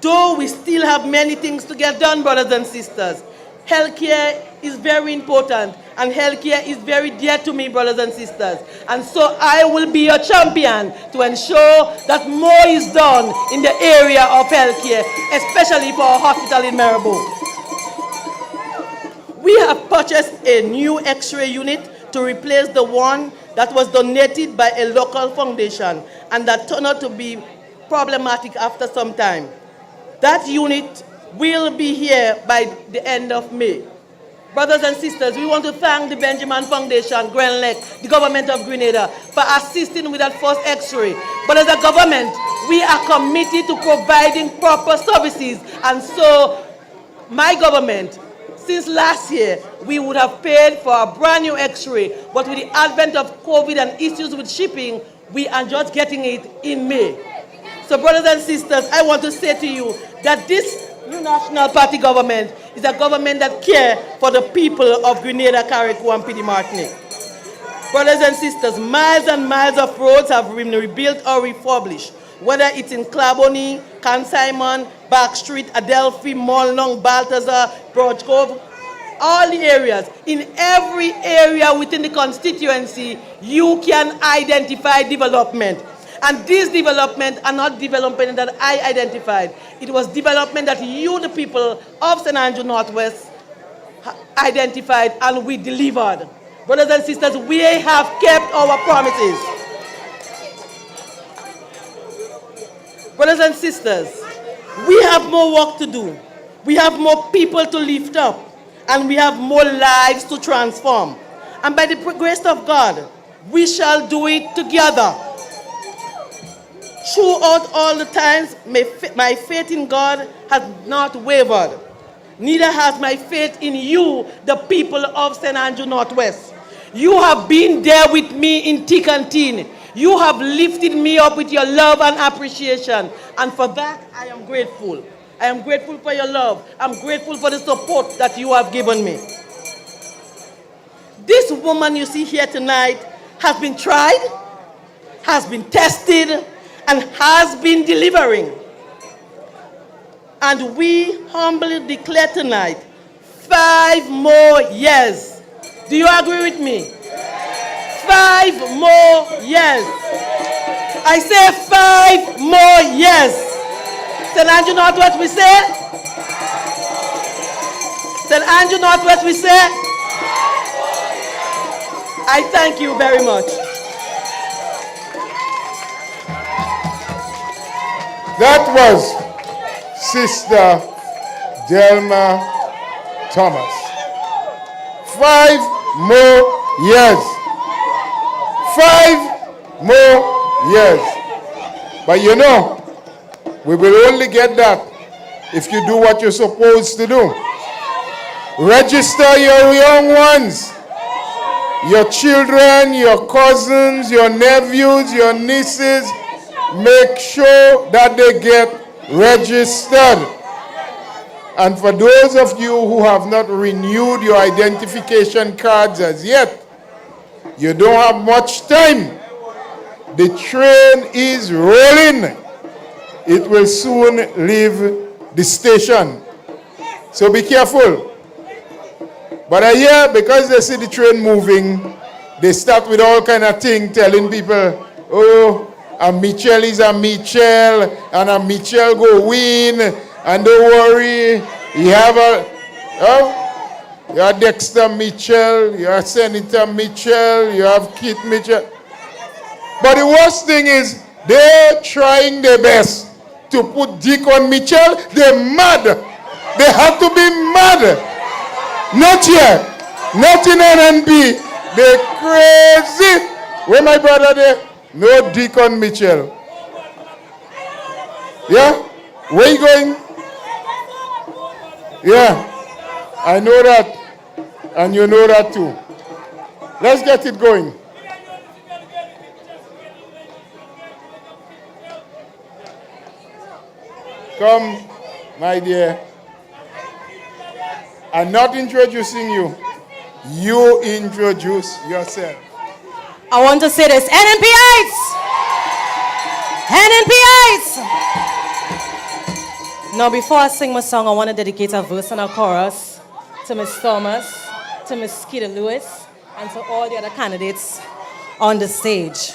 Though we still have many things to get done, brothers and sisters. Healthcare is very important, and healthcare is very dear to me, brothers and sisters. And so I will be your champion to ensure that more is done in the area of healthcare, especially for our hospital in Maribor. We have purchased a new X-ray unit to replace the one that was donated by a local foundation and that turned out to be problematic after some time. That unit will be here by the end of May. Brothers and sisters, we want to thank the Benjamin Foundation, Grand Lake, the government of Grenada for assisting with that first X-ray. But as a government, we are committed to providing proper services. And so my government, since last year, we would have paid for a brand new X-ray, but with the advent of COVID and issues with shipping, we are just getting it in May. So brothers and sisters, I want to say to you that this new National Party government is a government that cares for the people of Grenada, Carriacou, and Pidi Martinique. Brothers and sisters, miles and miles of roads have been rebuilt or refurbished, whether it's in Claboni, Consimon, Back Street, Adelphi, Molnong, Balthazar, Broad Cove, all the areas. In every area within the constituency, you can identify development. And these developments are not development that I identified. It was development that you, the people of St. Andrew Northwest, identified and we delivered. Brothers and sisters, we have kept our promises. Brothers and sisters, we have more work to do. We have more people to lift up. and we have more lives to transform. And by the grace of God, we shall do it together. Throughout all the times, my faith in God has not wavered. Neither has my faith in you, the people of St. Andrew Northwest. You have been there with me in thick and thin. You have lifted me up with your love and appreciation. And for that, I am grateful. I am grateful for your love. I'm grateful for the support that you have given me. This woman you see here tonight has been tried, has been tested, and has been delivering. And we humbly declare tonight, 5 more years. Do you agree with me? 5 more years. I say 5 more years. St. Andrew Northwest, we say? St. Andrew Northwest, we say? I thank you very much. That was Sister Delma Thomas. 5 more years. 5 more years. But you know, we will only get that if you do what you're supposed to do. Register your young ones, your children, your cousins, your nephews, your nieces. Make sure that they get registered. And for those of you who have not renewed your identification cards as yet, you don't have much time. The train is rolling. It will soon leave the station. So be careful. But I hear because they see the train moving, they start with all kind of things telling people, oh, a Mitchell is a Mitchell, and a Mitchell go win, and don't worry, you have you have Dexter Mitchell, you have Senator Mitchell, you have Keith Mitchell. But the worst thing is, they're trying their best to put Deacon Mitchell. They're mad. They have to be mad. Not here. Not in NNP. They're crazy. Where my brother there? No Deacon Mitchell. Yeah? Where you going? Yeah. I know that. And you know that too. Let's get it going. Come, my dear. I'm not introducing you. You introduce yourself. I want to say this. NNPites! NNPites! Now, before I sing my song, I want to dedicate a verse and a chorus to Miss Thomas, to Miss Skeeter Lewis, and to all the other candidates on the stage.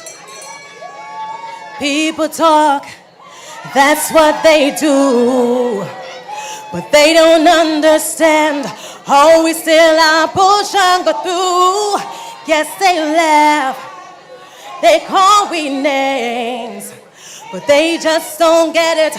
People talk, that's what they do. But they don't understand how we still are push and go through. Yes, they laugh, they call we names, but they just don't get it.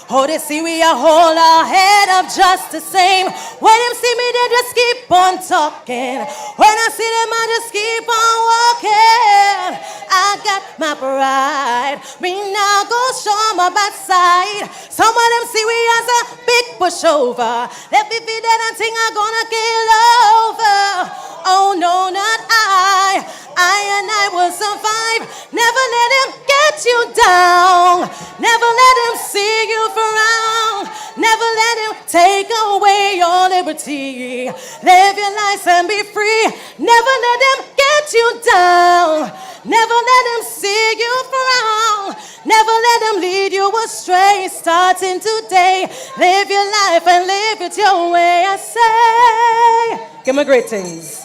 Oh, they see we are hold our head up just the same. When them see me, they just keep on talking. When I see them, I just keep on walking. I got my pride. Me now go show my bad side. Some of them see we as a big pushover. Let me be dead and think I'm gonna kill over. Oh no, not I. I will survive. Never let him get you down. Never let him see you frown. Never let him take away your liberty. Live your life and be free. Never let him get you down. Never let him see you frown. Never let him lead you astray. Starting today, live your life and live it your way. I say, give me greetings.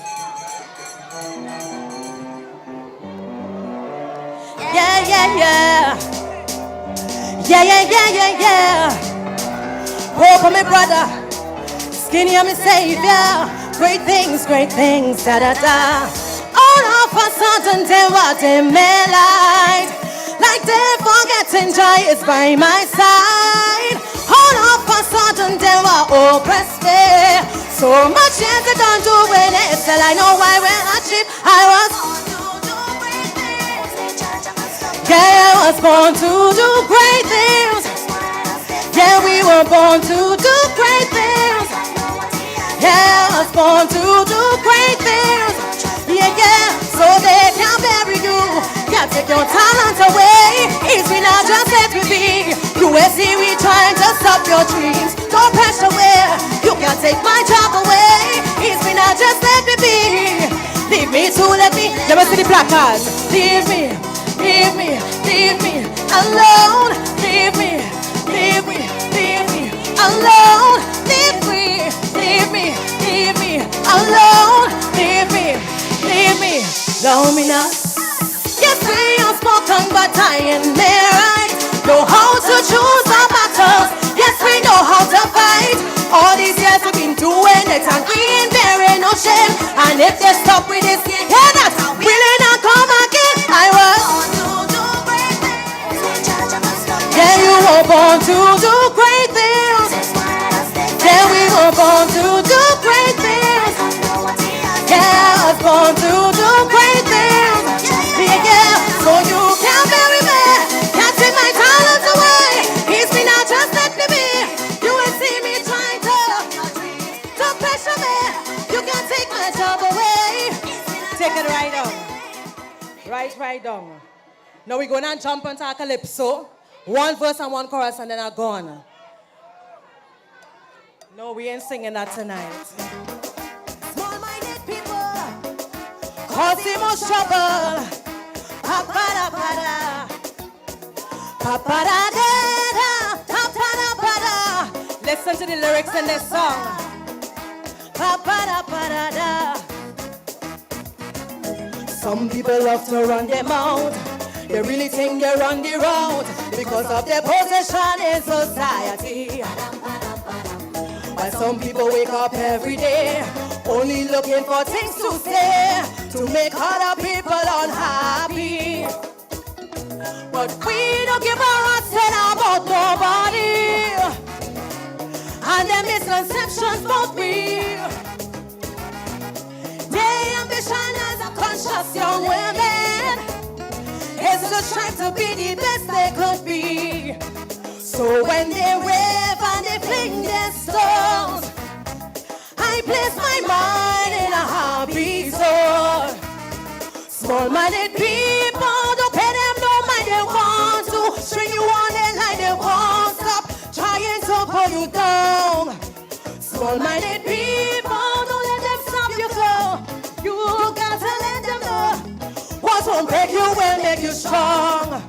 Yeah, yeah, yeah. Yeah, yeah, yeah, yeah, yeah. Hope for me brother, skinny and me savior. Great things, da da da. All of a sudden they were in my light. Like they forgetting joy is by my side. All of a sudden they were oppressed. So much chance I don't do it. Still I know I will achieve. Yeah, I was born to do great things. Yeah, we were born to do great things. Yeah, I was born to do great things. Yeah, so they can't bury you. Can't take your talent away. It's me not just let me be. USC, we trying to stop your dreams. Don't pressure away. You can't take my job away. It's me not just let me be. Leave me to let me see the placards. Leave me alone. Leave me alone. Leave me alone. Leave me, love me not. Yes, we are spoken, but I ain't right. Know how to choose our battles. Yes, we know how to fight. All these years we've been doing it, and we ain't bearing no shame. And if they stop with this, yeah, that's willing to come again. I was. Yeah, you were born to do great things. Yeah, we were born to do great things. Yeah, I was born to do great things. Yeah, so you can't bury me. Can't take my talents away. It's me not just let me be. You will see me trying to pressure me. You can't take my job away. Take it right down. Right down. Now we're going to jump into a calypso. One verse and one chorus and then I'm gone. No, we ain't singing that tonight. Small-minded people causing much trouble. Pa-pa-da-pa-da. Pa-pa-da-da-da. Pa-pa-da-pa-da. Listen to the lyrics in this song. Pa-pa-da-pa-da-da. Some people love to run their mouth. They really think they're on the road because of their position in society. While some people wake up every day only looking for things to say to make other people unhappy. But we don't give a rat's tail about nobody and their misconceptions about me. Their ambition as a conscious young women is to strive to be the best they could be. So when they wave and they fling their stones, I place my mind in a happy zone. Small-minded people, don't pay them no mind. They want to string you on their line. They won't stop trying to pull you down. Small-minded people, don't let them stop you flow. You got to let them know what won't break you will make you strong.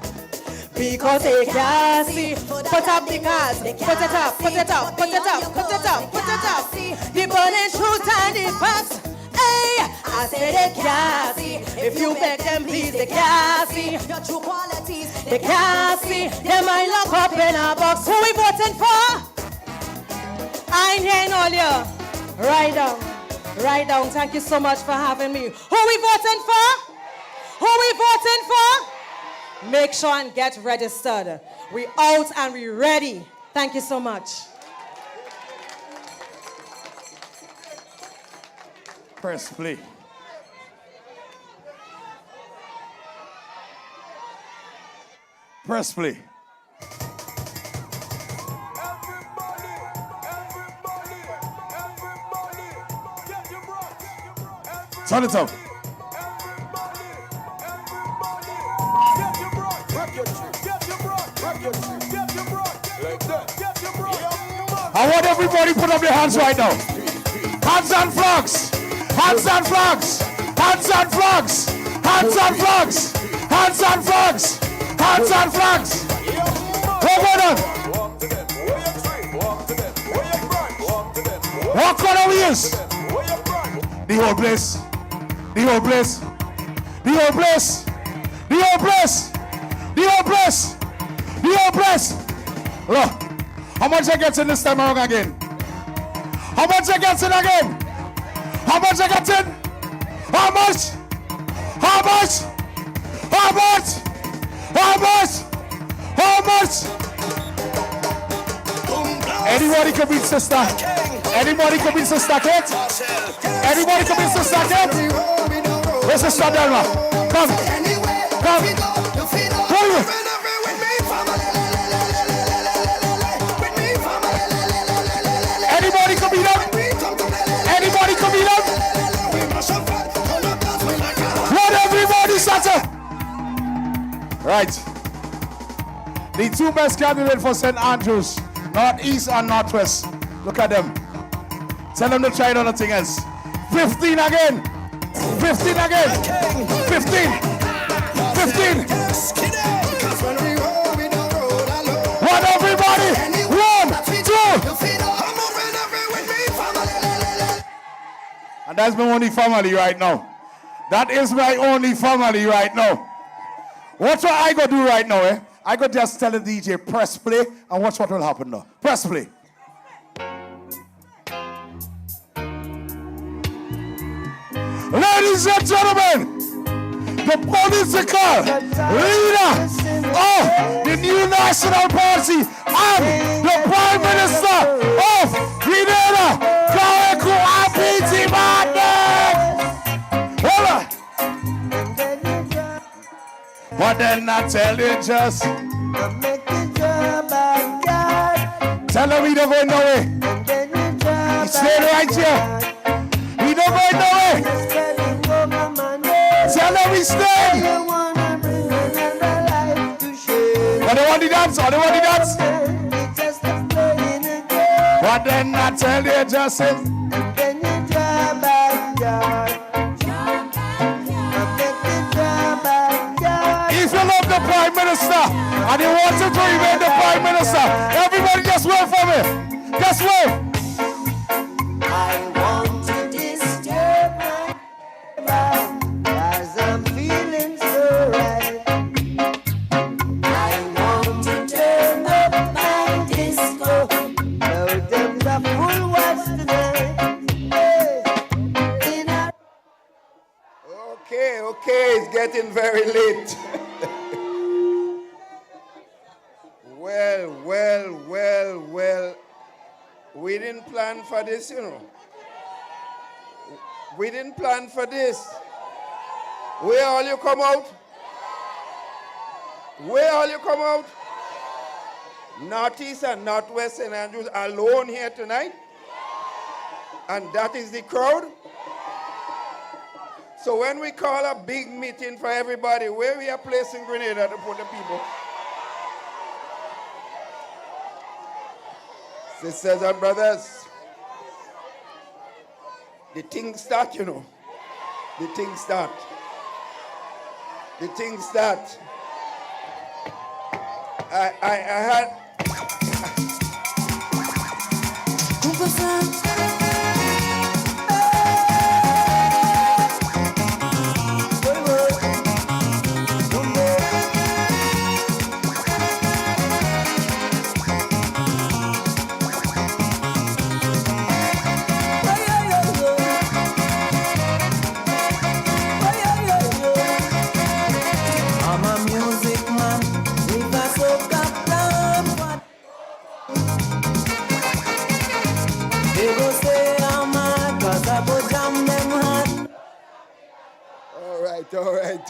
Because they can't see. Put up the cars. Put it up. Put it up. Put it up. Put it up. Put it up. The burning truth and the facts. Hey, I say they can't see. If you beg them, please, they can't see your true qualities. They can't see. They might lock up in a box. Who we voting for? I ain't hearing all you. Right down. Right down. Thank you so much for having me. Who we voting for? Who we voting for? Make sure and get registered. We out and we ready. Thank you so much. Press play. Press play. Turn it up. I want everybody put up their hands right now. Hands and flags. Hands and flags. Hands and flags. Hands and flags. Hands and flags. Hands and flags. Hold on. What color we use? The whole place. The whole place. The whole place. The whole place. The whole place. The whole place. Look. How much I get in this time around again? How much I get in again? How much I get in? How much? How much? How much? How much? How much? Anybody can beat sister. Anybody come in to stack it? Anybody come in to stack it? Where's the start, Delma? Come. Come. Pull. Anybody come in up? Anybody come in up? What everybody started? Right. The two best candidates for St. Andrews, Northeast and Northwest. Look at them. Tell them to try another thing else. 15 again. 15 again. 15. 15. What everybody? 1, 2. And that's my only family right now. That is my only family right now. Watch what I go do right now, eh? I go just tell the DJ, press play, and watch what will happen now. Press play. Ladies and gentlemen, the political leader of the new National Party and the Prime Minister of Grenada, Clarice Apiti Madden. Hold on. But then I tell you just tell them we don't go nowhere. We stay right here. We don't go nowhere. Tell them we stay. But they want the dance, or they want the dance. But then I tell you just if you love the Prime Minister and you want to remain the Prime Minister, everybody just wait for me. Just wait. I want to disturb my as I'm feeling so right. I want to turn up my disco. No, them's a full watch tonight. Okay, it's getting very late. Well. We didn't plan for this, you know. We didn't plan for this. Where all you come out? Where all you come out? Northeast and Northwest St. Andrews alone here tonight? And that is the crowd? So when we call a big meeting for everybody, where we are placing Grenada to put the people? Sisters and brothers, the thing start, you know. The thing start. The thing start. I had...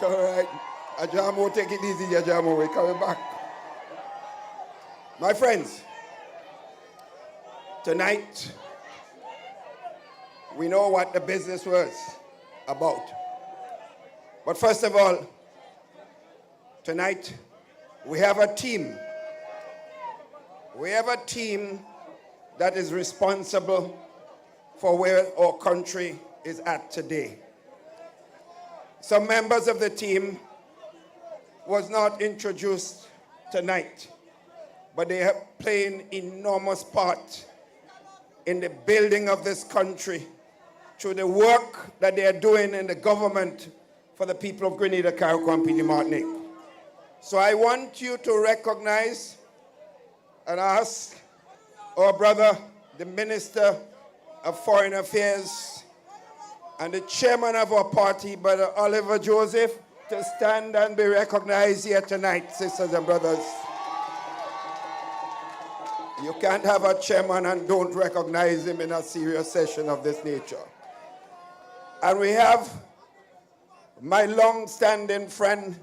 All right. Ajamo, take it easy, Ajamo. We're coming back. My friends, tonight, we know what the business was about. But first of all, tonight, we have a team. We have a team that is responsible for where our country is at today. Some members of the team was not introduced tonight, but they have played an enormous part in the building of this country through the work that they are doing in the government for the people of Grenada, Carriacou, and Petite Martinique. So I want you to recognize and ask our brother, the Minister of Foreign Affairs, and the chairman of our party, Brother Oliver Joseph, to stand and be recognized here tonight, sisters and brothers. You can't have a chairman and don't recognize him in a serious session of this nature. And we have my long-standing friend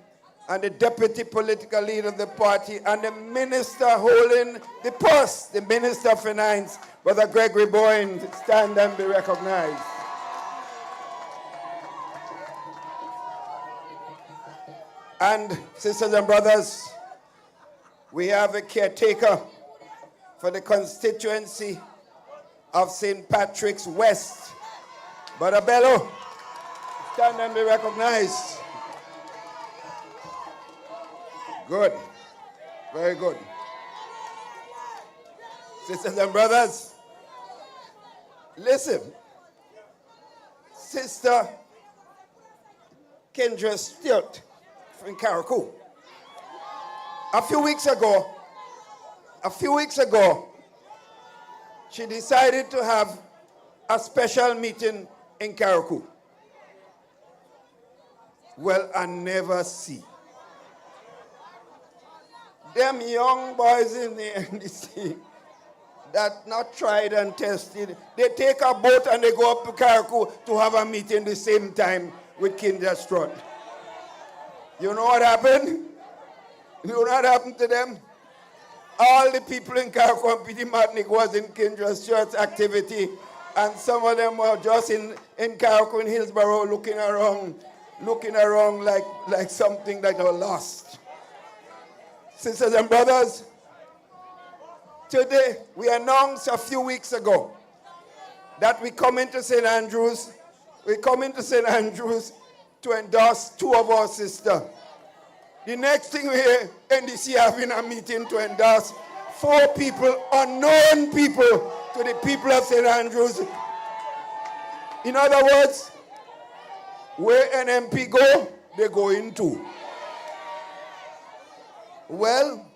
and the deputy political leader of the party and the minister holding the purse, the minister of finance, Brother Gregory Boyne. Stand and be recognized. And sisters and brothers, we have a caretaker for the constituency of St. Patrick's West. Brother Bello, stand and be recognized. Good. Very good. Sisters and brothers, listen. Sister Kendra Stewart from Carriacou. A few weeks ago, she decided to have a special meeting in Carriacou. Well, I never see them young boys in the NDC that not tried and tested. They take a boat and they go up to Carriacou to have a meeting the same time with Kendra Stewart. You know what happened? You know what happened to them? All the people in Carriacou and Petit Martinique was in Kendra Stewart's activity, and some of them were just in Carriacou and Hillsborough looking around like something that was lost. Sisters and brothers, today we announced a few weeks ago that we come into St. Andrews. We come into St. Andrews to endorse two of our sisters. The next thing we hear, NDC having a meeting to endorse 4 people, unknown people, to the people of St. Andrews. In other words, where NMP go, they go into. Well,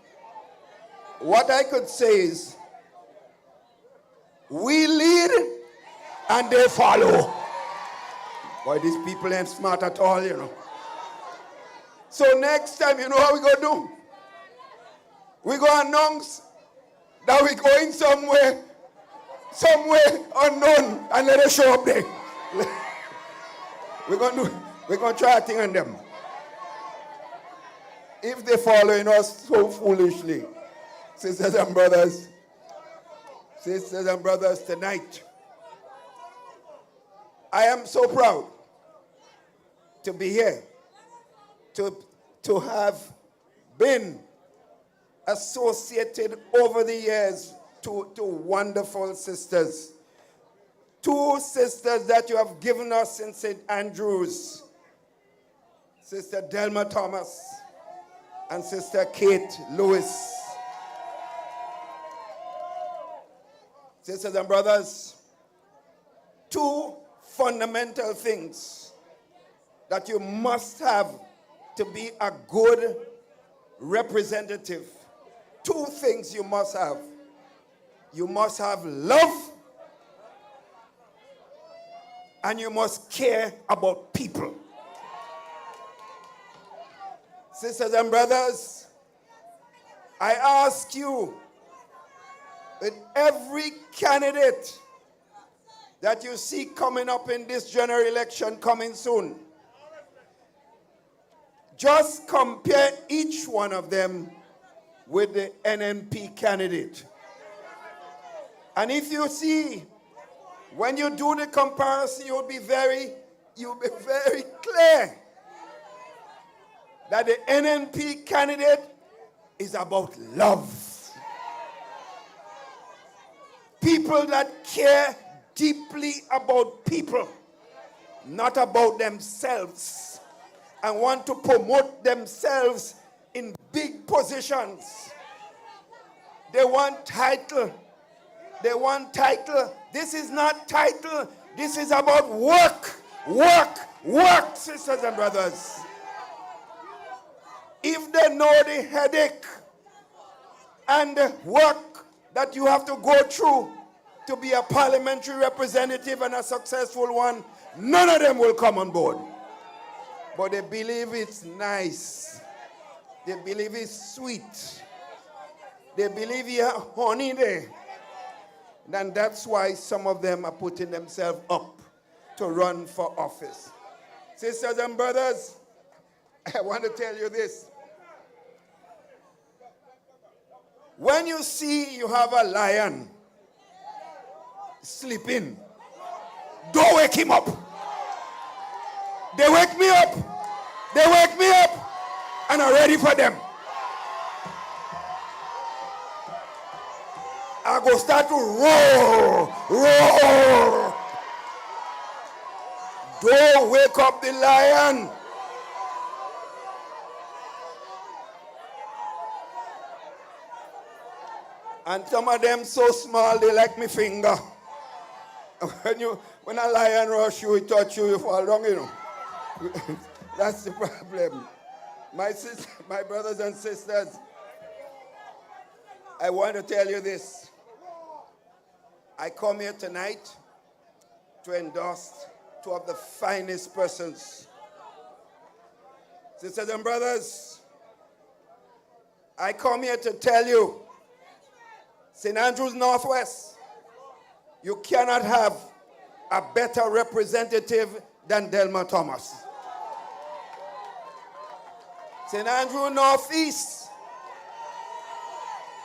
what I could say is, we lead and they follow. Boy, these people ain't smart at all, you know. So next time, you know how we go do? We go announce that we're going somewhere unknown, and let us show up there. We're gonna try a thing on them. If they're following us so foolishly, sisters and brothers, tonight, I am so proud to be here, to have been associated over the years to wonderful sisters. 2 sisters that you have given us in St. Andrews, Sister Delma Thomas and Sister Kate Lewis. Sisters and brothers, 2 fundamental things that you must have to be a good representative. 2 things you must have. You must have love, and you must care about people. Sisters and brothers, I ask you, with every candidate that you see coming up in this general election coming soon, just compare each one of them with the NMP candidate. And if you see, when you do the comparison, you'll be very clear that the NMP candidate is about love. People that care deeply about people, not about themselves, and want to promote themselves in big positions. They want title. This is not title. This is about work, sisters and brothers. If they know the headache and the work that you have to go through to be a parliamentary representative and a successful one, none of them will come on board. But they believe it's nice. They believe it's sweet. They believe you have honey there. And that's why some of them are putting themselves up to run for office. Sisters and brothers, I want to tell you this. When you see you have a lion sleeping, don't wake him up. They wake me up. They wake me up. And I'm ready for them. I go start to roar, roar. Don't wake up the lion. And some of them so small, they like me finger. When a lion rush you, it touch you, you fall down, you know. That's the problem. My brothers and sisters, I want to tell you this. I come here tonight to endorse two of the finest persons. Sisters and brothers, I come here to tell you, St. Andrews Northwest, you cannot have a better representative than Delma Thomas. St. Andrews Northeast,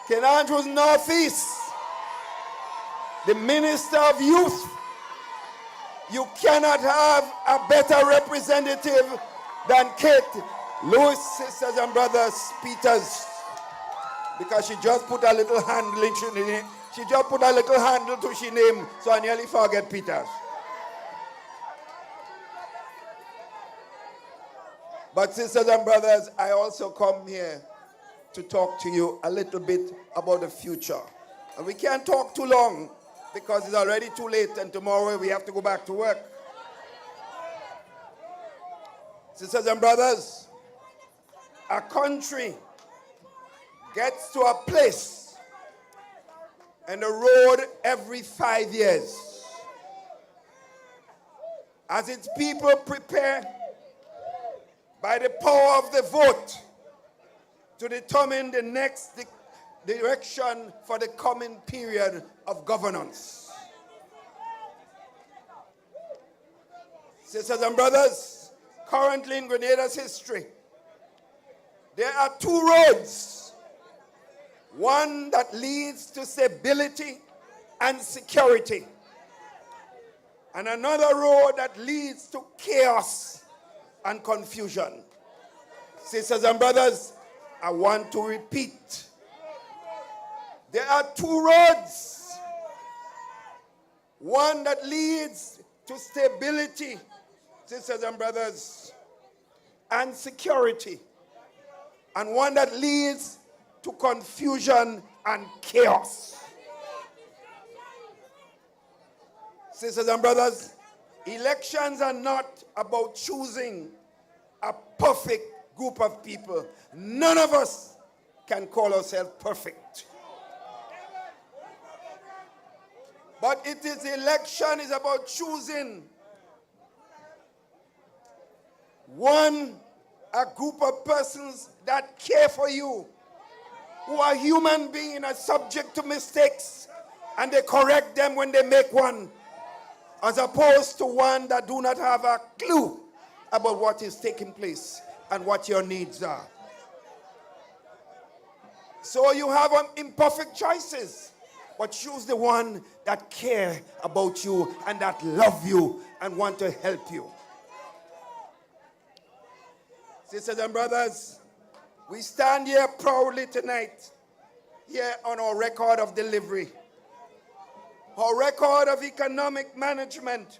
St. Andrews Northeast, the Minister of Youth, you cannot have a better representative than Kate Lewis, sisters and brothers, Peters, because she just put a little handle in she name. She just put a little handle to she name, so I nearly forget Peters. But sisters and brothers, I also come here to talk to you a little bit about the future. And we can't talk too long because it's already too late and tomorrow we have to go back to work. Sisters and brothers, a country gets to a place and a road every 5 years. As its people prepare by the power of the vote to determine the next direction for the coming period of governance. Sisters and brothers, currently in Grenada's history, there are two roads. One that leads to stability and security, and another road that leads to chaos and confusion. Sisters and brothers, I want to repeat. There are two roads. One that leads to stability, sisters and brothers, and security. And one that leads to confusion and chaos. Sisters and brothers, elections are not about choosing a perfect group of people. None of us can call ourselves perfect. But election is about choosing a group of persons that care for you, who are human beings, are subject to mistakes, and they correct them when they make one, as opposed to one that do not have a clue about what is taking place and what your needs are. So you have imperfect choices, but choose the one that care about you and that love you and want to help you. Sisters and brothers, we stand here proudly tonight, here on our record of delivery, our record of economic management,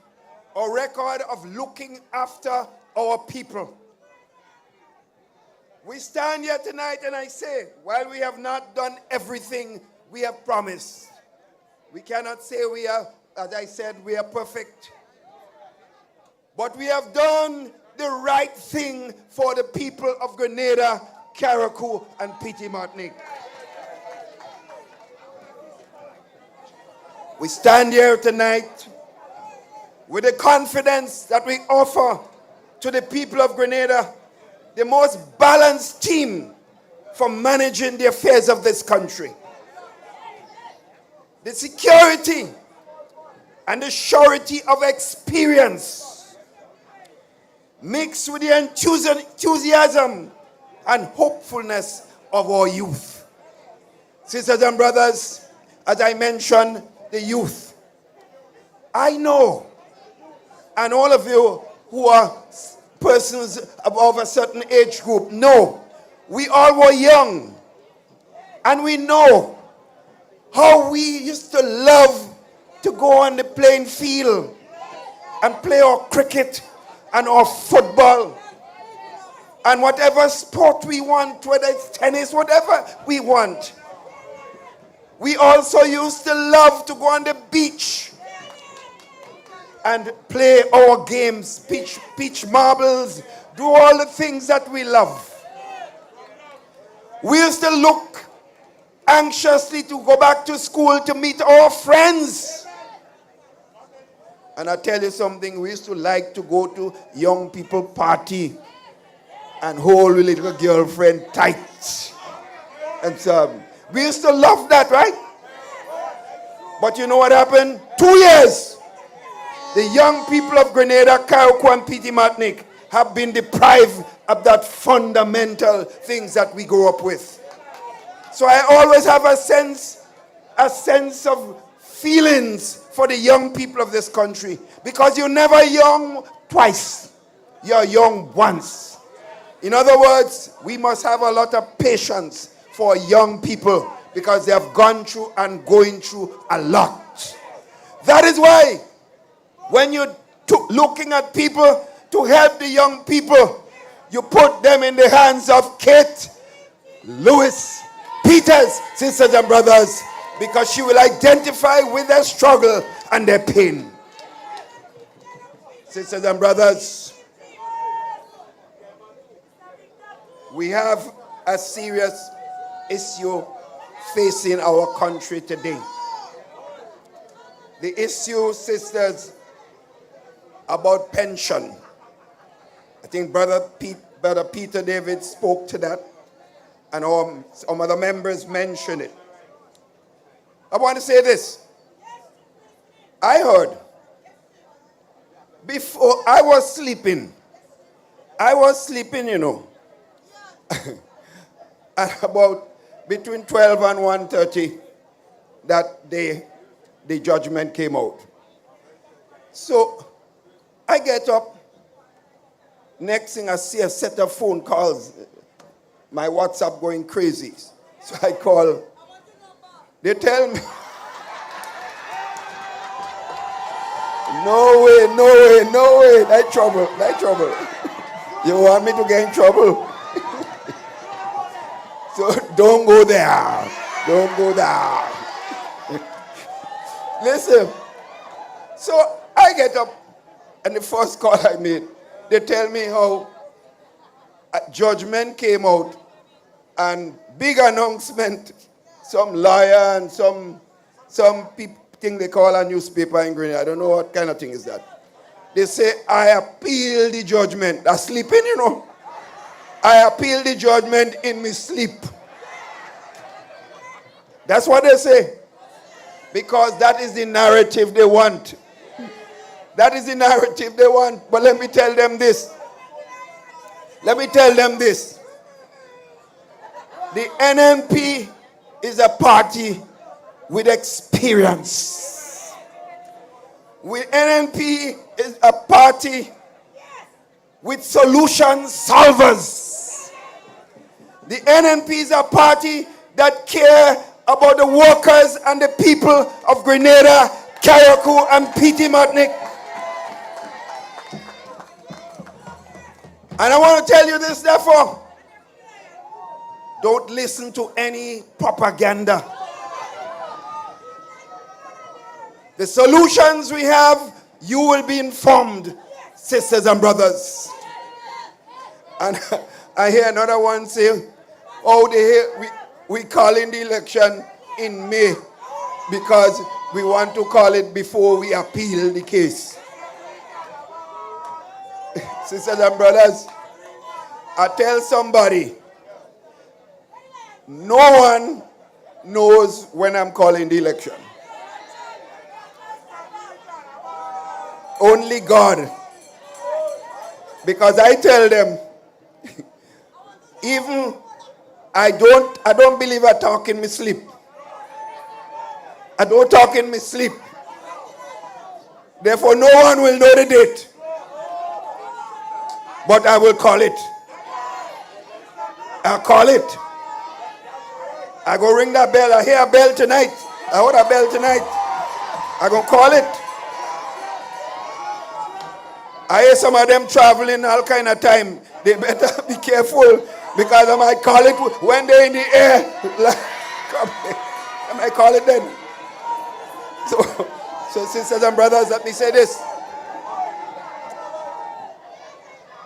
our record of looking after our people. We stand here tonight and I say, while we have not done everything we have promised, we cannot say we are, as I said, we are perfect. But we have done the right thing for the people of Grenada, Carriacou, and Petit Martinique. We stand here tonight with the confidence that we offer to the people of Grenada, the most balanced team for managing the affairs of this country. The security and the surety of experience mixed with the enthusiasm and hopefulness of our youth. Sisters and brothers, as I mentioned, the youth. I know, and all of you who are persons above a certain age group know, we all were young, and we know how we used to love to go on the playing field and play our cricket and our football and whatever sport we want, whether it's tennis, whatever we want. We also used to love to go on the beach and play our games, pitch marbles, do all the things that we love. We used to look anxiously to go back to school to meet our friends. And I tell you something, we used to like to go to young people party and hold a little girlfriend tight. And so we used to love that, right? But you know what happened? 2 years. The young people of Grenada, Carriacou, and Petit Martinique have been deprived of that fundamental things that we grew up with. So I always have a sense of feelings for the young people of this country, because you're never young twice. You're young once. In other words, we must have a lot of patience for young people, because they have gone through and going through a lot. That is why when you're looking at people to help the young people, you put them in the hands of Kate Lewis Peters, sisters and brothers, because she will identify with their struggle and their pain. Sisters and brothers, we have a serious issue facing our country today. The issue, sisters, about pension. I think Brother Peter David spoke to that, and some other members mentioned it. I want to say this. I heard before I was sleeping, you know, at about between 12 and 1:30 that day, the judgment came out. So I get up. Next thing I see a set of phone calls, my WhatsApp going crazy. So I call. They tell me, no way, that trouble. You want me to get in trouble? So don't go there. Listen, so I get up, and the first call I made, they tell me how a judgment came out, and big announcement, some lawyer and some thing they call a newspaper in Grenada. I don't know what kind of thing is that. They say, I appeal the judgment. That's sleeping, you know. I appeal the judgment in my sleep. That's what they say. Because that is the narrative they want. That is the narrative they want. But let me tell them this. The NMP is a party with experience. NMP is a party with solution solvers. The NMP is a party that care about the workers and the people of Grenada, Carriacou, and Petit Martinique. And I want to tell you this, therefore, don't listen to any propaganda. The solutions we have, you will be informed, sisters and brothers. And I hear another one say, we calling the election in May because we want to call it before we appeal the case. Sisters and brothers, I tell somebody, no one knows when I'm calling the election. Only God. Because I tell them, even I don't believe I talk in my sleep. I don't talk in my sleep. Therefore, no one will know the date. But I will call it. I'll call it. I go ring that bell. I hear a bell tonight. I heard a bell tonight. I go call it. I hear some of them traveling all kind of time. They better be careful because I might call it when they're in the air. I might call it then. So sisters and brothers, let me say this.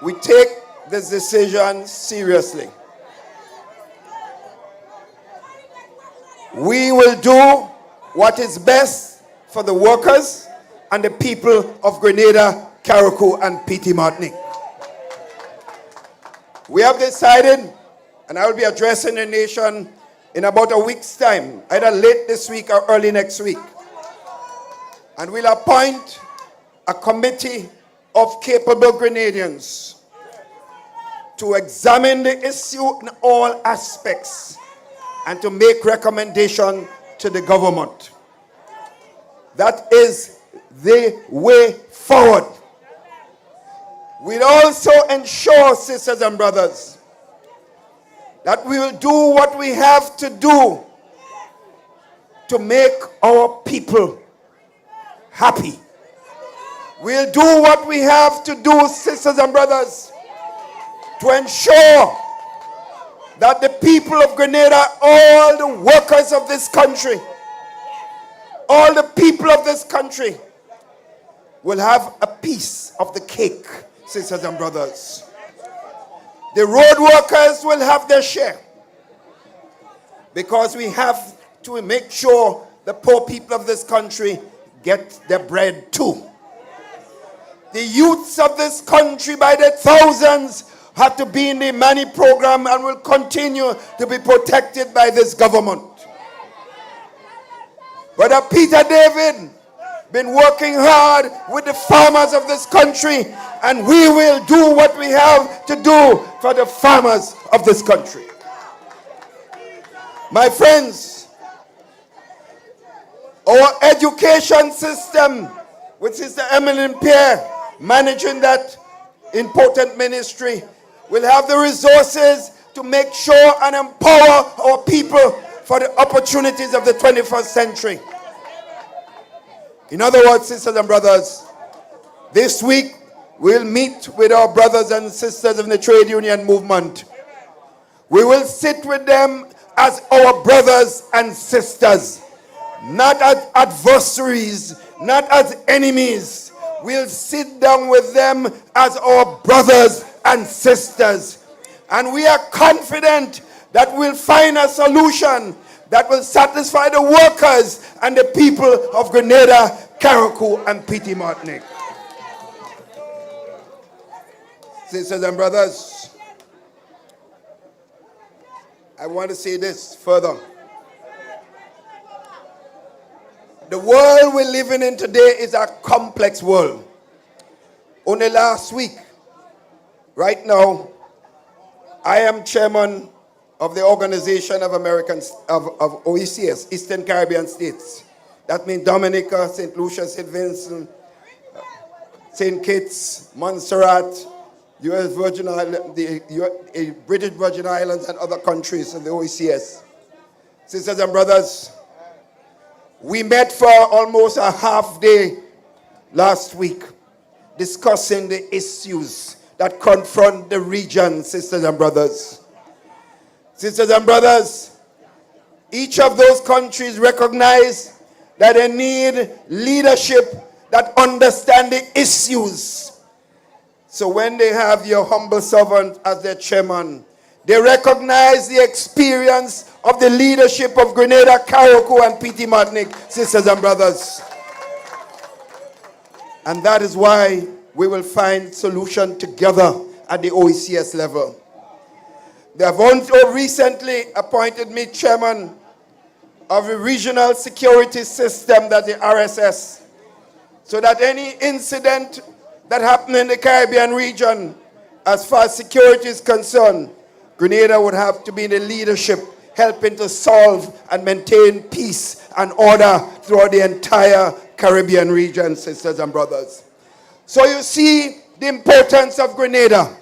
We take this decision seriously. We will do what is best for the workers and the people of Grenada, Carriacou, and Petit Martinique. We have decided, and I will be addressing the nation in about a week's time, either late this week or early next week. And we'll appoint a committee of capable Grenadians to examine the issue in all aspects and to make recommendation to the government. That is the way forward. We'll also ensure, sisters and brothers, that we will do what we have to do to make our people happy. We'll do what we have to do, sisters and brothers, to ensure that the people of Grenada, all the workers of this country, all the people of this country will have a piece of the cake, sisters and brothers. The road workers will have their share because we have to make sure the poor people of this country get their bread too. The youths of this country by the thousands have to be in the money program and will continue to be protected by this government. Brother Peter David been working hard with the farmers of this country, and we will do what we have to do for the farmers of this country. My friends, our education system, with Sister Emeline managing that important ministry, will have the resources to make sure and empower our people for the opportunities of the 21st century. In other words, sisters and brothers, this week we'll meet with our brothers and sisters in the trade union movement. We will sit with them as our brothers and sisters, not as adversaries, not as enemies. We'll sit down with them as our brothers and sisters. And we are confident that we'll find a solution that will satisfy the workers and the people of Grenada, Carriacou, and Petit Martinique. Sisters and brothers, I want to say this further. The world we're living in today is a complex world. Only last week, right now, I am chairman of the Organization of OECS, Eastern Caribbean States. That means Dominica, St. Lucia, St. Vincent, St. Kitts, Montserrat, U.S. Virgin Islands, the British Virgin Islands, and other countries of the OECS. Sisters and brothers, we met for almost a half day last week discussing the issues that confront the region, sisters and brothers. Sisters and brothers, each of those countries recognize that they need leadership that understand the issues. So when they have your humble servant as their chairman, they recognize the experience of the leadership of Grenada, Carriacou, and Petit Martinique, sisters and brothers. And that is why we will find solution together at the OECS level. They have also recently appointed me chairman of the regional security system, that the RSS, so that any incident that happened in the Caribbean region, as far as security is concerned, Grenada would have to be in the leadership, helping to solve and maintain peace and order throughout the entire Caribbean region, sisters and brothers. So you see the importance of Grenada.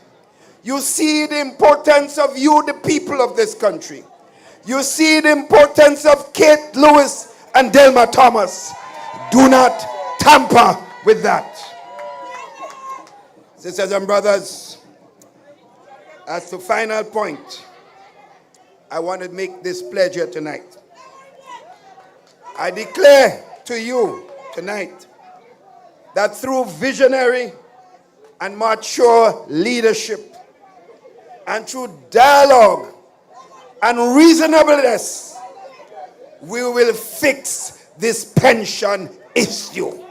You see the importance of you, the people of this country. You see the importance of Kate Lewis and Delma Thomas. Do not tamper with that. Sisters and brothers, as the final point, I want to make this pledge here tonight. I declare to you tonight that through visionary and mature leadership and through dialogue and reasonableness, we will fix this pension issue.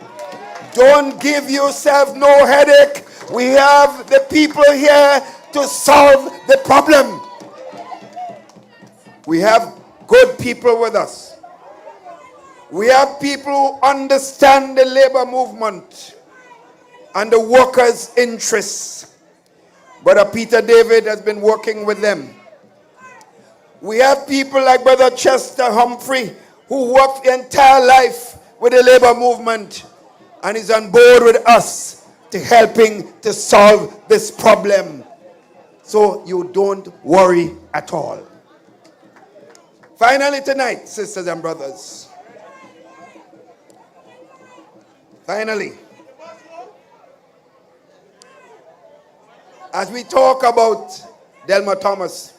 Don't give yourself no headache. We have the people here to solve the problem. We have good people with us. We have people who understand the labor movement and the workers' interests. Brother Peter David has been working with them. We have people like Brother Chester Humphrey, who worked the entire life with the labor movement and is on board with us to helping to solve this problem. So you don't worry at all. Finally tonight, sisters and brothers, finally, as we talk about Delma Thomas,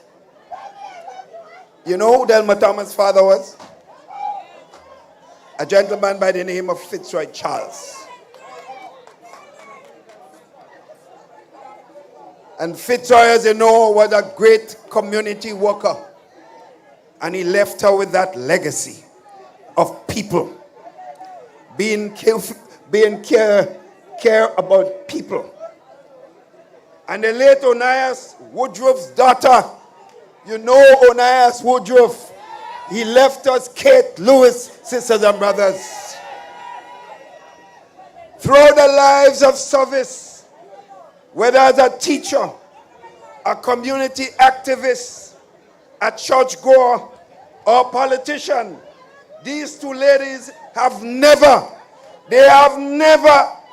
you know who Delma Thomas' father was? A gentleman by the name of Fitzroy Charles. And Fitzroy, as you know, was a great community worker. And he left her with that legacy of people. Being care about people. And the late Onias Woodruff's daughter, you know Onias Woodruff, he left us Kate Lewis, sisters and brothers. Throughout the lives of service, whether as a teacher, a community activist, a churchgoer, or politician, these two ladies have never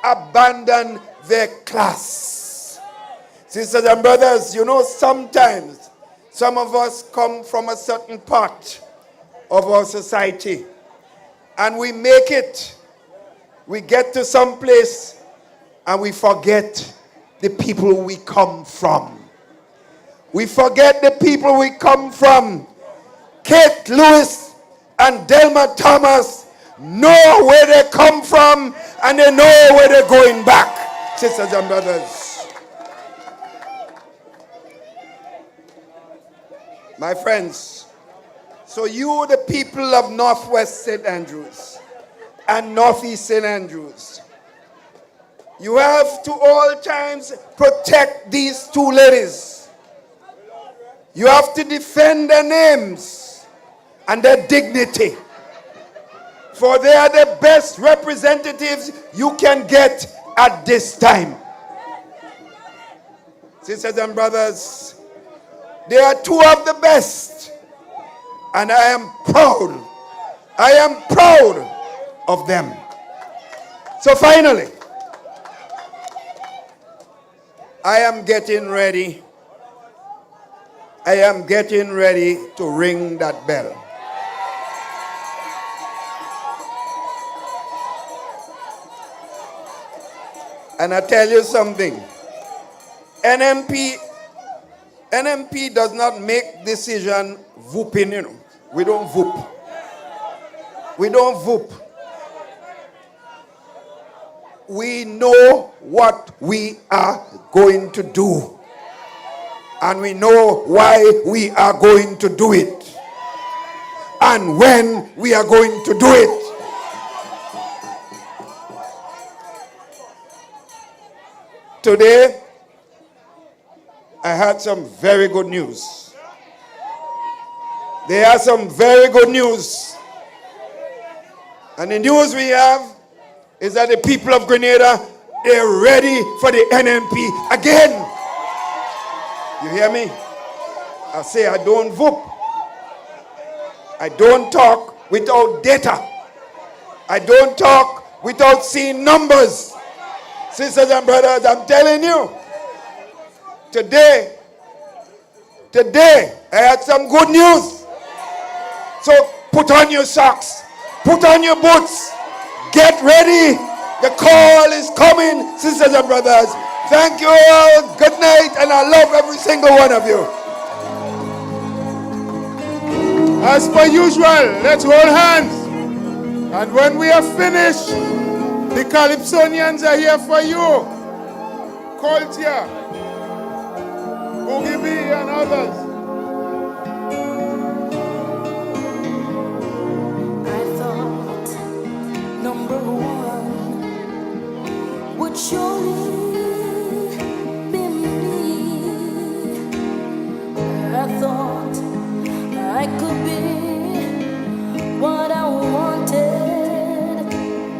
abandoned their class. Sisters and brothers, you know, sometimes some of us come from a certain part of our society and we make it. We get to some place and we forget the people we come from. We forget the people we come from. Kate Lewis and Delma Thomas know where they come from and they know where they're going back, sisters and brothers. My friends, so you, the people of Northwest St. Andrews and Northeast St. Andrews, you have to all times protect these two ladies. You have to defend their names and their dignity. For they are the best representatives you can get at this time. Sisters and brothers, they are two of the best. And I am proud. I am proud of them. So finally, I am getting ready. I am getting ready to ring that bell. And I tell you something. NMP does not make decision whooping, you know. We don't whoop. We don't whoop. We know what we are going to do. And we know why we are going to do it. And when we are going to do it. Today, I had some very good news. there are some very good news. And the news we have is that the people of Grenada, they're ready for the NMP again. You hear me? I say I don't vote. I don't talk without data. I don't talk without seeing numbers. Sisters and brothers, I'm telling you, today, I had some good news. So put on your socks, put on your boots, get ready. The call is coming, sisters and brothers. Thank you all. Good night, and I love every single one of you. As per usual, let's hold hands. And when we are finished, the Calypsonians are here for you. Coltia, Boogie B, and others. I thought number one would surely be me. I thought I could be what I wanted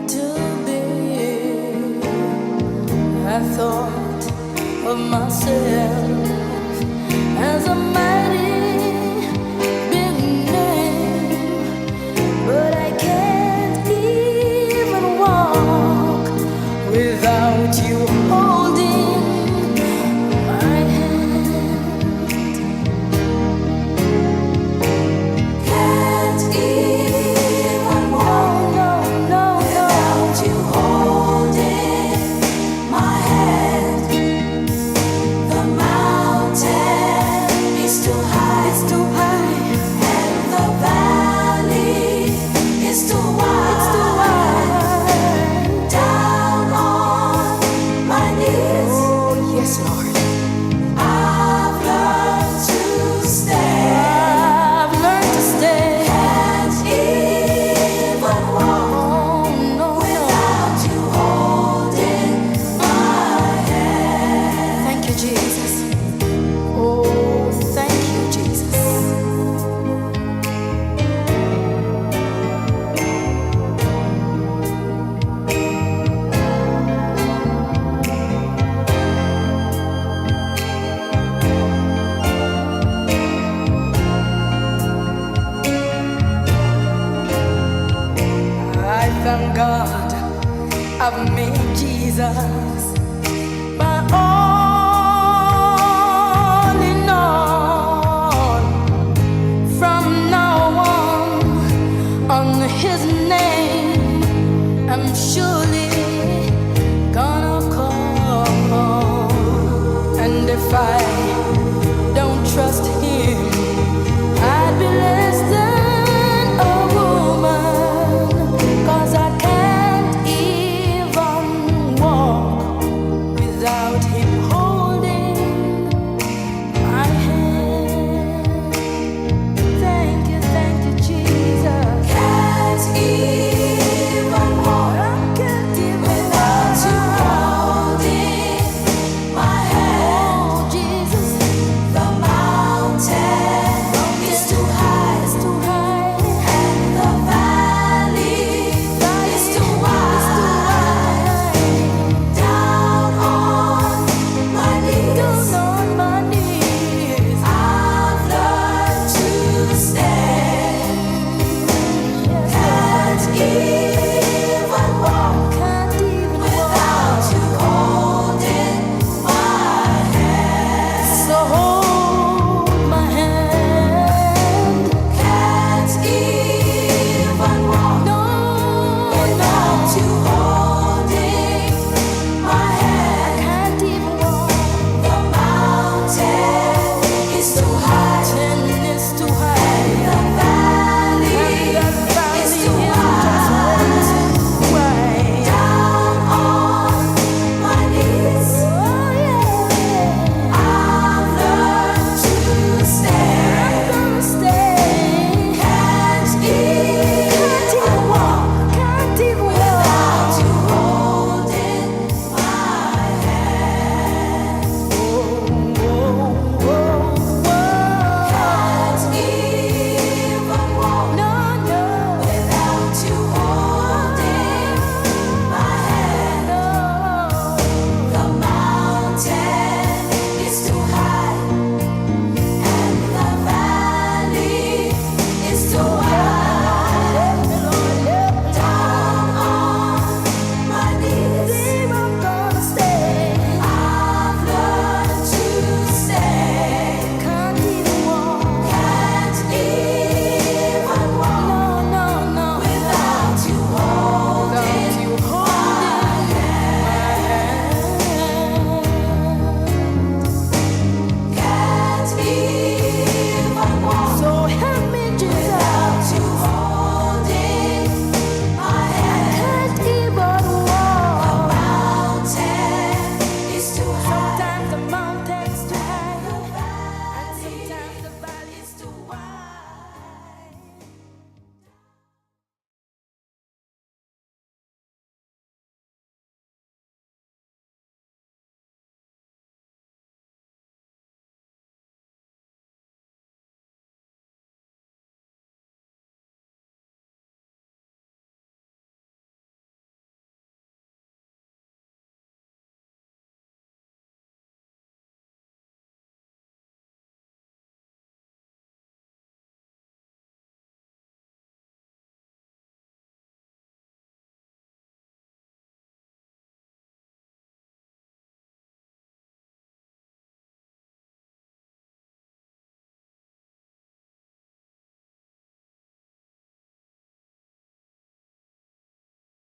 to be. I thought of myself as a mighty big name, but I can't even walk without you holding my hand. Can't even walk, without you holding my hand. The mountain is too high, and the valley is too wide, Down on my knees, oh yes, Lord, I've learned to stay. Can't even walk, without you holding my hand. Thank you, Jesus. Oh, thank you, Jesus. I thank God I've met Jesus.